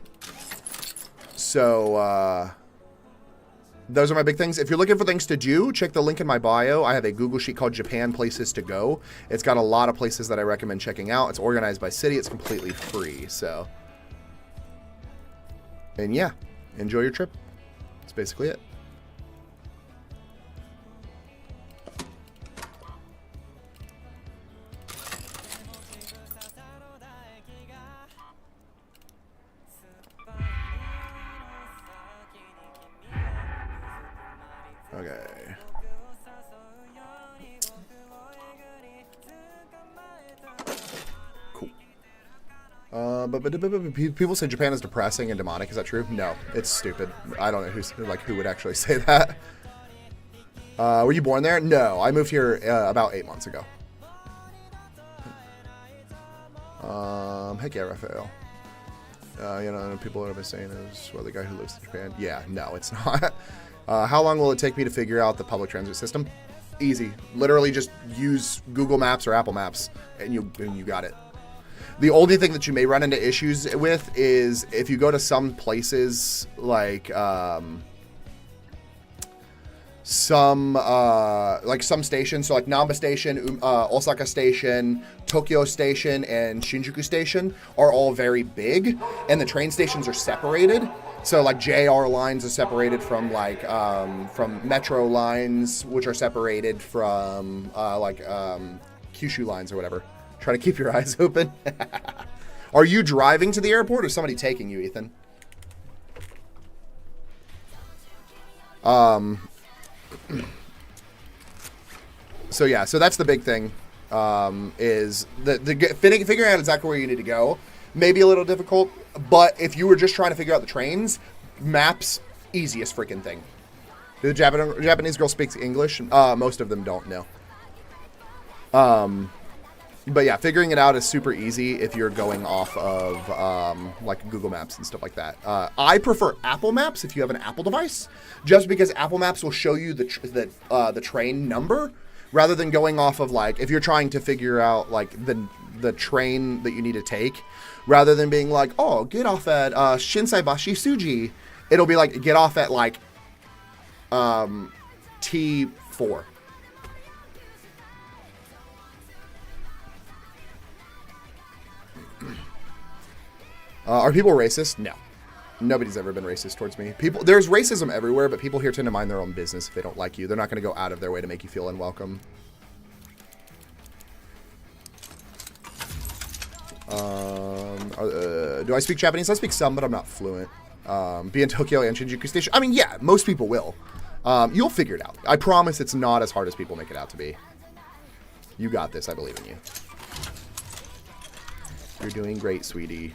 Those are my big things. If you're looking for things to do, check the link in my bio. I have a Google sheet called Japan Places to Go. It's got a lot of places that I recommend checking out. It's organized by city. It's completely free. So, and yeah, enjoy your trip. That's basically it. Okay. Cool. But people say Japan is depressing and demonic. Is that true? No, it's stupid. I don't know who would actually say that. Were you born there? No, I moved here about 8 months ago. Heck yeah, Raphael. People have been saying is, well, the guy who lives in Japan. Yeah, no, it's not. How long will it take me to figure out the public transit system? Easy. Literally just use Google Maps or Apple Maps, and you got it. The only thing that you may run into issues with is if you go to some places like some stations, so like Namba Station, Osaka Station, Tokyo Station, and Shinjuku Station are all very big, and the train stations are separated. So like JR lines are separated from from metro lines, which are separated from Kyushu lines or whatever. Try to keep your eyes open. Are you driving to the airport or somebody taking you, Ethan? So yeah, so that's the big thing, is figuring out exactly where you need to go. Maybe a little difficult, but if you were just trying to figure out the trains, maps, easiest freaking thing. Do the Japanese girl speaks English? Most of them don't know. But yeah, figuring it out is super easy if you're going off of like Google Maps and stuff like that. I prefer Apple Maps if you have an Apple device, just because Apple Maps will show you the train number rather than going off of like if you're trying to figure out like the train that you need to take, rather than being like, oh, get off at Shinsaibashi Suji. It'll be like get off at like T4. Are people racist? No. Nobody's ever been racist towards me. There's racism everywhere, but people here tend to mind their own business if they don't like you. They're not going to go out of their way to make you feel unwelcome. Do I speak Japanese? I speak some, but I'm not fluent. Be in Tokyo and Shinjuku Station. I mean, yeah, most people will. You'll figure it out. I promise it's not as hard as people make it out to be. You got this. I believe in you. You're doing great, sweetie.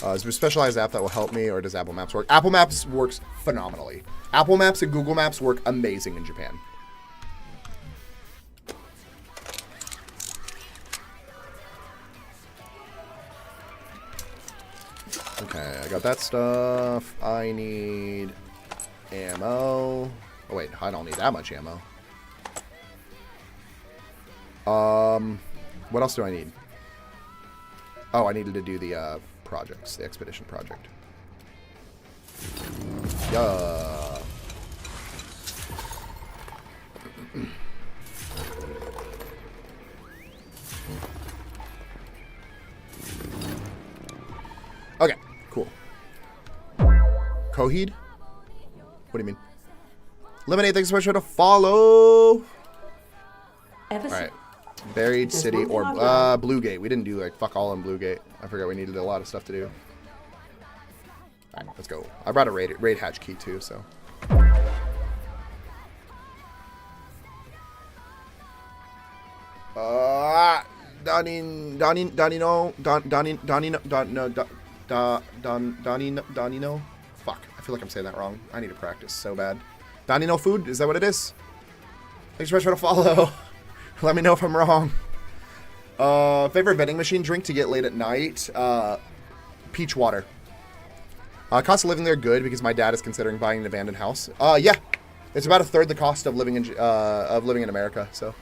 Is there a specialized app that will help me, or does Apple Maps work? Apple Maps works phenomenally. Apple Maps and Google Maps work amazing in Japan. Okay, I got that stuff. I need ammo. Oh wait, I don't need that much ammo. What else do I need? Oh, I needed to do the projects, the expedition project. Yeah. Okay, cool. Coheed? What do you mean? Lemonade, thanks so much for the follow. Ever All right. since Buried There's City one thing or I've learned. Bluegate. We didn't do like fuck all on Bluegate. I forgot we needed a lot of stuff to do. All right, let's go. I brought a raid hatch key too, so. Donino. Fuck, I feel like I'm saying that wrong. I need to practice so bad. Donino food, is that what it is? Thanks so much for the follow. Let me know if I'm wrong. Favorite vending machine drink to get late at night? Peach water. Cost of living there good because my dad is considering buying an abandoned house. Yeah, it's about a third the cost of living in America. So,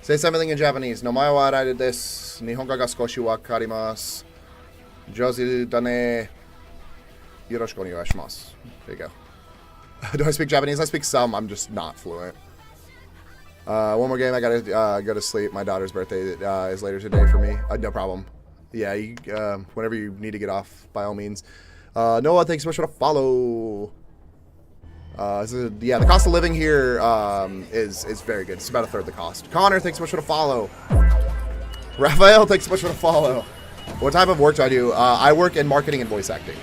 say something in Japanese. No mae wa Ryder desu. Nihongo ga skoshi wakarimasu. Jozu dane. Yoroshiku onegaishimasu. There you go. Do I speak Japanese? I speak some. I'm just not fluent. One more game. I gotta go to sleep. My daughter's birthday is later today for me. No problem. Yeah, you, whenever you need to get off, by all means. Noah, thanks so much for the follow. Yeah, the cost of living here is very good. It's about a third the cost. Connor, thanks so much for the follow. Raphael, thanks so much for the follow. What type of work do I do? I work in marketing and voice acting.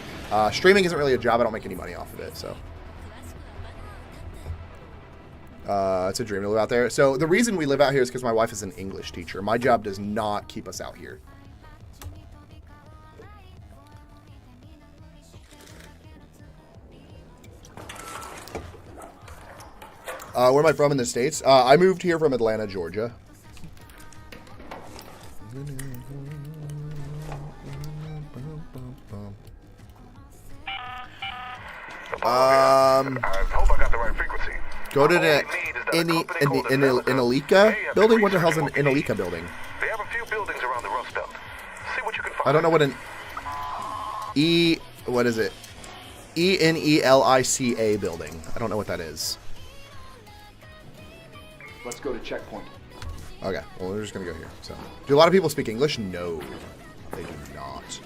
Streaming isn't really a job. I don't make any money off of it, so. It's a dream to live out there. So the reason we live out here is because my wife is an English teacher. My job does not keep us out here. Where am I from in the States? I moved here from Atlanta, Georgia. I hope I got the right frequency. Go to the Inalika building? What the hell's an Inalika building? They have a few buildings around the Rust Belt. See what you can find. I don't know what an what is it? Enelica building. I don't know what that is. Let's go to checkpoint. Okay, well, we're just gonna go here. So, do a lot of people speak English? No, they do not.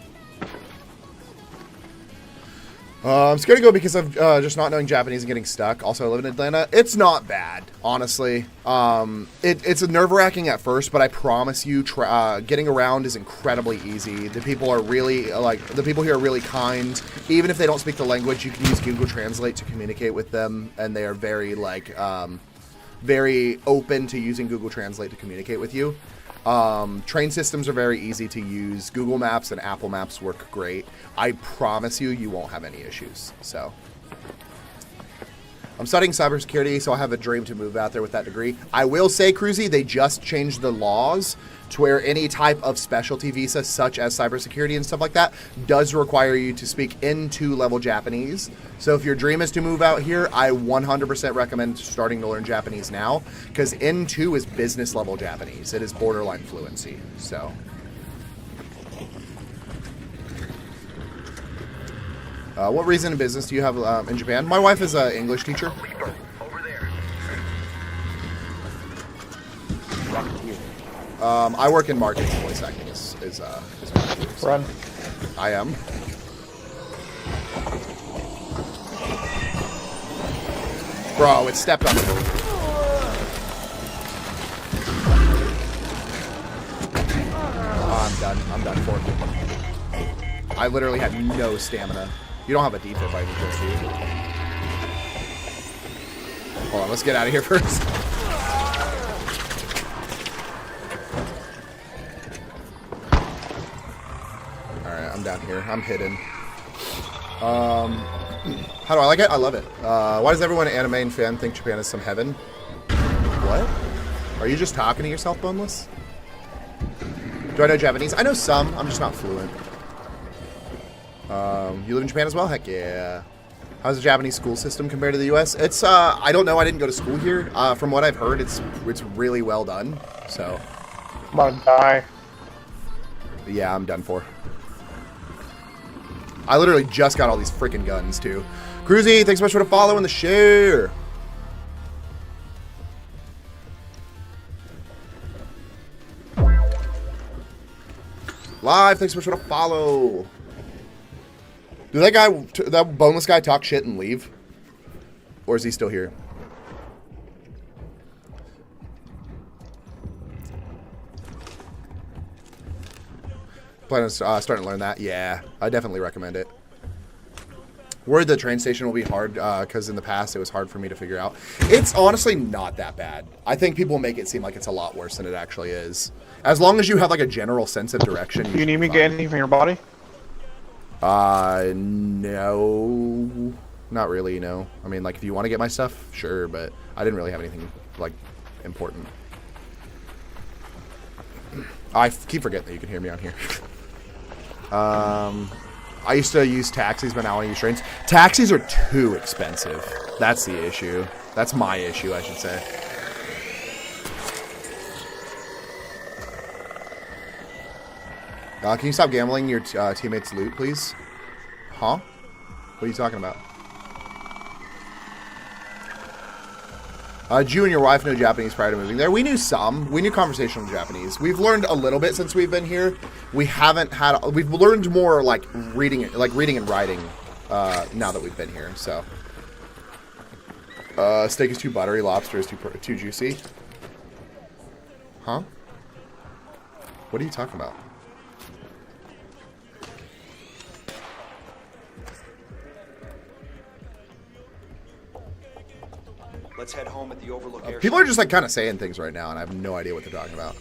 I'm scared to go because of just not knowing Japanese and getting stuck. Also, I live in Atlanta. It's not bad, honestly. It's nerve-wracking at first, but I promise you, getting around is incredibly easy. The people are really, the people here are really kind. Even if they don't speak the language, you can use Google Translate to communicate with them, and they are very, very open to using Google Translate to communicate with you. Train systems are very easy to use. Google Maps and Apple Maps work great. I promise you, you won't have any issues. So, I'm studying cybersecurity, so I have a dream to move out there with that degree. I will say, Cruzy, they just changed the laws to where any type of specialty visa, such as cybersecurity and stuff like that, does require you to speak N2 level Japanese. So if your dream is to move out here, I 100% recommend starting to learn Japanese now, because N2 is business level Japanese. It is borderline fluency. So. What reason in business do you have in Japan? My wife is an English teacher. I work in marketing and voice acting is what I do. So Run. I am. Bro, it stepped on me. I'm done. I'm done for it. I literally had no stamina. You don't have a defib by any chance, do you? Hold on, let's get out of here first. Alright, I'm down here. I'm hidden. How do I like it? I love it. Why does everyone anime and fan think Japan is some heaven? What? Are you just talking to yourself, Boneless? Do I know Japanese? I know some. I'm just not fluent. You live in Japan as well? Heck yeah. How's the Japanese school system compared to the U.S.? It's I don't know. I didn't go to school here. From what I've heard, it's really well done. So. I'm about to die. Yeah, I'm done for. I literally just got all these freaking guns too. Cruzy, thanks so much for the follow and the share. Live, thanks so much for the follow. Did that boneless guy talk shit and leave? Or is he still here? Planning on starting to learn that. Yeah, I definitely recommend it. Worried the train station will be hard because in the past it was hard for me to figure out. It's honestly not that bad. I think people make it seem like it's a lot worse than it actually is. As long as you have like a general sense of direction. You need me to get anything from your body? No. Not really, no. I mean, like, if you want to get my stuff, sure, but I didn't really have anything, like, important. I keep forgetting that you can hear me on here. I used to use taxis, but now I use trains. Taxis are too expensive. That's the issue. That's my issue, I should say. Can you stop gambling your teammates' loot, please? Huh? What are you talking about? Did you and your wife know Japanese prior to moving there? We knew some. We knew conversational Japanese. We've learned a little bit since we've been here. We've learned more like reading and writing now that we've been here. So, steak is too buttery. Lobster is too juicy. Huh? What are you talking about? Let's head home at the Overlook Air. People are just like kind of saying things right now, and I have no idea what they're talking about.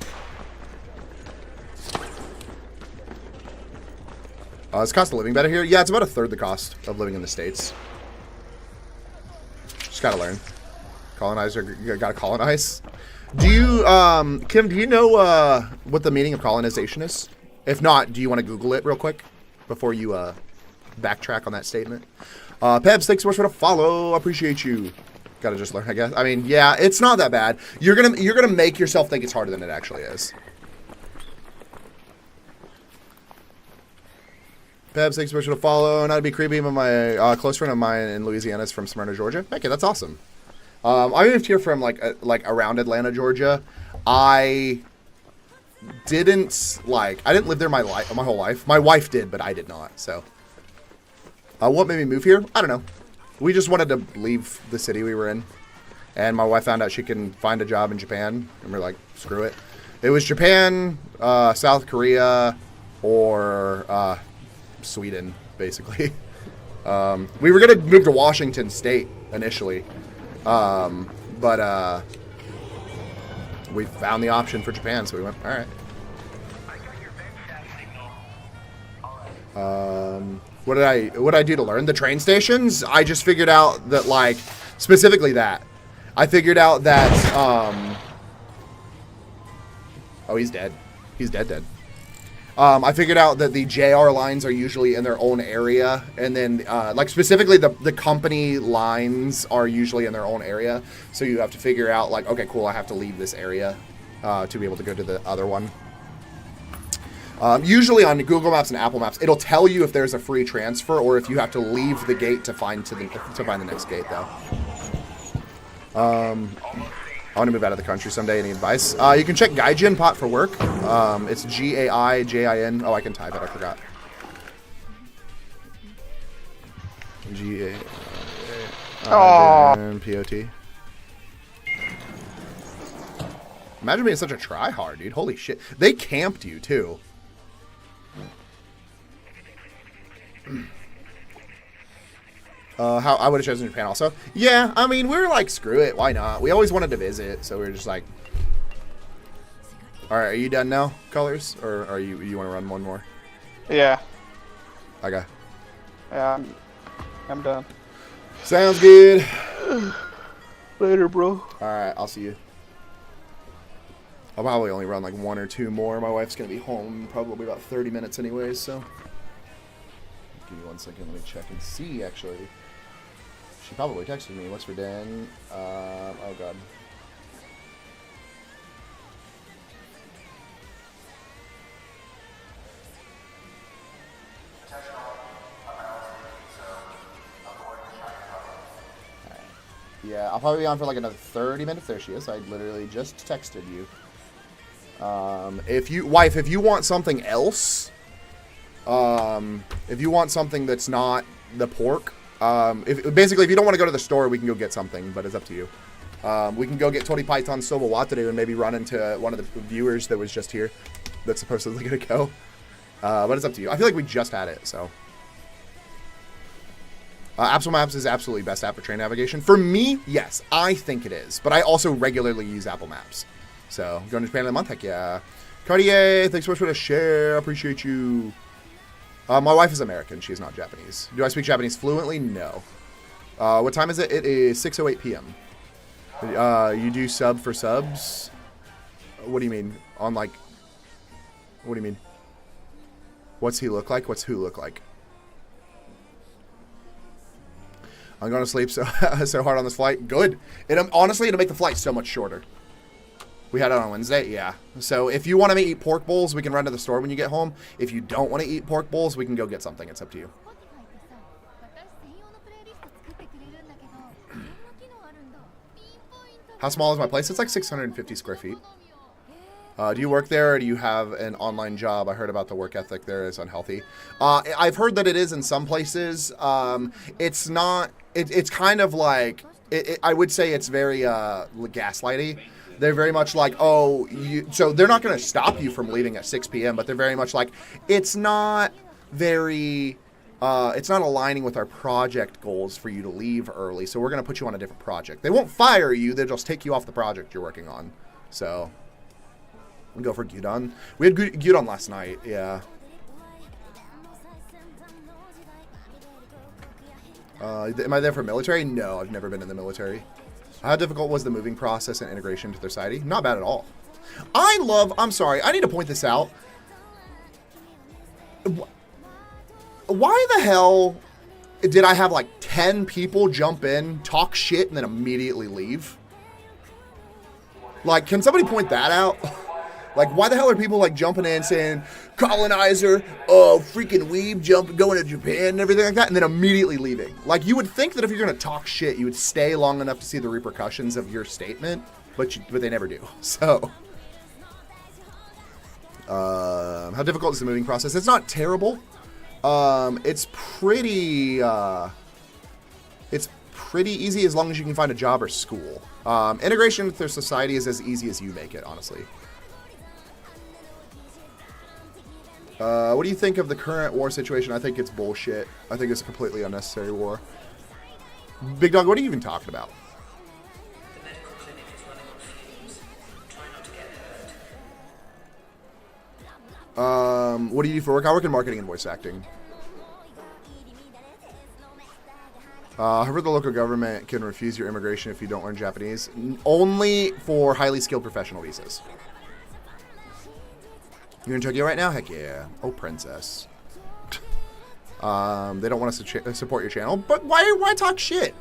Is the cost of living better here? Yeah, it's about a third the cost of living in the States. Just gotta learn. Colonizer, you gotta colonize. Do you, Kim, do you know what the meaning of colonization is? If not, do you want to Google it real quick before you backtrack on that statement? Pebs, thanks so much for the follow. Appreciate you. Gotta just learn, I guess. I mean, yeah, it's not that bad. You're gonna make yourself think it's harder than it actually is. Pebs, thanks so much for the follow. Not to be creepy, but my close friend of mine in Louisiana is from Smyrna, Georgia. Okay, that's awesome. I moved here from like around Atlanta, Georgia. I didn't live there my whole life. My wife did, but I did not. So, what made me move here? I don't know. We just wanted to leave the city we were in, and my wife found out she can find a job in Japan, and we're like, screw it. It was Japan, South Korea, or Sweden, basically. We were gonna move to Washington State initially, but we found the option for Japan, so we went, all right. What did I do to learn? The train stations? I just figured out that, like, specifically that. I figured out that, oh, he's dead. He's dead. I figured out that the JR lines are usually in their own area, and then, like, specifically the company lines are usually in their own area, so you have to figure out, like, okay, cool, I have to leave this area to be able to go to the other one. Usually on Google Maps and Apple Maps, it'll tell you if there's a free transfer or if you have to leave the gate to find the next gate, though. I want to move out of the country someday. Any advice? You can check Gaijin Pot for work. It's Gaijin. Oh, I can type it. I forgot. P-O-T. Imagine being such a tryhard, dude. Holy shit. They camped you, too. How I would have chosen Japan also. Yeah, I mean, we were like, screw it, why not? We always wanted to visit, so we were just like, all right, are you done now, Colors, or are you want to run one more? Yeah. Okay. Yeah, I'm done. Sounds good. Later, bro. All right, I'll see you. I'll probably only run like one or two more. My wife's gonna be home in probably about 30 minutes anyways, so. Give me 1 second. Let me check and see, actually. She probably texted me. What's for Dan? Oh, God. Yeah, I'll probably be on for like another 30 minutes. There she is. I literally just texted you. If you want something else, if you want something that's not the pork, basically if you don't want to go to the store, we can go get something, but it's up to you. We can go get Tori Python Silva Wataru and maybe run into one of the viewers that was just here that's supposedly going to go. But it's up to you. I feel like we just had it, so. Apple Maps is absolutely best app for train navigation. For me, yes, I think it is. But I also regularly use Apple Maps. So, going to Japan in a month? Heck yeah. Cartier, thanks so much for the share. Appreciate you. My wife is American. She is not Japanese. Do I speak Japanese fluently? No. What time is it? It is 6:08 p.m. You do sub for subs? What do you mean? On like... What do you mean? What's he look like? What's who look like? I'm going to sleep so hard on this flight. Good. Honestly, it'll make the flight so much shorter. We had it on Wednesday? Yeah. So if you want to eat pork bowls, we can run to the store when you get home. If you don't want to eat pork bowls, we can go get something. It's up to you. How small is my place? It's like 650 square feet. Do you work there or do you have an online job? I heard about the work ethic there is unhealthy. I've heard that it is in some places. It's not... It's kind of like... I would say it's very gaslighty. They're very much like, oh, so they're not going to stop you from leaving at 6 p.m., but they're very much like, it's not very... it's not aligning with our project goals for you to leave early, so we're going to put you on a different project. They won't fire you. They'll just take you off the project you're working on. So... we go for gyudon. We had gyudon last night, yeah. Am I there for military? No, I've never been in the military. How difficult was the moving process and integration to their society? Not bad at all. I'm sorry, I need to point this out. Why the hell did I have like 10 people jump in, talk shit, and then immediately leave? Like, can somebody point that out? Like, why the hell are people, like, jumping in saying, colonizer, oh, freaking weeb, going to Japan and everything like that, and then immediately leaving? Like, you would think that if you're going to talk shit, you would stay long enough to see the repercussions of your statement, but they never do. So, how difficult is the moving process? It's not terrible. It's pretty easy as long as you can find a job or school. Integration with their society is as easy as you make it, honestly. What do you think of the current war situation? I think it's bullshit. I think it's a completely unnecessary war. Big Dog, what are you even talking about? The medical clinic is running on fumes. Try not to get hurt. What do you do for work? I work in marketing and voice acting. I heard the local government can refuse your immigration if you don't learn Japanese. Only for highly skilled professional visas. You're in Tokyo right now? Heck yeah. Oh, princess. They don't want us to support your channel. But why talk shit?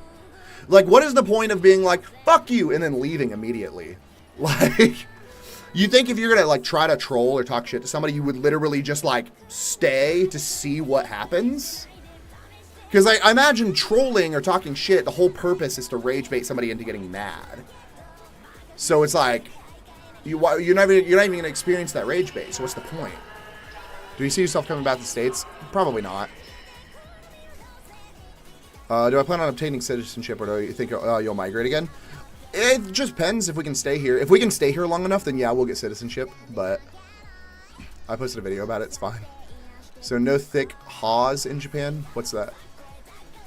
Like, what is the point of being like, fuck you, and then leaving immediately? Like, you think if you're going to, like, try to troll or talk shit to somebody, you would literally just, like, stay to see what happens? Because I imagine trolling or talking shit, the whole purpose is to rage bait somebody into getting mad. So it's like... You're not even going to experience that rage bait, so what's the point? Do you see yourself coming back to the States? Probably not. Do I plan on obtaining citizenship, or do you think you'll migrate again? It just depends if we can stay here. If we can stay here long enough, then yeah, we'll get citizenship, but I posted a video about it, it's fine. So no thick haws in Japan? What's that?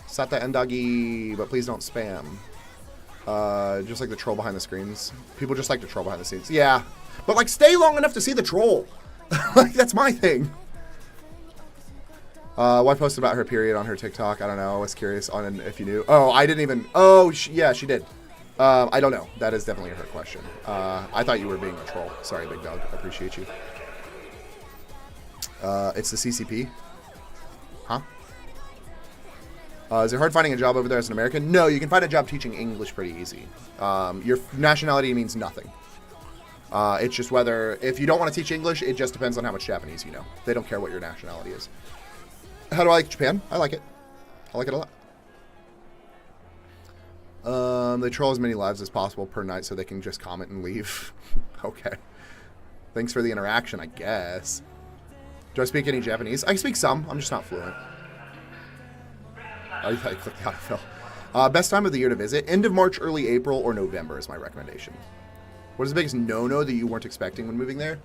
Sata endagi, but please don't spam. Just like the troll behind the screens. People just like to troll behind the scenes. Yeah. But, like, stay long enough to see the troll. Like, that's my thing. Wife posted about her period on her TikTok. I don't know. I was curious on if you knew. Oh, I didn't even... Oh, yeah, she did. I don't know. That is definitely her question. I thought you were being a troll. Sorry, Big Dog. I appreciate you. It's the CCP. Huh? Is it hard finding a job over there as an American? No, you can find a job teaching English pretty easy. Your nationality means nothing. It's just whether, if you don't want to teach English, it just depends on how much Japanese you know. They don't care what your nationality is. How do I like Japan? I like it. I like it a lot. They troll as many lives as possible per night so they can just comment and leave. Okay. Thanks for the interaction, I guess. Do I speak any Japanese? I speak some. I'm just not fluent. I clicked autofill. Best time of the year to visit? End of March, early April, or November is my recommendation. What is the biggest no-no that you weren't expecting when moving there?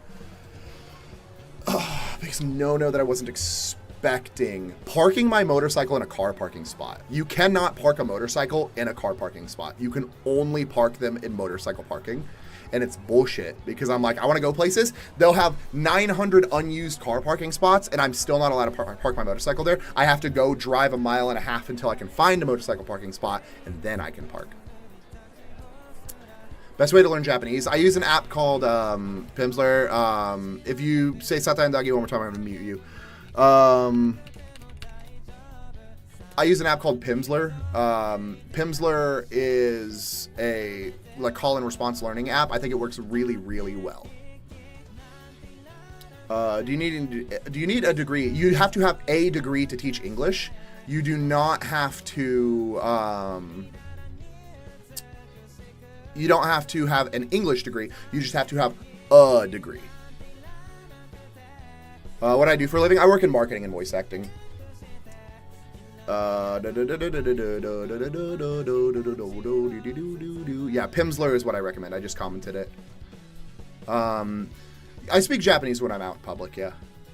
Biggest no-no that I wasn't expecting. Parking my motorcycle in a car parking spot. You cannot park a motorcycle in a car parking spot. You can only park them in motorcycle parking. And it's bullshit because I'm like, I want to go places. They'll have 900 unused car parking spots and I'm still not allowed to park my motorcycle there. I have to go drive 1.5 miles until I can find a motorcycle parking spot and then I can park. Best way to learn Japanese. I use an app called Pimsleur. If you say Satai and Dagi one more time, I'm going to mute you. I use an app called Pimsleur. Pimsleur is a call and response learning app. I think it works really, really well. Do you need a degree? You have to have a degree to teach English. You do not have to. You don't have to have an English degree. You just have to have a degree. What do I do for a living? I work in marketing and voice acting. Yeah, Pimsleur is what I recommend. I just commented it. I speak Japanese when I'm out in public, yeah.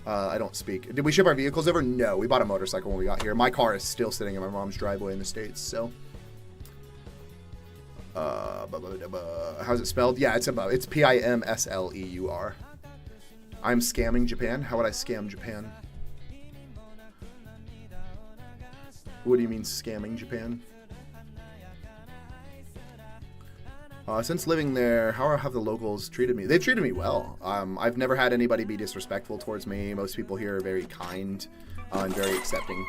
I don't speak. Did we ship our vehicles over? No, we bought a motorcycle when we got here. My car is still sitting in my mom's driveway in the States, so. How's it spelled? Yeah, it's above. It's Pimsleur. I'm scamming Japan? How would I scam Japan? What do you mean scamming Japan? Since living there, how have the locals treated me? They've treated me well. I've never had anybody be disrespectful towards me. Most people here are very kind and very accepting.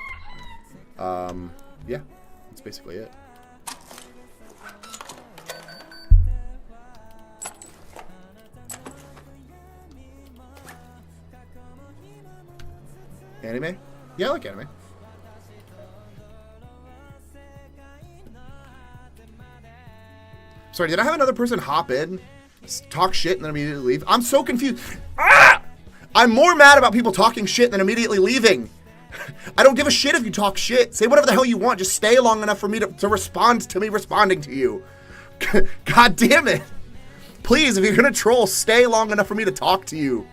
Yeah, that's basically it. Anime? Yeah, I like anime. Sorry, did I have another person hop in, talk shit, and then immediately leave? I'm so confused. Ah! I'm more mad about people talking shit than immediately leaving. I don't give a shit if you talk shit. Say whatever the hell you want. Just stay long enough for me to respond to me responding to you. God damn it. Please, if you're going to troll, stay long enough for me to talk to you.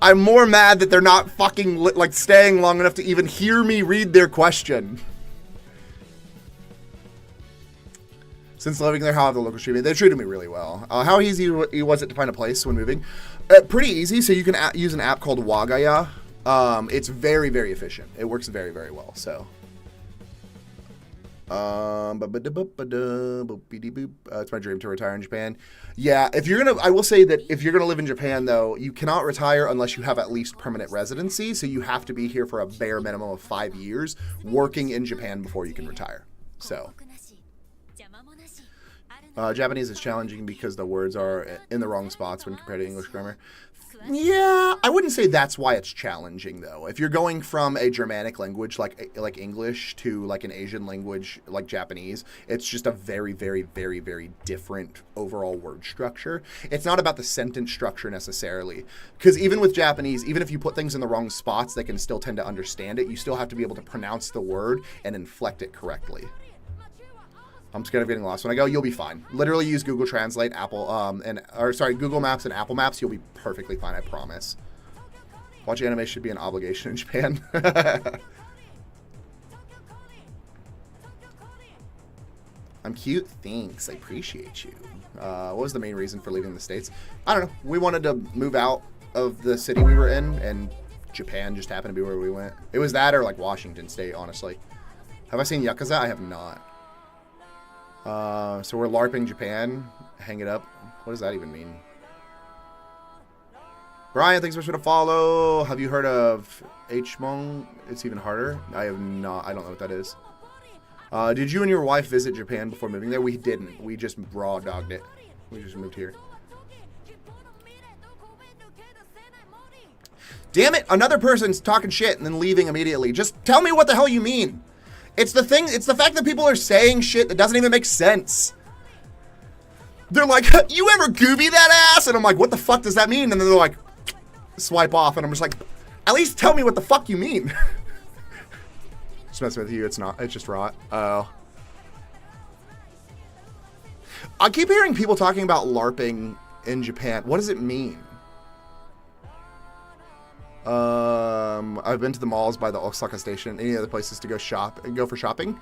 I'm more mad that they're not fucking staying long enough to even hear me read their question. Since living there, how have the locals treated me? They treated me really well. How easy was it to find a place when moving? Pretty easy. So you can use an app called Wagaya. It's very, very efficient. It works very, very well. So. It's my dream to retire in Japan. Yeah, I will say that if you're gonna live in Japan though, you cannot retire unless you have at least permanent residency. So you have to be here for a bare minimum of 5 years working in Japan before you can retire. So. Japanese is challenging because the words are in the wrong spots when compared to English grammar. Yeah, I wouldn't say that's why it's challenging though. If you're going from a Germanic language like English to like an Asian language like Japanese, it's just a very, very, very, very different overall word structure. It's not about the sentence structure necessarily, because even with Japanese, even if you put things in the wrong spots, they can still tend to understand it. You still have to be able to pronounce the word and inflect it correctly. I'm scared of getting lost. When I go, you'll be fine. Literally use Google Translate, Google Maps and Apple Maps. You'll be perfectly fine, I promise. Watching anime should be an obligation in Japan. I'm cute. Thanks. I appreciate you. What was the main reason for leaving the States? I don't know. We wanted to move out of the city we were in, and Japan just happened to be where we went. It was that or like Washington State, honestly. Have I seen Yakuza? I have not. So we're LARPing Japan. Hang it up. What does that even mean? Brian, thanks so much for the follow. Have you heard of Hmong? It's even harder. I have not. I don't know what that is. Did you and your wife visit Japan before moving there? We didn't. We just raw dogged it. We just moved here. Damn it! Another person's talking shit and then leaving immediately. Just tell me what the hell you mean. It's the thing. It's the fact that people are saying shit that doesn't even make sense. They're like, "You ever gooby that ass?" And I'm like, "What the fuck does that mean?" And then they're like, "Swipe off," and I'm just like, "At least tell me what the fuck you mean." Just messing with you. It's not. It's just rot. Oh. I keep hearing people talking about LARPing in Japan. What does it mean? I've been to the malls by the Osaka station. Any other places to go for shopping?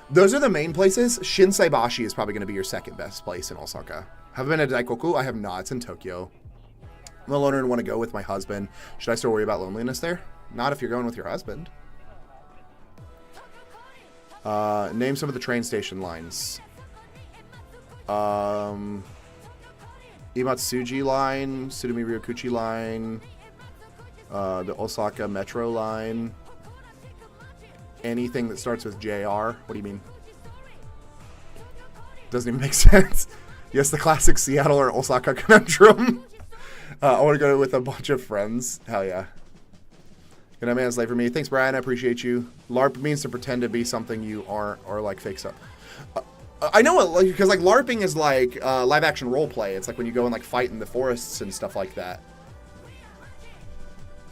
Those are the main places. Shinsaibashi is probably going to be your second best place in Osaka. Have I been to Daikoku? I have not. It's in Tokyo. I'm a loner and want to go with my husband. Should I still worry about loneliness there? Not if you're going with your husband. Name some of the train station lines. Imatsuji line, Tsudumi Ryokuchi line, the Osaka Metro line. Anything that starts with JR. What do you mean? Doesn't even make sense. Yes, the classic Seattle or Osaka conundrum. I want to go with a bunch of friends. Hell yeah. Good night, man. It's late for me. Thanks, Brian. I appreciate you. LARP means to pretend to be something you aren't, or like fake stuff. I know it, because like LARPing is like live action role play. It's like when you go and like fight in the forests and stuff like that.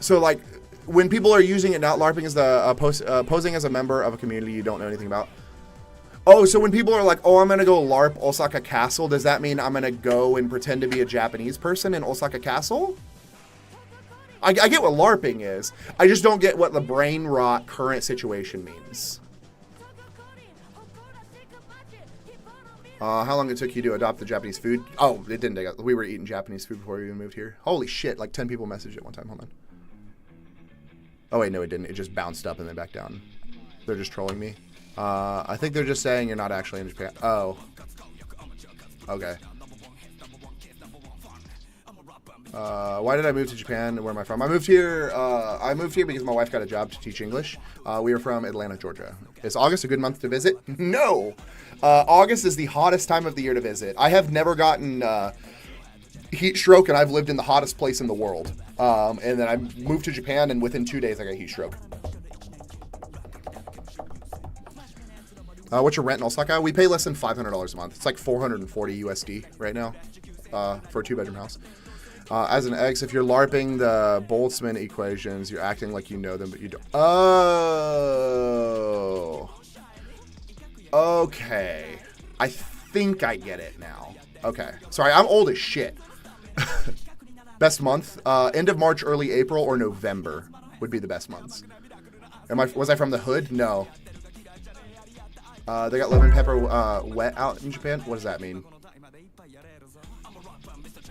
So like when people are using it, not LARPing is the posing as a member of a community you don't know anything about. Oh, so when people are like, oh, I'm going to go LARP Osaka Castle, does that mean I'm going to go and pretend to be a Japanese person in Osaka Castle? I get what LARPing is. I just don't get what the brain rot current situation means. How long it took you to adopt the Japanese food? Oh, it didn't take us. We were eating Japanese food before we even moved here. Holy shit, like 10 people messaged at one time. Hold on. Oh, wait, no, it didn't. It just bounced up and then back down. They're just trolling me. I think they're just saying you're not actually in Japan. Oh. Okay. Why did I move to Japan? Where am I from? I moved here because my wife got a job to teach English. We are from Atlanta, Georgia. Is August a good month to visit? No. August is the hottest time of the year to visit. I have never gotten heat stroke, and I've lived in the hottest place in the world. And then I moved to Japan, and within 2 days I got heat stroke. What's your rent in Osaka? We pay less than $500 a month. It's like 440 USD right now for a 2-bedroom house. As an ex, if you're LARPing the Boltzmann equations, you're acting like you know them, but you don't. Oh. Okay. I think I get it now. Okay. Sorry, I'm old as shit. Best month? End of March, early April, or November would be the best months. Was I from the hood? No. They got lemon pepper wet out in Japan? What does that mean?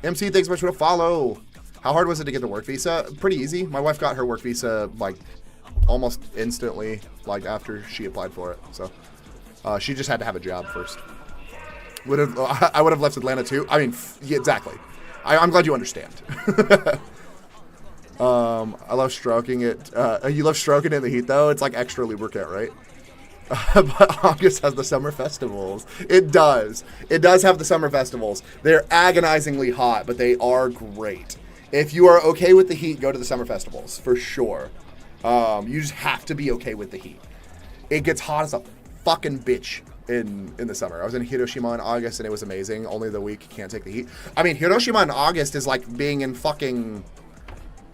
MC, thanks so much for the follow. How hard was it to get the work visa? Pretty easy. My wife got her work visa like almost instantly, like after she applied for it. So she just had to have a job first. I would have left Atlanta too. I mean, yeah, exactly. I'm glad you understand. I love stroking it. You love stroking it in the heat though. It's like extra lubricant, right? But August has the summer festivals. It does. It does have the summer festivals. They're agonizingly hot, but they are great. If you are okay with the heat, go to the summer festivals, for sure. You just have to be okay with the heat. It gets hot as a fucking bitch in the summer. I was in Hiroshima in August, and it was amazing. Only the weak can't take the heat. I mean, Hiroshima in August is like being in fucking,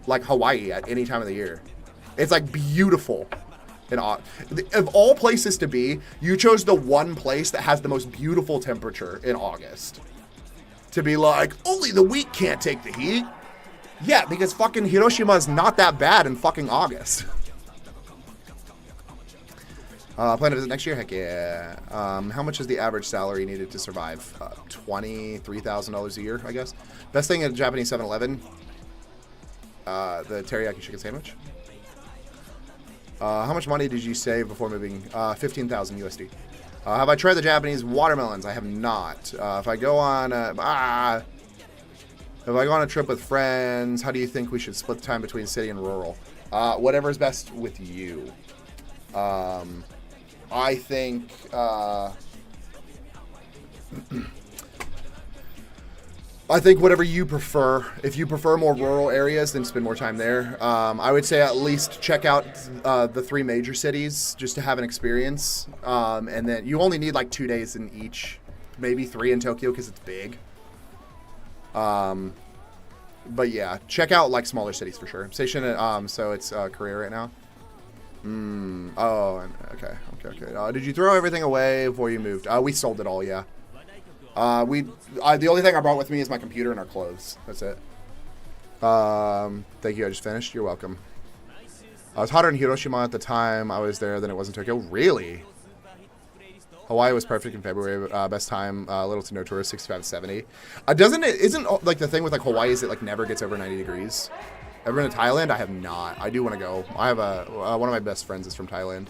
like, Hawaii at any time of the year. It's, like, beautiful. Of all places to be, you chose the one place that has the most beautiful temperature in August. To be like, only the weak can't take the heat. Yeah, because fucking Hiroshima is not that bad in fucking August. Plan to visit next year? Heck yeah. How much is the average salary needed to survive? $23,000 a year, I guess. Best thing at a Japanese 7-Eleven? The teriyaki chicken sandwich. How much money did you save before moving? 15,000 USD. Have I tried the Japanese watermelons? I have not. If I go on... If I go on a trip with friends, how do you think we should split the time between city and rural? Whatever's best with you. I think... I think whatever you prefer. If you prefer more rural areas, then spend more time there. I would say at least check out the 3 major cities just to have an experience. And then you only need like 2 days in each, maybe 3 in Tokyo because it's big. But yeah, check out like smaller cities for sure. Station, so it's Korea right now. Oh, okay. Did you throw everything away before you moved? We sold it all, yeah. The only thing I brought with me is my computer and our clothes. That's it. Thank you. I just finished. You're welcome. I was hotter in Hiroshima at the time I was there than it was in Tokyo. Really? Hawaii was perfect in February. Best time, little to no tourists, 65 to 70. Isn't like the thing with like Hawaii is it like never gets over 90 degrees? Ever been to Thailand? I have not. I do want to go. I have one of my best friends is from Thailand.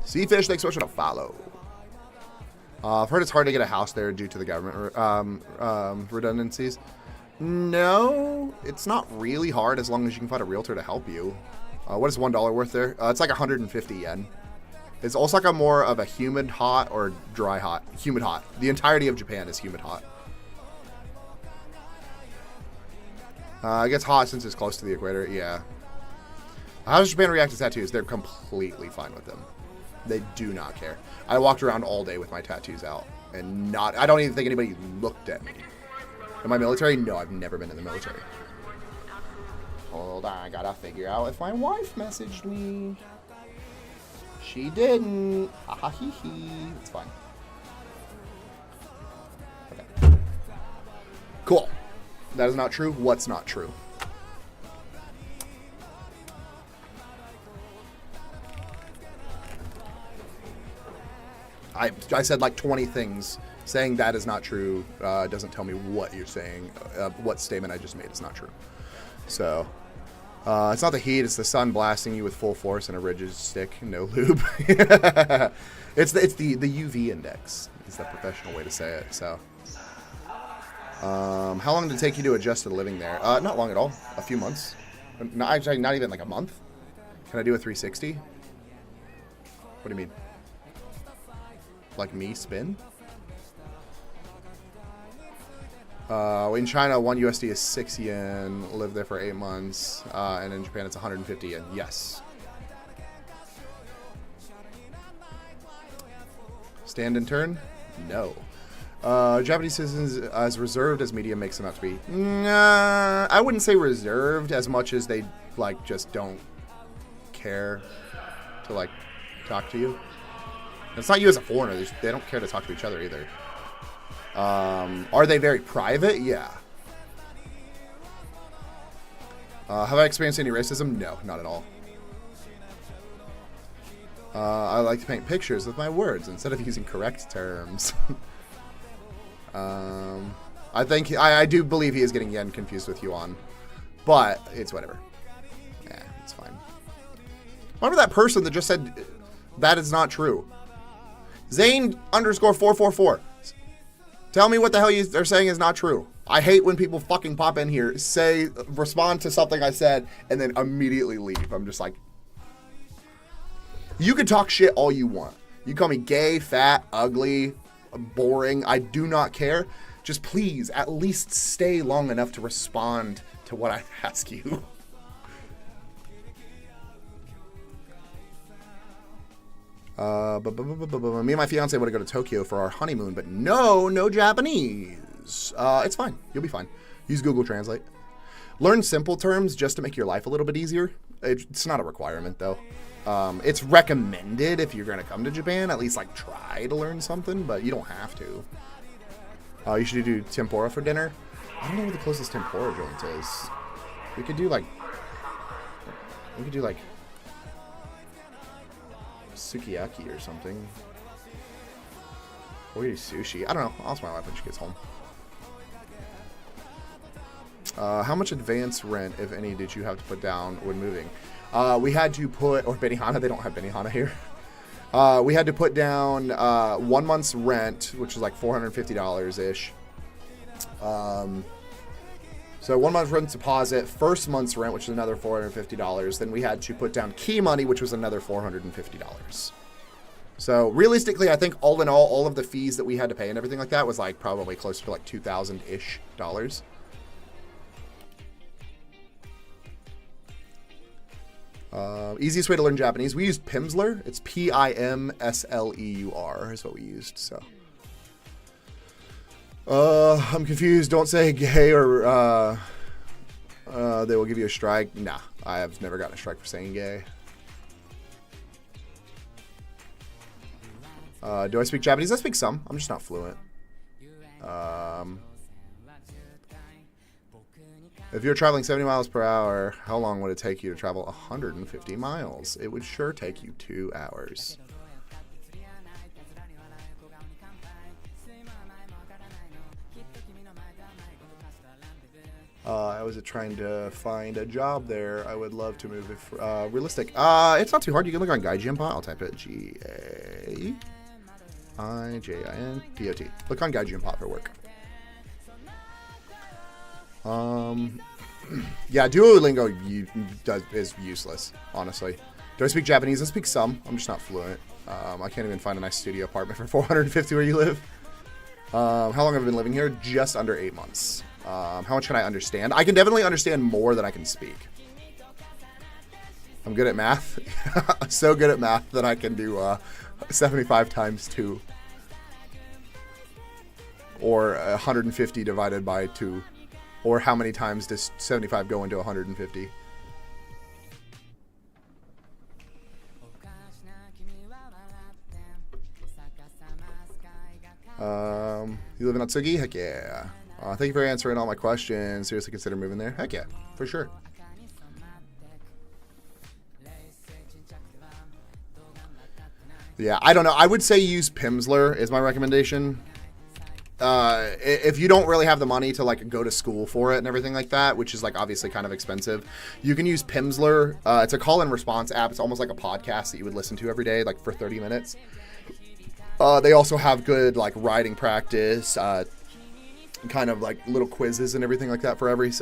Seafish, thanks so much for the follow. I've heard it's hard to get a house there due to the government redundancies. No, it's not really hard as long as you can find a realtor to help you. What is $1 worth there? It's like 150 yen. It's also like more of a humid hot or dry hot. Humid hot. The entirety of Japan is humid hot. It gets hot since it's close to the equator. Yeah. How does Japan react to tattoos? They're completely fine with them. They do not care. I walked around all day with my tattoos out and I don't even think anybody looked at me. Am I military? No, I've never been in the military. Hold on, I gotta figure out if my wife messaged me. She didn't. Ha ha hee hee. It's fine. Okay. Cool. That is not true. What's not true? I said like 20 things. Saying that is not true doesn't tell me what you're saying. What statement I just made is not true. So, it's not the heat, it's the sun blasting you with full force and a rigid stick, no lube. It's the UV index is the professional way to say it. So, how long did it take you to adjust to living there? Not long at all. A few months. Actually, not even like a month. Can I do a 360? What do you mean? Like me spin? In China, 1 USD is 6 yen. Lived there for 8 months. And in Japan, it's 150 yen. Yes. Stand and turn? No. Japanese citizens as reserved as media makes them out to be. Nah, I wouldn't say reserved as much as they like just don't care to like talk to you. It's not you as a foreigner. They don't care to talk to each other either. Are they very private? Yeah. Have I experienced any racism? No, not at all. I like to paint pictures with my words instead of using correct terms. I think I do believe he is getting yen confused with yuan, but it's whatever. Yeah, it's fine. Remember that person that just said that is not true? Zane_444. Tell me what the hell they're saying is not true. I hate when people fucking pop in here, respond to something I said, and then immediately leave. I'm just like, you can talk shit all you want. You call me gay, fat, ugly, boring. I do not care. Just please, at least stay long enough to respond to what I ask you. Me and my fiance want to go to Tokyo for our honeymoon, but no Japanese. It's fine. You'll be fine. Use Google Translate. Learn simple terms just to make your life a little bit easier. It's not a requirement, though. It's recommended if you're going to come to Japan. At least, like, try to learn something, but you don't have to. You should do tempura for dinner. I don't know where the closest tempura joint is. We could do, like... sukiyaki or something. Or we do sushi. I don't know. I'll ask my wife when she gets home. How much advance rent, if any, did you have to put down when moving? We had to put, or Benihana, they don't have Benihana here. We had to put down 1 month's rent, which is like $450-ish. So 1 month's rent deposit, first month's rent, which is another $450. Then we had to put down key money, which was another $450. So realistically, I think all in all of the fees that we had to pay and everything like that was like probably closer to like $2,000-ish. Easiest way to learn Japanese. We used Pimsleur. It's Pimsleur is what we used. So I'm confused. Don't say gay or they will give you a strike. Nah, I have never gotten a strike for saying gay. Do I speak Japanese? I speak some. I'm just not fluent. If you're traveling 70 miles per hour, how long would it take you to travel 150 miles? It would sure take you 2 hours. I was trying to find a job there. I would love to move if realistic. It's not too hard. You can look on Gaijinpot. I'll type it Gaijinpot. Look on Gaijinpot for work. Yeah, Duolingo is useless, honestly. Do I speak Japanese? I speak some. I'm just not fluent. I can't even find a nice studio apartment for 450 where you live. How long have I been living here? Just under 8 months. How much can I understand? I can definitely understand more than I can speak. I'm good at math. So good at math that I can do 75 times 2. Or 150 divided by 2. Or how many times does 75 go into 150? You live in Atsugi? Heck yeah. Thank you for answering all my questions. Seriously consider moving there? Heck yeah, for sure. Yeah, I don't know. I would say use Pimsleur is my recommendation. If you don't really have the money to like go to school for it and everything like that, which is like obviously kind of expensive, you can use Pimsleur. It's a call and response app. It's almost like a podcast that you would listen to every day, like for 30 minutes. They also have good like writing practice, kind of like little quizzes and everything like that for every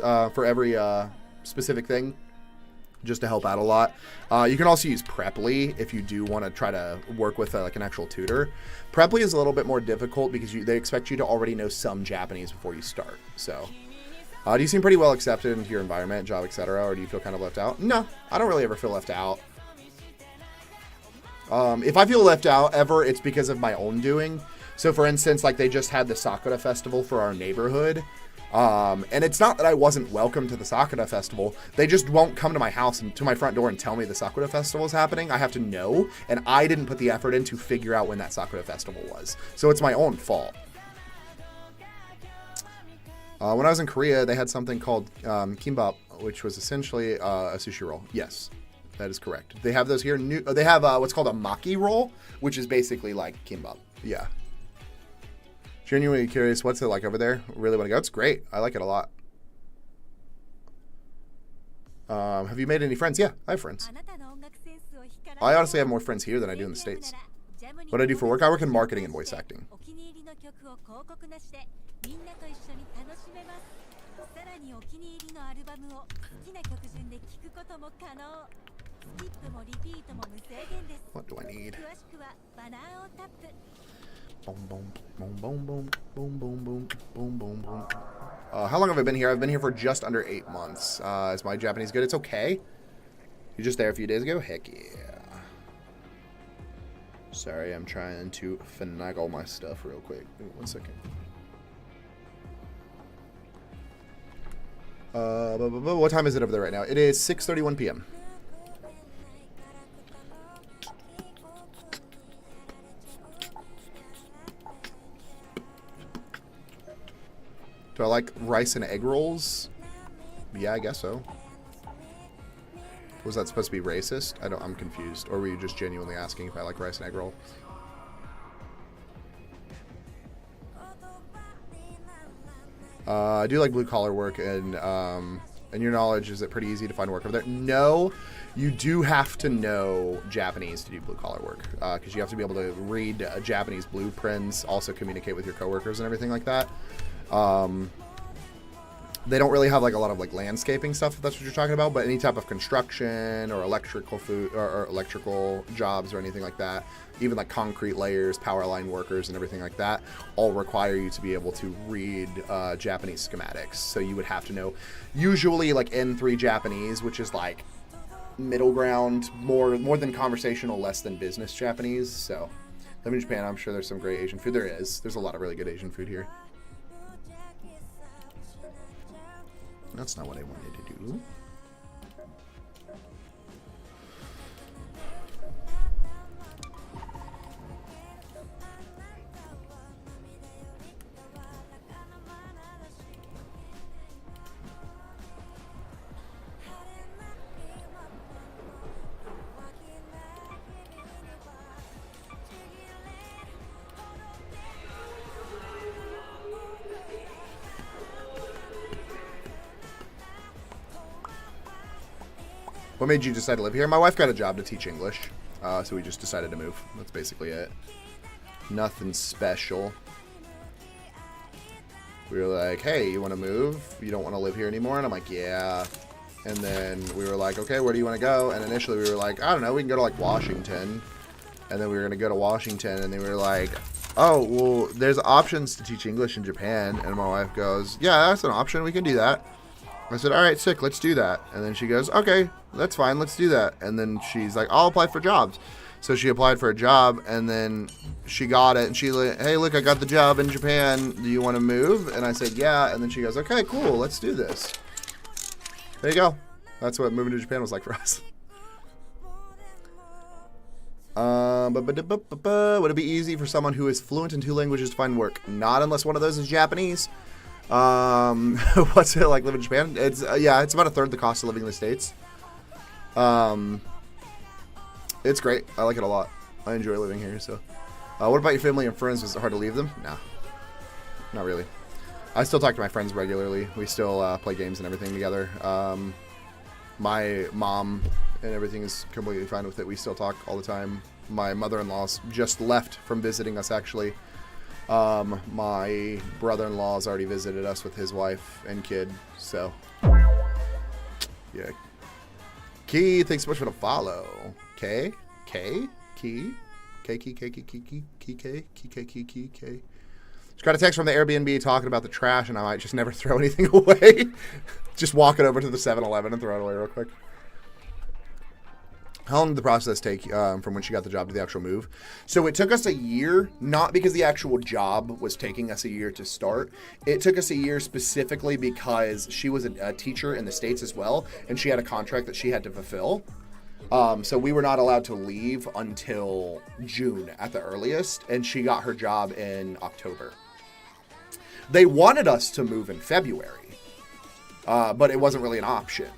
specific thing, just to help out a lot. You can also use Preply if you do want to try to work with like an actual tutor. Preply is a little bit more difficult because they expect you to already know some Japanese before you start. So, do you seem pretty well accepted into your environment, job, etc., or do you feel kind of left out? No, I don't really ever feel left out. If I feel left out ever, it's because of my own doing. So, for instance, like they just had the Sakura Festival for our neighborhood. And it's not that I wasn't welcome to the Sakura Festival. They just won't come to my house and to my front door and tell me the Sakura Festival is happening. I have to know, and I didn't put the effort in to figure out when that Sakura Festival was. So it's my own fault. When I was in Korea, they had something called kimbap, which was essentially a sushi roll. Yes, that is correct. They have those here. They have what's called a maki roll, which is basically like kimbap. Yeah. Genuinely curious, what's it like over there? Really want to go? It's great. I like it a lot. Have you made any friends? Yeah, I have friends. I honestly have more friends here than I do in the States. What do I do for work? I work in marketing and voice acting. What do I need? Boom, boom, boom, boom, boom, boom, boom, boom, boom, boom, boom. How long have I been here? I've been here for just under 8 months. Is my Japanese good? It's okay. You're just there a few days ago? Heck yeah. Sorry, I'm trying to finagle my stuff real quick. Give me 1 second. What time is it over there right now? It is 6:31 p.m. Do I like rice and egg rolls? Yeah, I guess so. Was that supposed to be racist? I'm confused. Or were you just genuinely asking if I like rice and egg roll? I do like blue collar work and And your knowledge, is it pretty easy to find work over there? No, you do have to know Japanese to do blue-collar work. Because you have to be able to read Japanese blueprints, also communicate with your coworkers and everything like that. They don't really have like a lot of like landscaping stuff, if that's what you're talking about, but any type of construction or electrical or electrical jobs or anything like that, even like concrete layers, power line workers and everything like that, all require you to be able to read Japanese schematics. So you would have to know usually like N3 Japanese, which is like middle ground, more than conversational, less than business Japanese. So living in Japan, I'm sure there's some great Asian food. There's a lot of really good Asian food here. That's not what I wanted to do. What made you decide to live here? My wife got a job to teach English, so we just decided to move. That's basically it. Nothing special. We were like, hey, you want to move? You don't want to live here anymore? And I'm like, yeah. And then we were like, okay, where do you want to go? And initially we were like, I don't know, we can go to like Washington. And then we were going to go to Washington, and they were like, oh, well, there's options to teach English in Japan. And my wife goes, yeah, that's an option. We can do that. I said, all right, sick, let's do that. And then she goes, okay, that's fine, let's do that. And then she's like, I'll apply for jobs. So she applied for a job, and then she got it, and she like, hey, look, I got the job in Japan. Do you want to move? And I said, yeah. And then she goes, okay, cool, let's do this. There you go. That's what moving to Japan was like for us. Would it be easy for someone who is fluent in 2 languages to find work? Not unless one of those is Japanese. What's it like living in Japan? It's yeah, it's about a third the cost of living in the States. It's great. I like it a lot. I enjoy living here. So, what about your family and friends? Was it hard to leave them? No, not really. I still talk to my friends regularly. We still play games and everything together. My mom and everything is completely fine with it. We still talk all the time. My mother-in-law's just left from visiting us, actually. My brother-in-law's already visited us with his wife and kid, so yeah. Key, thanks so much for the follow. Key. Just got a text from the Airbnb talking about the trash, and I might just never throw anything away. Just walking over to the 7-Eleven and throw it away real quick. How long did the process take from when she got the job to the actual move? So it took us a year, not because the actual job was taking us a year to start. It took us a year specifically because she was a teacher in the States as well, and she had a contract that she had to fulfill. So we were not allowed to leave until June at the earliest, and she got her job in October. They wanted us to move in February, but it wasn't really an option.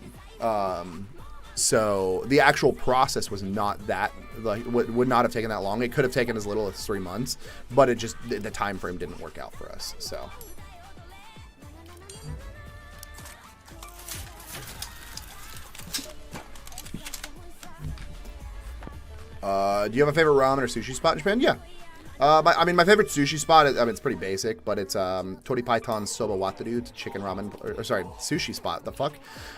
So the actual process was not that, like, would not have taken that long. It could have taken as little as 3 months, but it just, the time frame didn't work out for us. So. Do you have a favorite ramen or sushi spot in Japan? Yeah. My favorite sushi spot, it's pretty basic, but it's Tori Paitan Soba Wataru. It's a chicken ramen, sushi spot. The fuck?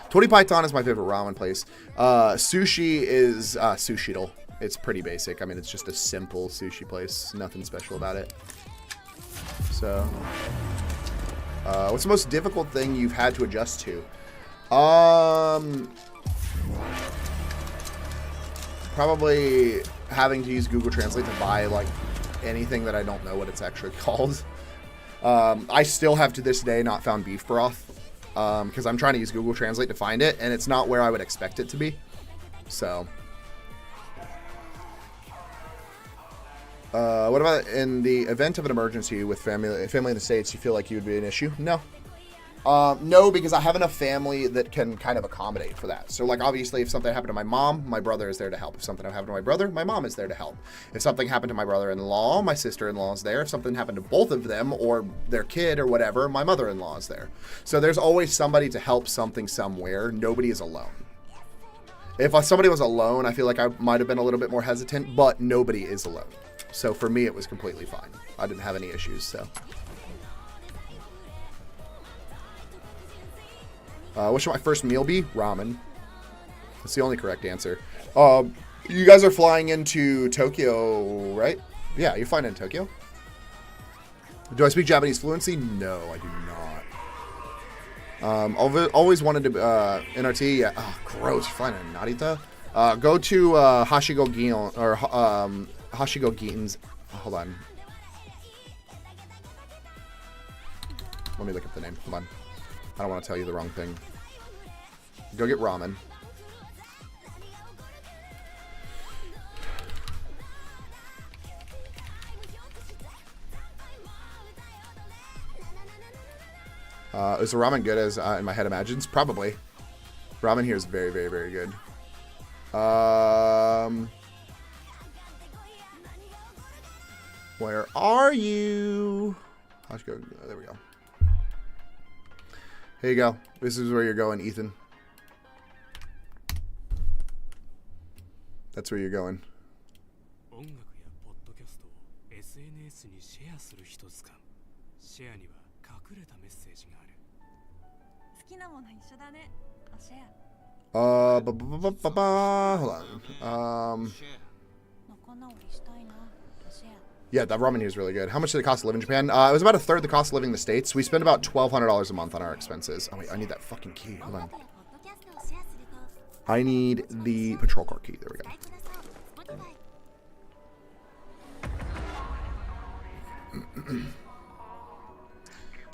Tori Paitan is my favorite ramen place. Sushi is Sushiro. It's pretty basic. I mean, it's just a simple sushi place. Nothing special about it. So, what's the most difficult thing you've had to adjust to? Probably having to use Google Translate to buy, like, anything that I don't know what it's actually called. I still have to this day not found beef broth because I'm trying to use Google Translate to find it, and it's not where I would expect it to be. So, what about in the event of an emergency with family in the States? You feel like you would be an issue? No, No, because I have enough family that can kind of accommodate for that. So, like, obviously, if something happened to my mom, my brother is there to help. If something happened to my brother, my mom is there to help. If something happened to my brother-in-law, my sister-in-law is there. If something happened to both of them or their kid or whatever, my mother-in-law is there. So there's always somebody to help something somewhere. Nobody is alone. If somebody was alone, I feel like I might have been a little bit more hesitant, but nobody is alone. So for me, it was completely fine. I didn't have any issues, so. What should my first meal be? Ramen. That's the only correct answer. You guys are flying into Tokyo, right? Yeah, you're flying into Tokyo. Do I speak Japanese fluency? No, I do not. Always wanted to, NRT, yeah. Oh, gross, you're flying into Narita. Go to, Hashigo Gion, or, Hashigo Gien's, hold on. Let me look up the name, hold on. I don't want to tell you the wrong thing. Go get ramen. Is the ramen good as in my head imagines? Probably. Ramen here is very, very, very good. Where are you? Let's go. There we go. Here you go. This is where you're going, Ethan. That's where you're going. Hold on. Yeah, that ramen here is really good. How much did it cost to live in Japan? It was about a third the cost of living in the States. We spend about $1,200 a month on our expenses. Oh, wait, I need that fucking key. Hold on. I need the patrol car key. There we go.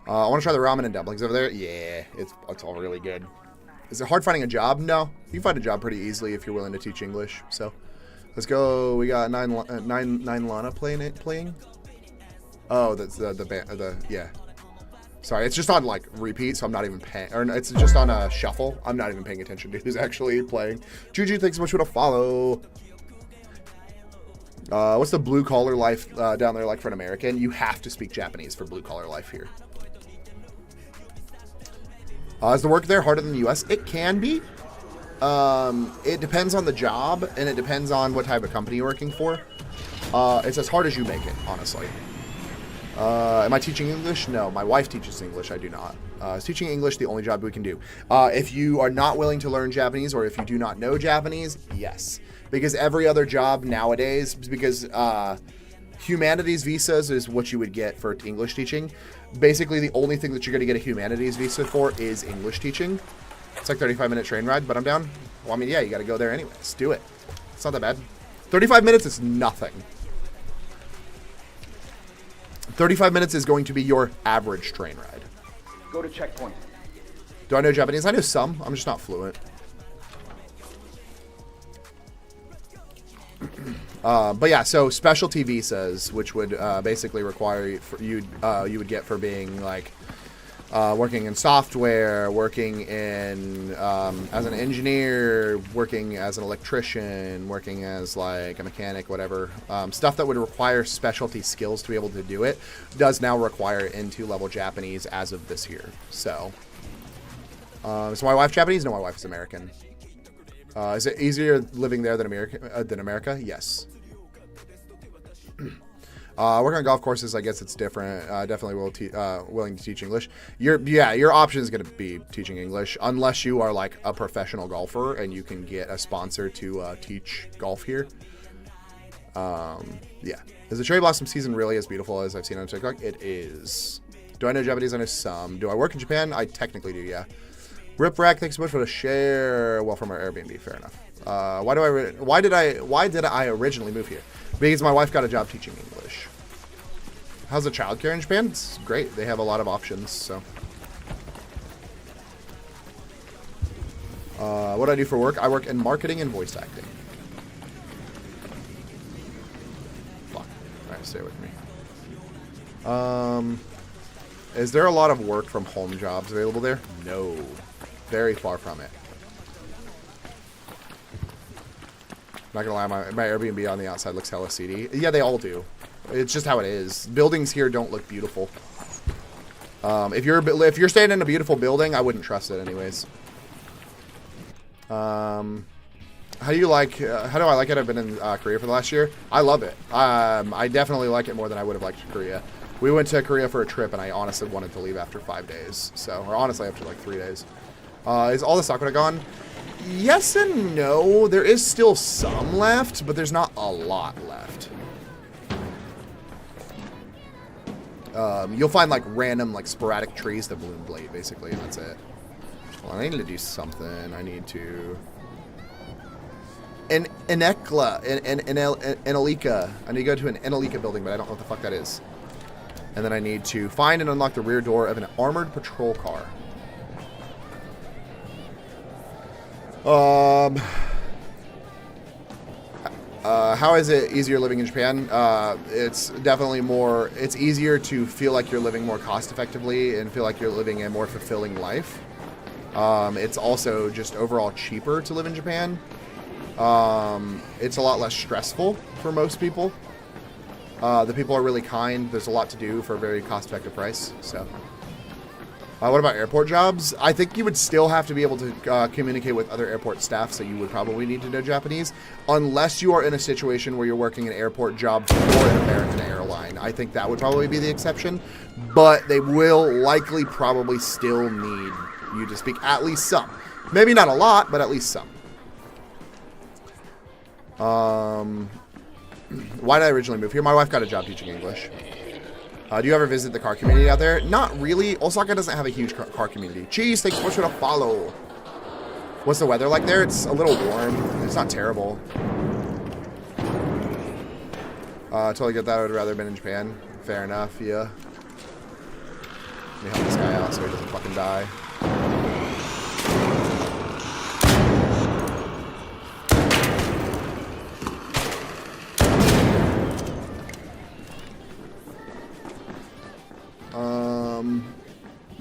I want to try the ramen and dumplings over there. Yeah, it's all really good. Is it hard finding a job? No. You can find a job pretty easily if you're willing to teach English. So, let's go. We got nine Lana playing. Oh, that's the yeah. Sorry, it's just on like repeat, so I'm not even paying. Or it's just on a shuffle. I'm not even paying attention to who's actually playing. Juju, thanks so much for the follow. What's the blue collar life down there like for an American? You have to speak Japanese for blue collar life here. Is the work there harder than the U.S.? It can be. It depends on the job, and it depends on what type of company you're working for. It's as hard as you make it, honestly. Am I teaching English? No, my wife teaches English. I do not. Is teaching English the only job we can do? If you are not willing to learn Japanese, or if you do not know Japanese, yes. Because every other job nowadays, because humanities visas is what you would get for English teaching. Basically, the only thing that you're going to get a humanities visa for is English teaching. It's like 35-minute train ride, but I'm down. Well, I mean, yeah, you got to go there anyways. Do it. It's not that bad. 35 minutes is nothing. 35 minutes is going to be your average train ride. Go to checkpoint. Do I know Japanese? I know some. I'm just not fluent. But yeah, so specialty visas, which would basically require you would get for being like working in software, working in as an engineer, working as an electrician, working as like a mechanic, whatever. Stuff that would require specialty skills to be able to do it does now require N2 level Japanese as of this year. So, is my wife Japanese? No, my wife is American. Is it easier living there than America? Yes. Working on golf courses, I guess it's different. Definitely willing to teach English. Your option is going to be teaching English unless you are like a professional golfer and you can get a sponsor to teach golf here. Yeah. Is the cherry blossom season really as beautiful as I've seen on TikTok? It is. Do I know Japanese? I know some. Do I work in Japan? I technically do, yeah. Rip Rack, thanks so much for the share. Well, from our Airbnb, fair enough. Why did I originally move here? Because my wife got a job teaching English. How's the childcare in Japan? It's great. They have a lot of options. So, what do I do for work? I work in marketing and voice acting. Fuck. All right, stay with me. Is there a lot of work from home jobs available there? No. Very far from it. Not gonna lie, my Airbnb on the outside looks hella seedy. Yeah, they all do. It's just how it is. Buildings here don't look beautiful. If you're staying in a beautiful building, I wouldn't trust it anyways. How do you like? How do I like it? I've been in Korea for the last year. I love it. I definitely like it more than I would have liked Korea. We went to Korea for a trip, and I honestly wanted to leave after 5 days. So, or honestly, after like 3 days. Is all the sakura gone? Yes and no. There is still some left, but there's not a lot left. You'll find like random, like sporadic trees that bloom late, basically, and that's it. Well, I need to do something. I need to. Enelika. I need to go to an Enelika building, but I don't know what the fuck that is. And then I need to find and unlock the rear door of an armored patrol car. How is it easier living in Japan? It's definitely more, it's easier to feel like you're living more cost effectively and feel like you're living a more fulfilling life. It's also just overall cheaper to live in Japan. It's a lot less stressful for most people. The people are really kind. There's a lot to do for a very cost-effective price. So, what about airport jobs? I think you would still have to be able to communicate with other airport staff, so you would probably need to know Japanese, unless you are in a situation where you're working an airport job for an American airline. I think that would probably be the exception, but they will likely probably still need you to speak at least some. Maybe not a lot, but at least some. Why did I originally move here? My wife got a job teaching English. Do you ever visit the car community out there? Not really. Osaka doesn't have a huge car community. Cheese, thanks so much for the follow. What's the weather like there? It's a little warm. It's not terrible. Totally get that. I would rather have been in Japan. Fair enough, yeah. Let me help this guy out so he doesn't fucking die.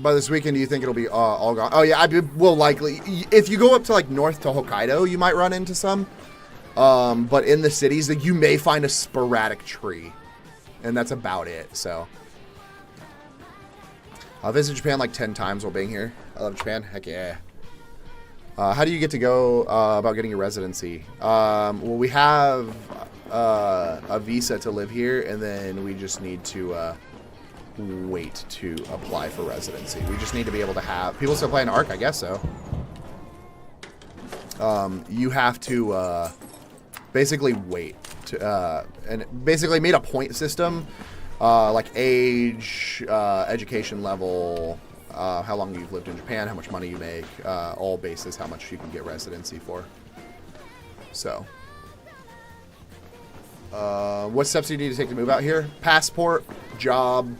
By this weekend, do you think it'll be all gone? Oh, yeah, will likely. If you go up to, like, north to Hokkaido, you might run into some. But in the cities, you may find a sporadic tree. And that's about it, so. I'll visit Japan, like, 10 times while being here. I love Japan. Heck yeah. How do you get to go about getting your residency? Well, we have a visa to live here, and then we just need to... wait to apply for residency. We just need to be able to have people still playing Ark, I guess so. You have to basically wait to and basically made a point system, like age, education level, how long you've lived in Japan, how much money you make, all basis how much you can get residency for. So what steps do you need to take to move out here? Passport, job.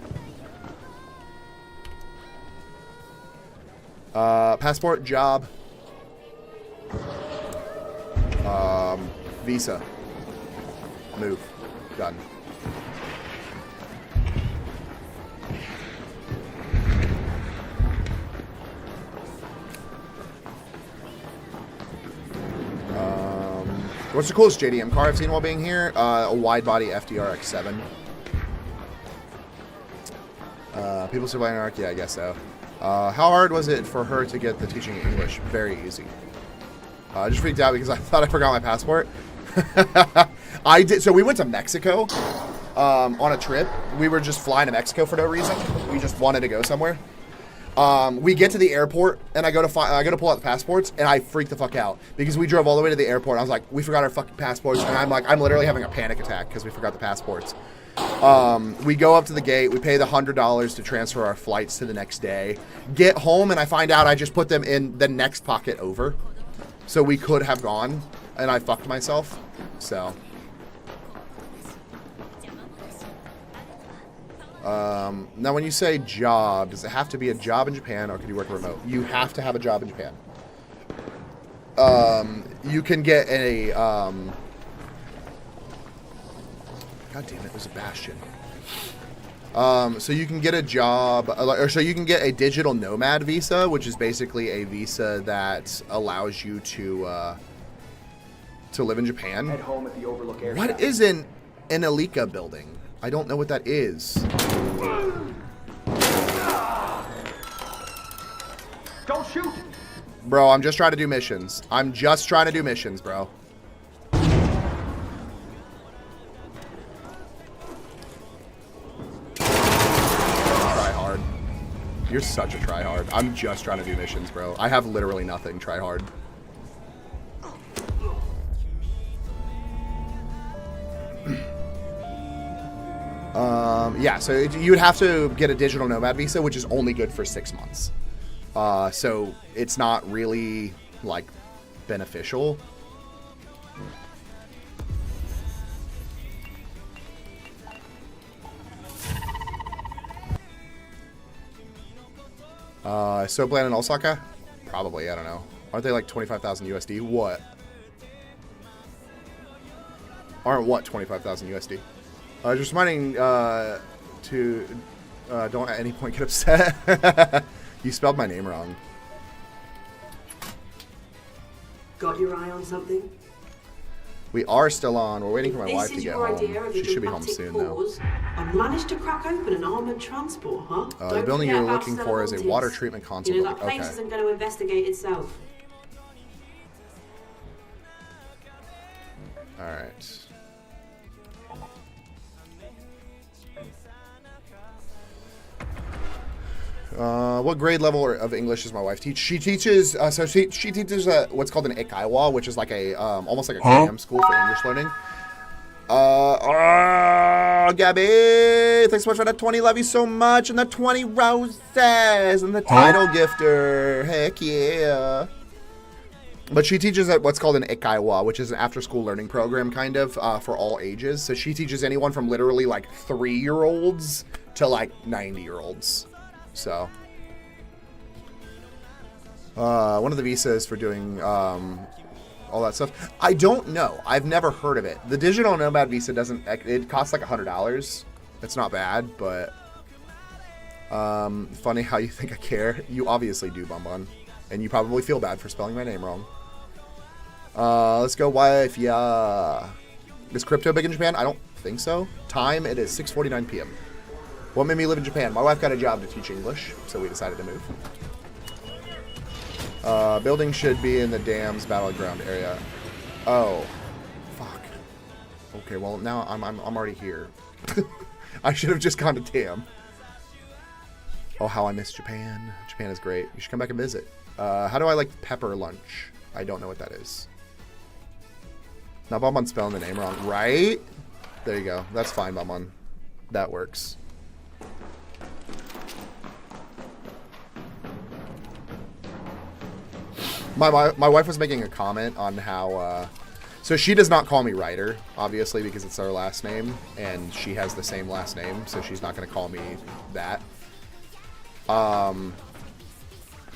Passport, job, visa, move, done. What's the coolest JDM car I've seen while being here? A wide body FDR X7. People still buying Arc? Yeah, I guess so. How hard was it for her to get the teaching English? Very easy. I just freaked out because I thought I forgot my passport. I did. So we went to Mexico on a trip. We were just flying to Mexico for no reason. We just wanted to go somewhere. We get to the airport and I go to pull out the passports and I freak the fuck out because we drove all the way to the airport. I was like, we forgot our fucking passports, and I'm literally having a panic attack because we forgot the passports. We go up to the gate, we pay the $100 to transfer our flights to the next day, get home, and I find out I just put them in the next pocket over. So we could have gone, and I fucked myself. So. Now when you say job, does it have to be a job in Japan or can you work remote? You have to have a job in Japan. You can get a, God damn it, there's a bastion. So you can get a job, or so you can get a digital nomad visa, which is basically a visa that allows you to live in Japan. Head home at the Overlook Air What Shaft. is an Elika building? I don't know what that is. Don't shoot! Bro, I'm just trying to do missions. I'm just trying to do missions, bro. Try hard. You're such a tryhard. I'm just trying to do missions, bro. I have literally nothing. Try hard. Yeah, so you would have to get a digital nomad visa, which is only good for 6 months. So it's not really, like, beneficial. So plan in Osaka? Probably, I don't know. Aren't they like 25,000 USD? What? Aren't what 25,000 USD? Just reminding to don't at any point get upset. You spelled my name wrong. Got your eye on something? We are still on. We're waiting for my This wife to is get your idea home. of She a should be home dramatic soon, though. pause. I've managed to crack open an armoured transport, huh? The Don't building forget you're about looking for is a Stellantis. water treatment console You know, that building. place Okay. isn't going to investigate itself. All right. What grade level of English does my wife teach? She teaches, she teaches what's called an Ikaiwa, which is like a, almost like a cram school for English learning. Gabby, thanks so much for that 20. Love you so much. And the 20 roses and the title gifter. Heck yeah. But she teaches at what's called an Ikaiwa, which is an after-school learning program, kind of, for all ages. So she teaches anyone from literally, like, 3-year-olds to, like, 90-year-olds. So, one of the visas for doing, all that stuff. I don't know. I've never heard of it. The digital nomad visa doesn't, it costs like $100. It's not bad, but, funny how you think I care. You obviously do, Bonbon. And you probably feel bad for spelling my name wrong. Let's go, wife. Yeah. Is crypto big in Japan? I don't think so. Time, it is 6:49 p.m. What made me live in Japan? My wife got a job to teach English, so we decided to move. Building should be in the dams battleground area. Oh, fuck. Okay, well now I'm already here. I should have just gone to dam. Oh, how I miss Japan. Japan is great. You should come back and visit. How do I like pepper lunch? I don't know what that is. Now, Bonbon's spelling the name wrong, right? There you go. That's fine, Bonbon. That works. My wife was making a comment on how, so she does not call me Ryder, obviously, because it's our last name, and she has the same last name, so she's not going to call me that.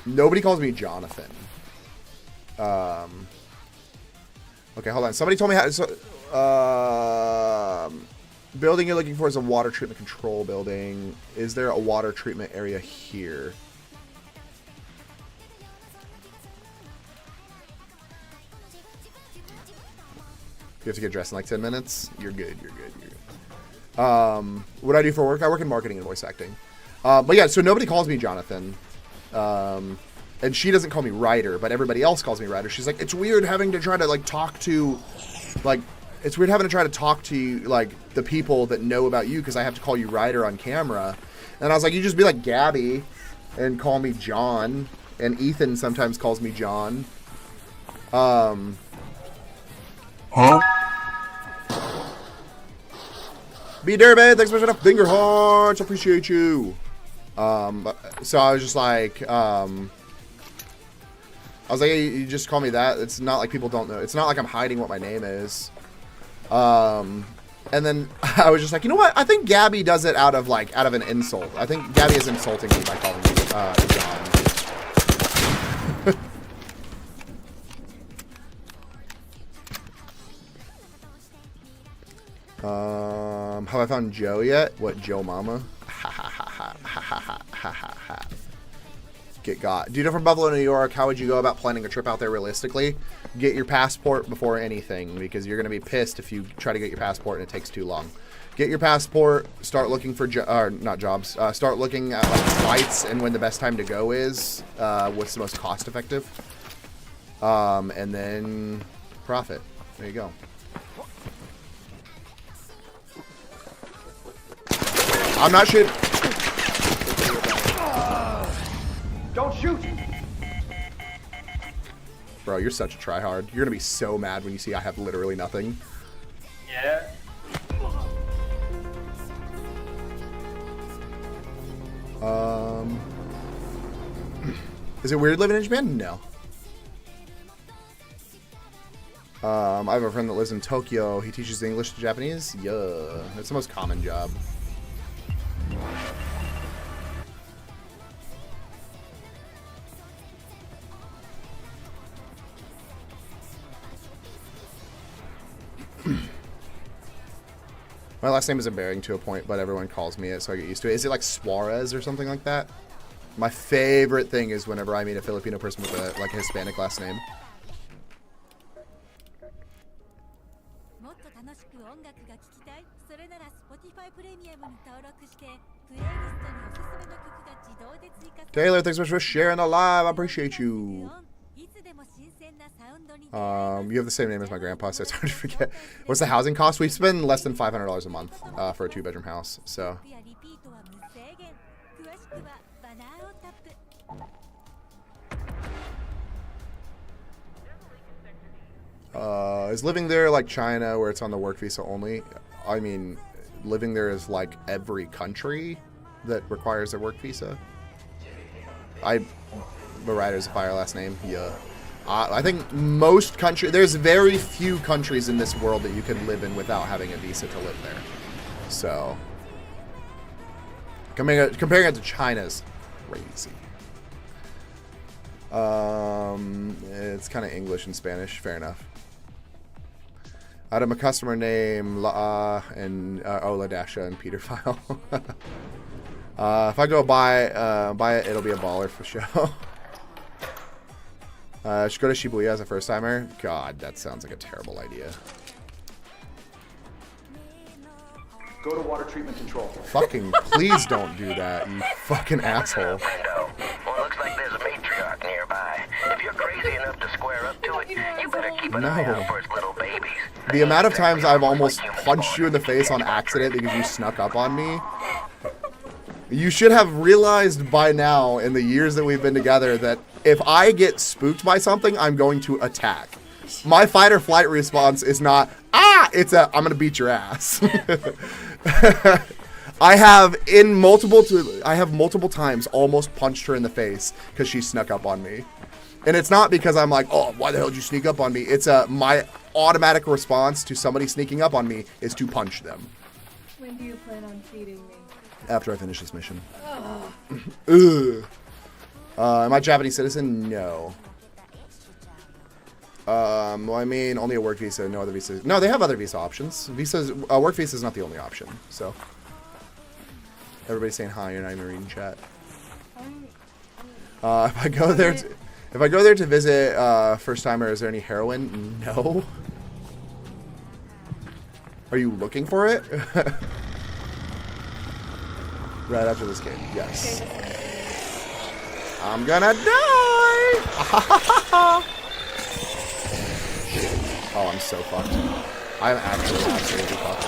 Nobody calls me Jonathan. Okay, hold on. Somebody told me how. So, building you're looking for is a water treatment control building. Is there a water treatment area here? You have to get dressed in like 10 minutes? You're good, you're good, you're good. What do I do for work? I work in marketing and voice acting. But yeah, so nobody calls me Jonathan. And she doesn't call me Ryder, but everybody else calls me Ryder. She's like, it's weird having to try to, like, talk to, like, it's weird having to try to talk to, like, the people that know about you because I have to call you Ryder on camera. And I was like, you just be like Gabby and call me John. And Ethan sometimes calls me John. B Derby, thanks so much for the finger hearts. Appreciate you. So I was just like, I was like, hey, you just call me that. It's not like people don't know. It's not like I'm hiding what my name is. And then I was just like, you know what? I think Gabby does it out of an insult. I think Gabby is insulting me by calling me John. Have I found Joe yet? What, Joe Mama? Get got. Do you know from Buffalo, New York? How would you go about planning a trip out there realistically? Get your passport before anything, because you're going to be pissed if you try to get your passport and it takes too long. Get your passport. Start looking for not jobs. Start looking at like flights and when the best time to go is. What's the most cost effective? And then profit. There you go. I'm not shooting. Don't shoot! Bro, you're such a tryhard. You're gonna be so mad when you see I have literally nothing. Yeah. Is it weird living in Japan? No. I have a friend that lives in Tokyo. He teaches English to Japanese. Yeah, that's the most common job. My last name is embarrassing to a point, but everyone calls me it, so I get used to it. Is it like Suarez or something like that? My favorite thing is whenever I meet a Filipino person with a like a Hispanic last name. Taylor, thanks so much for sharing the live. I appreciate you. You have the same name as my grandpa, so it's hard to forget. What's the housing cost? We spend less than $500 a month for a 2-bedroom house. So. Is living there like China, where it's on the work visa only? I mean, living there is like every country that requires a work visa. Ryder's a fire last name. Yeah. I think most countries, there's very few countries in this world that you can live in without having a visa to live there. So, comparing it to China's crazy. It's kind of English and Spanish. Fair enough. Out of a customer name, La and Ladasha and Peter File. If I go buy it, it'll be a baller for show. Should go to Shibuya as a first timer. God, that sounds like a terrible idea. Go to water treatment control. Fucking please don't do that, you fucking asshole. Well, looks like there's a matriarch nearby. If you're crazy enough to square up to it, you better keep an eye out for its little babies. The amount of times I've almost punched you in the face on accident because you snuck up on me. You should have realized by now, in the years that we've been together, that if I get spooked by something, I'm going to attack. My fight or flight response is not, it's a, I'm going to beat your ass. I have multiple times almost punched her in the face because she snuck up on me. And it's not because I'm like, oh, why the hell did you sneak up on me? It's my automatic response to somebody sneaking up on me is to punch them. When do you plan on feeding me? After I finish this mission. Ugh. Am I a Japanese citizen? No. Well, I mean, only a work visa, no other visas. No, they have other visa options. Work visa is not the only option. So, everybody's saying hi. You're not even reading chat. If I go there to visit first timer, is there any heroin? No. Are you looking for it? Right after this game, yes. I'm gonna die! Oh, I'm so fucked. I'm actually absolutely fucked.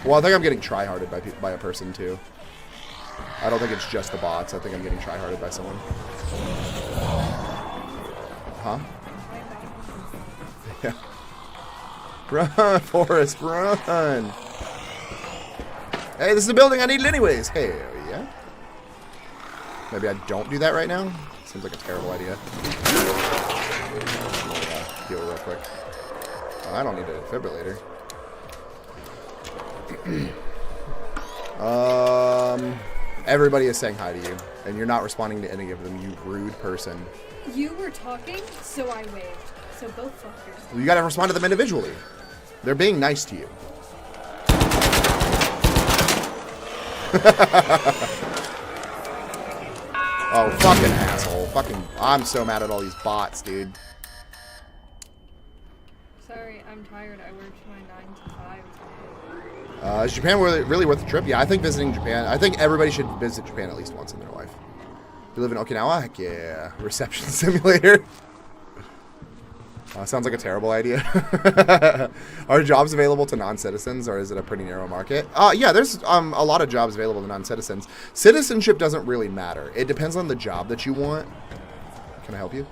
Well, I think I'm getting tryharded by a person, too. I don't think it's just the bots. I think I'm getting tryharded by someone. Huh? Yeah. Run, Forrest, run! Hey, this is a building I needed anyways. Hell yeah. Maybe I don't do that right now? Seems like a terrible idea. Heal real quick. Oh, I don't need a defibrillator. Everybody is saying hi to you, and you're not responding to any of them, you rude person. You were talking, so I waved. So both fuckers. Well, you gotta respond to them individually. They're being nice to you. Oh, fucking asshole. Fucking, I'm so mad at all these bots, dude. Sorry, I'm tired. I worked my 9 to 5. Is Japan really worth the trip? Yeah, I think visiting Japan, I think everybody should visit Japan at least once in their life. You live in Okinawa? Heck yeah. Reception simulator. Sounds like a terrible idea. Are jobs available to non-citizens, or is it a pretty narrow market? Yeah, there's a lot of jobs available to non-citizens. Citizenship doesn't really matter. It depends on the job that you want. Can I help you?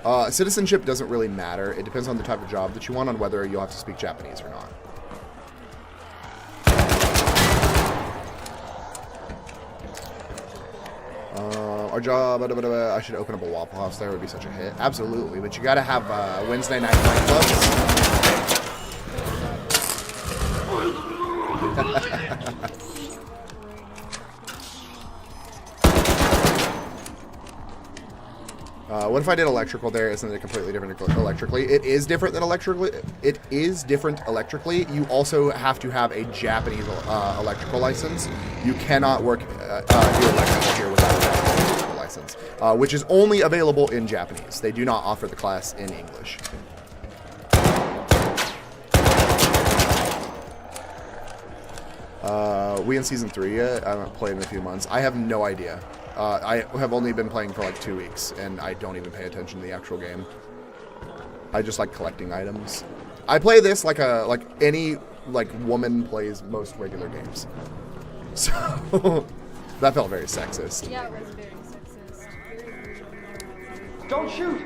Oh. Citizenship doesn't really matter. It depends on the type of job that you want, on whether you'll have to speak Japanese or not. Our job, I should open up a Waffle House there. Would be such a hit. Absolutely, but you gotta have Wednesday night nightclubs. What if I did electrical there? Isn't it completely different electrically? It is different than electrically. It is different electrically. You also have to have a Japanese electrical license. You cannot work do electrical here without a Japanese electrical license, which is only available in Japanese. They do not offer the class in English. We in season 3 yet? I haven't played in a few months. I have no idea. I have only been playing for like 2 weeks, and I don't even pay attention to the actual game. I just like collecting items. I play this like any woman plays most regular games. So that felt very sexist. Yeah, it was very sexist. Don't shoot!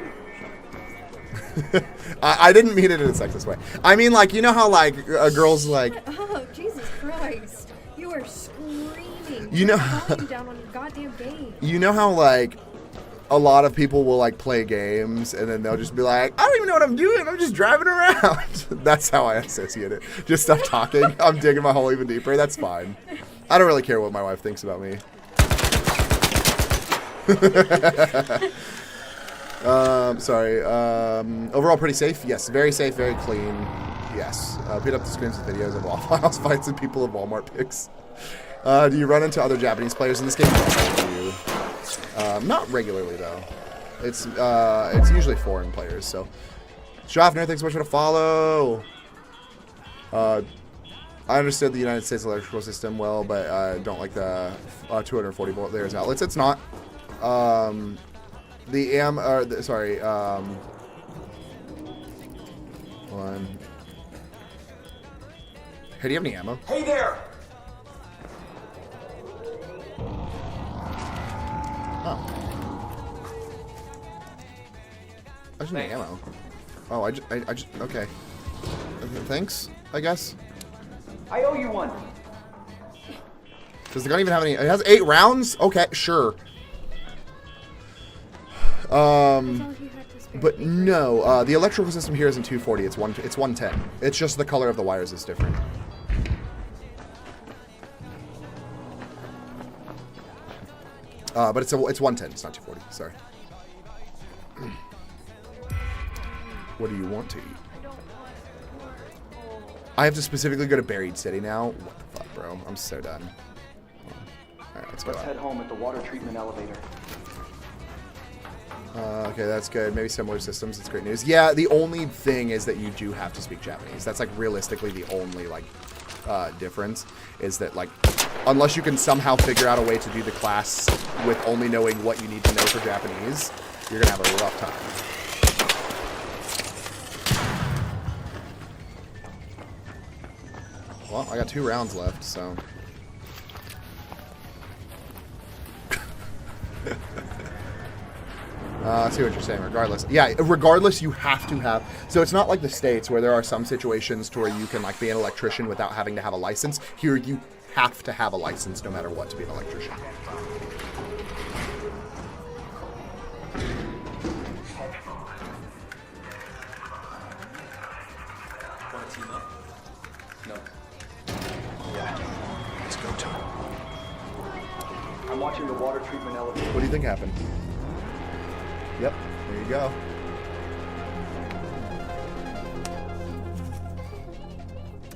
I didn't mean it in a sexist way. I mean, like, you know how like a girl's like, Oh, Jesus Christ! You are screaming. You know, down on your goddamn game. You know how like a lot of people will like play games and then they'll just be like, I don't even know what I'm doing. I'm just driving around. That's how I associate it. Just stop talking. I'm digging my hole even deeper. That's fine. I don't really care what my wife thinks about me. Sorry. Overall pretty safe. Yes. Very safe. Very clean. Yes. Put up the screens with videos of Waffle House fights and people of Walmart pics. Do you run into other Japanese players in this game? Not regularly though. It's usually foreign players. So, Schaffner, thanks so much for the follow. I understood the United States electrical system well, but I don't like the 240 volt layers outlets. It's not. Sorry. Hold on. Hey, do you have any ammo? Hey there! Oh. I just need ammo. Oh, I just, okay. Thanks, I guess. I owe you one. Does the gun even have any? It has 8 rounds? Okay, sure. But no, the electrical system here isn't 240, it's 110. It's just the color of the wires is different. But it's 110. It's not 240. Sorry. What do you want to eat? I have to specifically go to Buried City now. What the fuck, bro? I'm so done. All right, let's head home at the water treatment elevator. Okay, that's good. Maybe similar systems. That's great news. Yeah, the only thing is that you do have to speak Japanese. That's like realistically the only like difference is that like unless you can somehow figure out a way to do the class with only knowing what you need to know for Japanese, you're gonna have a rough time. Well, I got 2 rounds left, so. I see what you're saying. Regardless, yeah, regardless, you have to have. So it's not like the States where there are some situations to where you can like be an electrician without having to have a license. Here, you have to have a license no matter what to be an electrician. Want to team up? No. Yeah. Let's go, Tom. I'm watching the water treatment elevator. What do you think happened? Yep, there you go.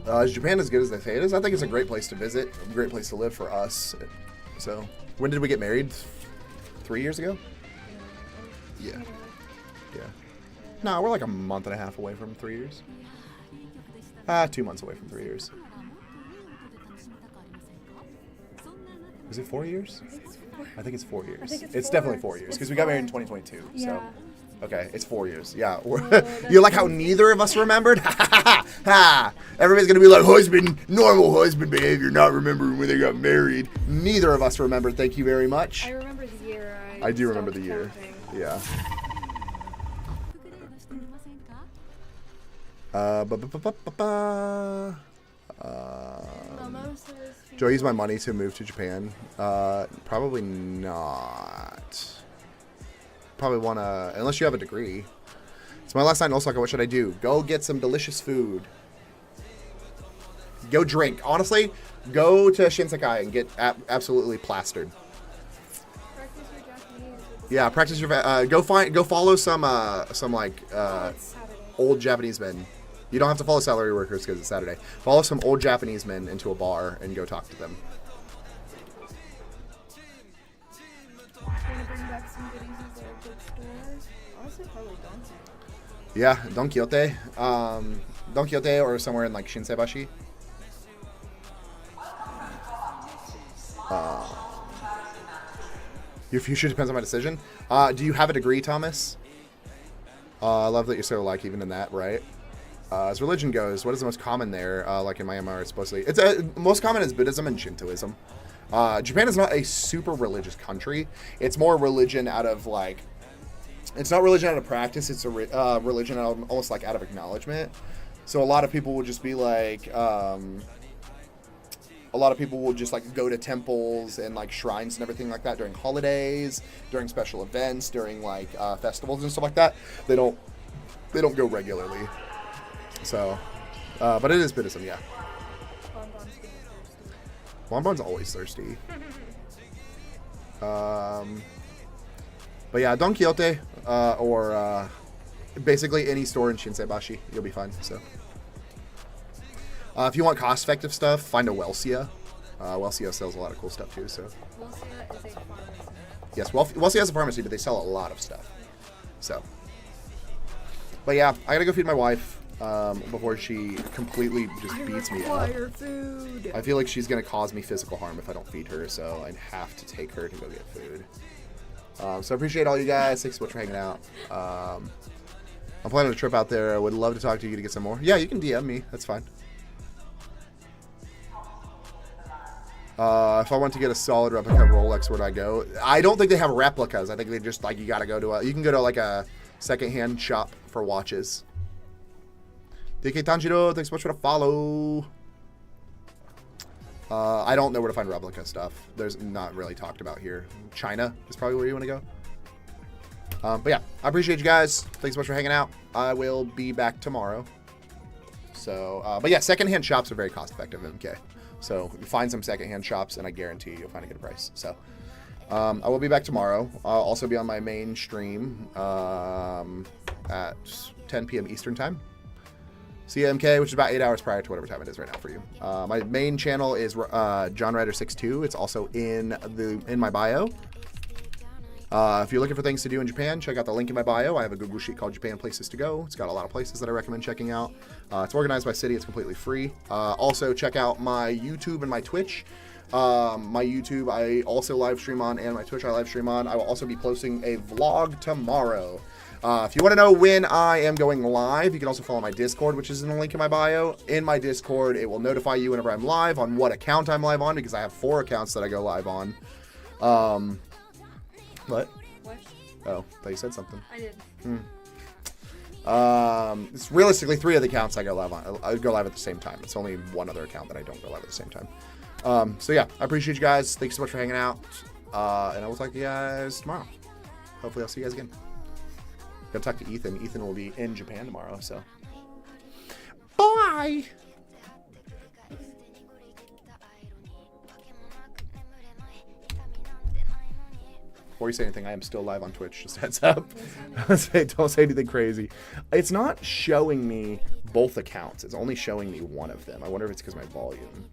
Is Japan as good as they say it is? I think it's a great place to visit, a great place to live for us. So, when did we get married? 3 years ago? Yeah. Yeah. No, we're like a month and a half away from 3 years. 2 months away from 3 years. Is it 4 years? I think it's 4 years. It's definitely 4 years because we got married in 2022. Yeah. So, okay, it's 4 years. Yeah. You like how neither of us remembered? Ha! Everybody's gonna be like, husband, normal husband behavior, not remembering when they got married. Neither of us remembered. Thank you very much. I remember the year. I do remember stopped the year. counting. Yeah. Do I use my money to move to Japan? Probably not. Probably wanna, unless you have a degree. It's my last night in Osaka. What should I do? Go get some delicious food. Go drink. Honestly, go to Shinsekai and get absolutely plastered. Practice your Japanese with the Yeah, practice your. Go follow some like old Japanese men. You don't have to follow salary workers because it's Saturday. Follow some old Japanese men into a bar and go talk to them. Gonna bring back some goodies at a good store. Honestly, probably Don. Yeah, Don Quixote. Don Quixote or somewhere in like Shinseibashi. Your future depends on my decision. Do you have a degree, Thomas? I love that you're so like even in that, right? As religion goes, what is the most common there? Like in Myanmar, supposedly, it's most common is Buddhism and Shintoism. Japan is not a super religious country. It's more religion out of like, it's not religion out of practice. It's a religion out of, almost like out of acknowledgement. So a lot of people will just be like, a lot of people will just like go to temples and like shrines and everything like that during holidays, during special events, during like festivals and stuff like that. They don't go regularly. So, but it is Buddhism, yeah. Bonbon's always thirsty. But yeah, Don Quixote, or basically any store in Shinseibashi, you'll be fine. So, if you want cost-effective stuff, find a Welsia. Welsia sells a lot of cool stuff too. So, Welsia is a pharmacy. yes, Welsia has a pharmacy, but they sell a lot of stuff. So, but yeah, I gotta go feed my wife. Before she completely just beats me up. Food. I feel like she's going to cause me physical harm if I don't feed her, so I have to take her to go get food. So I appreciate all you guys. Thanks so much for hanging out. I'm planning a trip out there. I would love to talk to you to get some more. Yeah, you can DM me. That's fine. If I want to get a solid replica Rolex, where'd I go? I don't think they have replicas. I think they just, like, you got to go to you can go to, like, a secondhand shop for watches. DK Tanjiro, thanks so much for the follow. I don't know where to find replica stuff. There's not really talked about here. China is probably where you want to go. But yeah, I appreciate you guys. Thanks so much for hanging out. I will be back tomorrow. So, but yeah, secondhand shops are very cost effective in MK. So you find some secondhand shops and I guarantee you'll find a good price. So I will be back tomorrow. I'll also be on my main stream at 10 p.m. Eastern time. CMK, which is about 8 hours prior to whatever time it is right now for you. My main channel is John Ryder 62. It's also in my bio. If you're looking for things to do in Japan, check out the link in my bio. I have a Google sheet called Japan Places to Go. It's got a lot of places that I recommend checking out. It's organized by city. It's completely free. Also, check out my YouTube and my Twitch. My YouTube I also live stream on, and my Twitch I live stream on. I will also be posting a vlog tomorrow. If you want to know when I am going live, you can also follow my Discord, which is in the link in my bio. In my Discord, it will notify you whenever I'm live, on what account I'm live on, because I have 4 accounts that I go live on. What? Oh, thought you said something. I did. It's realistically 3 of the accounts I go live on. I go live at the same time. It's only 1 other account that I don't go live at the same time. So yeah, I appreciate you guys. Thanks so much for hanging out. And I will talk to you guys tomorrow. Hopefully I'll see you guys again. Gotta talk to Ethan. Ethan will be in Japan tomorrow, so. Bye! Before you say anything, I am still live on Twitch, just heads up. Don't say anything crazy. It's not showing me both accounts. It's only showing me one of them. I wonder if it's because of my volume.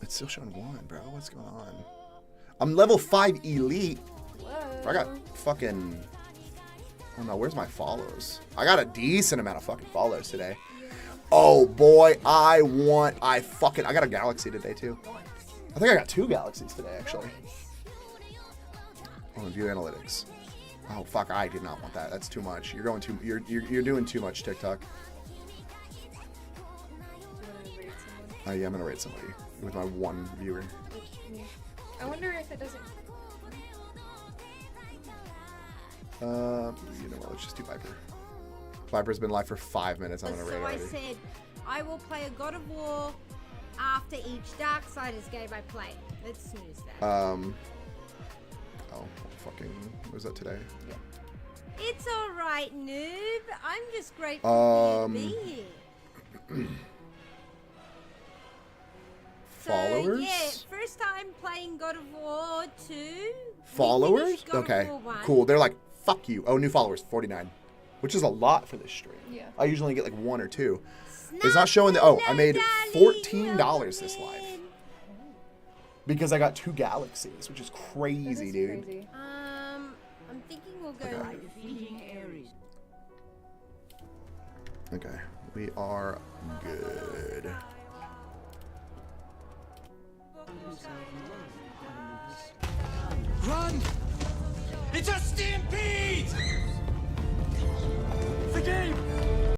It's still showing one, bro. What's going on? I'm level 5 elite. Whoa. I got fucking... Oh no, where's my follows? I got a decent amount of fucking follows today. Oh boy, I got a galaxy today too. I think I got 2 galaxies today actually. Oh, view analytics. Oh fuck, I did not want that. That's too much. You're going too. You're doing too much, TikTok. Yeah, I'm gonna rate somebody with my 1 viewer. I wonder if it doesn't. You know what? Let's just do Viper. Viper's been live for 5 minutes. I'm gonna rate So I already. said I will play a God of War after each Darksiders game I play. Let's snooze that. Oh, fucking. Was that today? Yeah. It's alright, noob. I'm just grateful to be here. Followers? So, yeah, first time playing God of War 2. Followers? God of Okay. War 1. Cool. They're like, fuck you. Oh, new followers, 49. Which is a lot for this stream. Yeah. I usually get like 1 or 2. It's not showing that. Oh, I made $14 this live. Because I got 2 galaxies, which is crazy, dude. Crazy. I'm thinking we'll go defeating Ares. Okay. We are good. Run! It's a stampede! The game!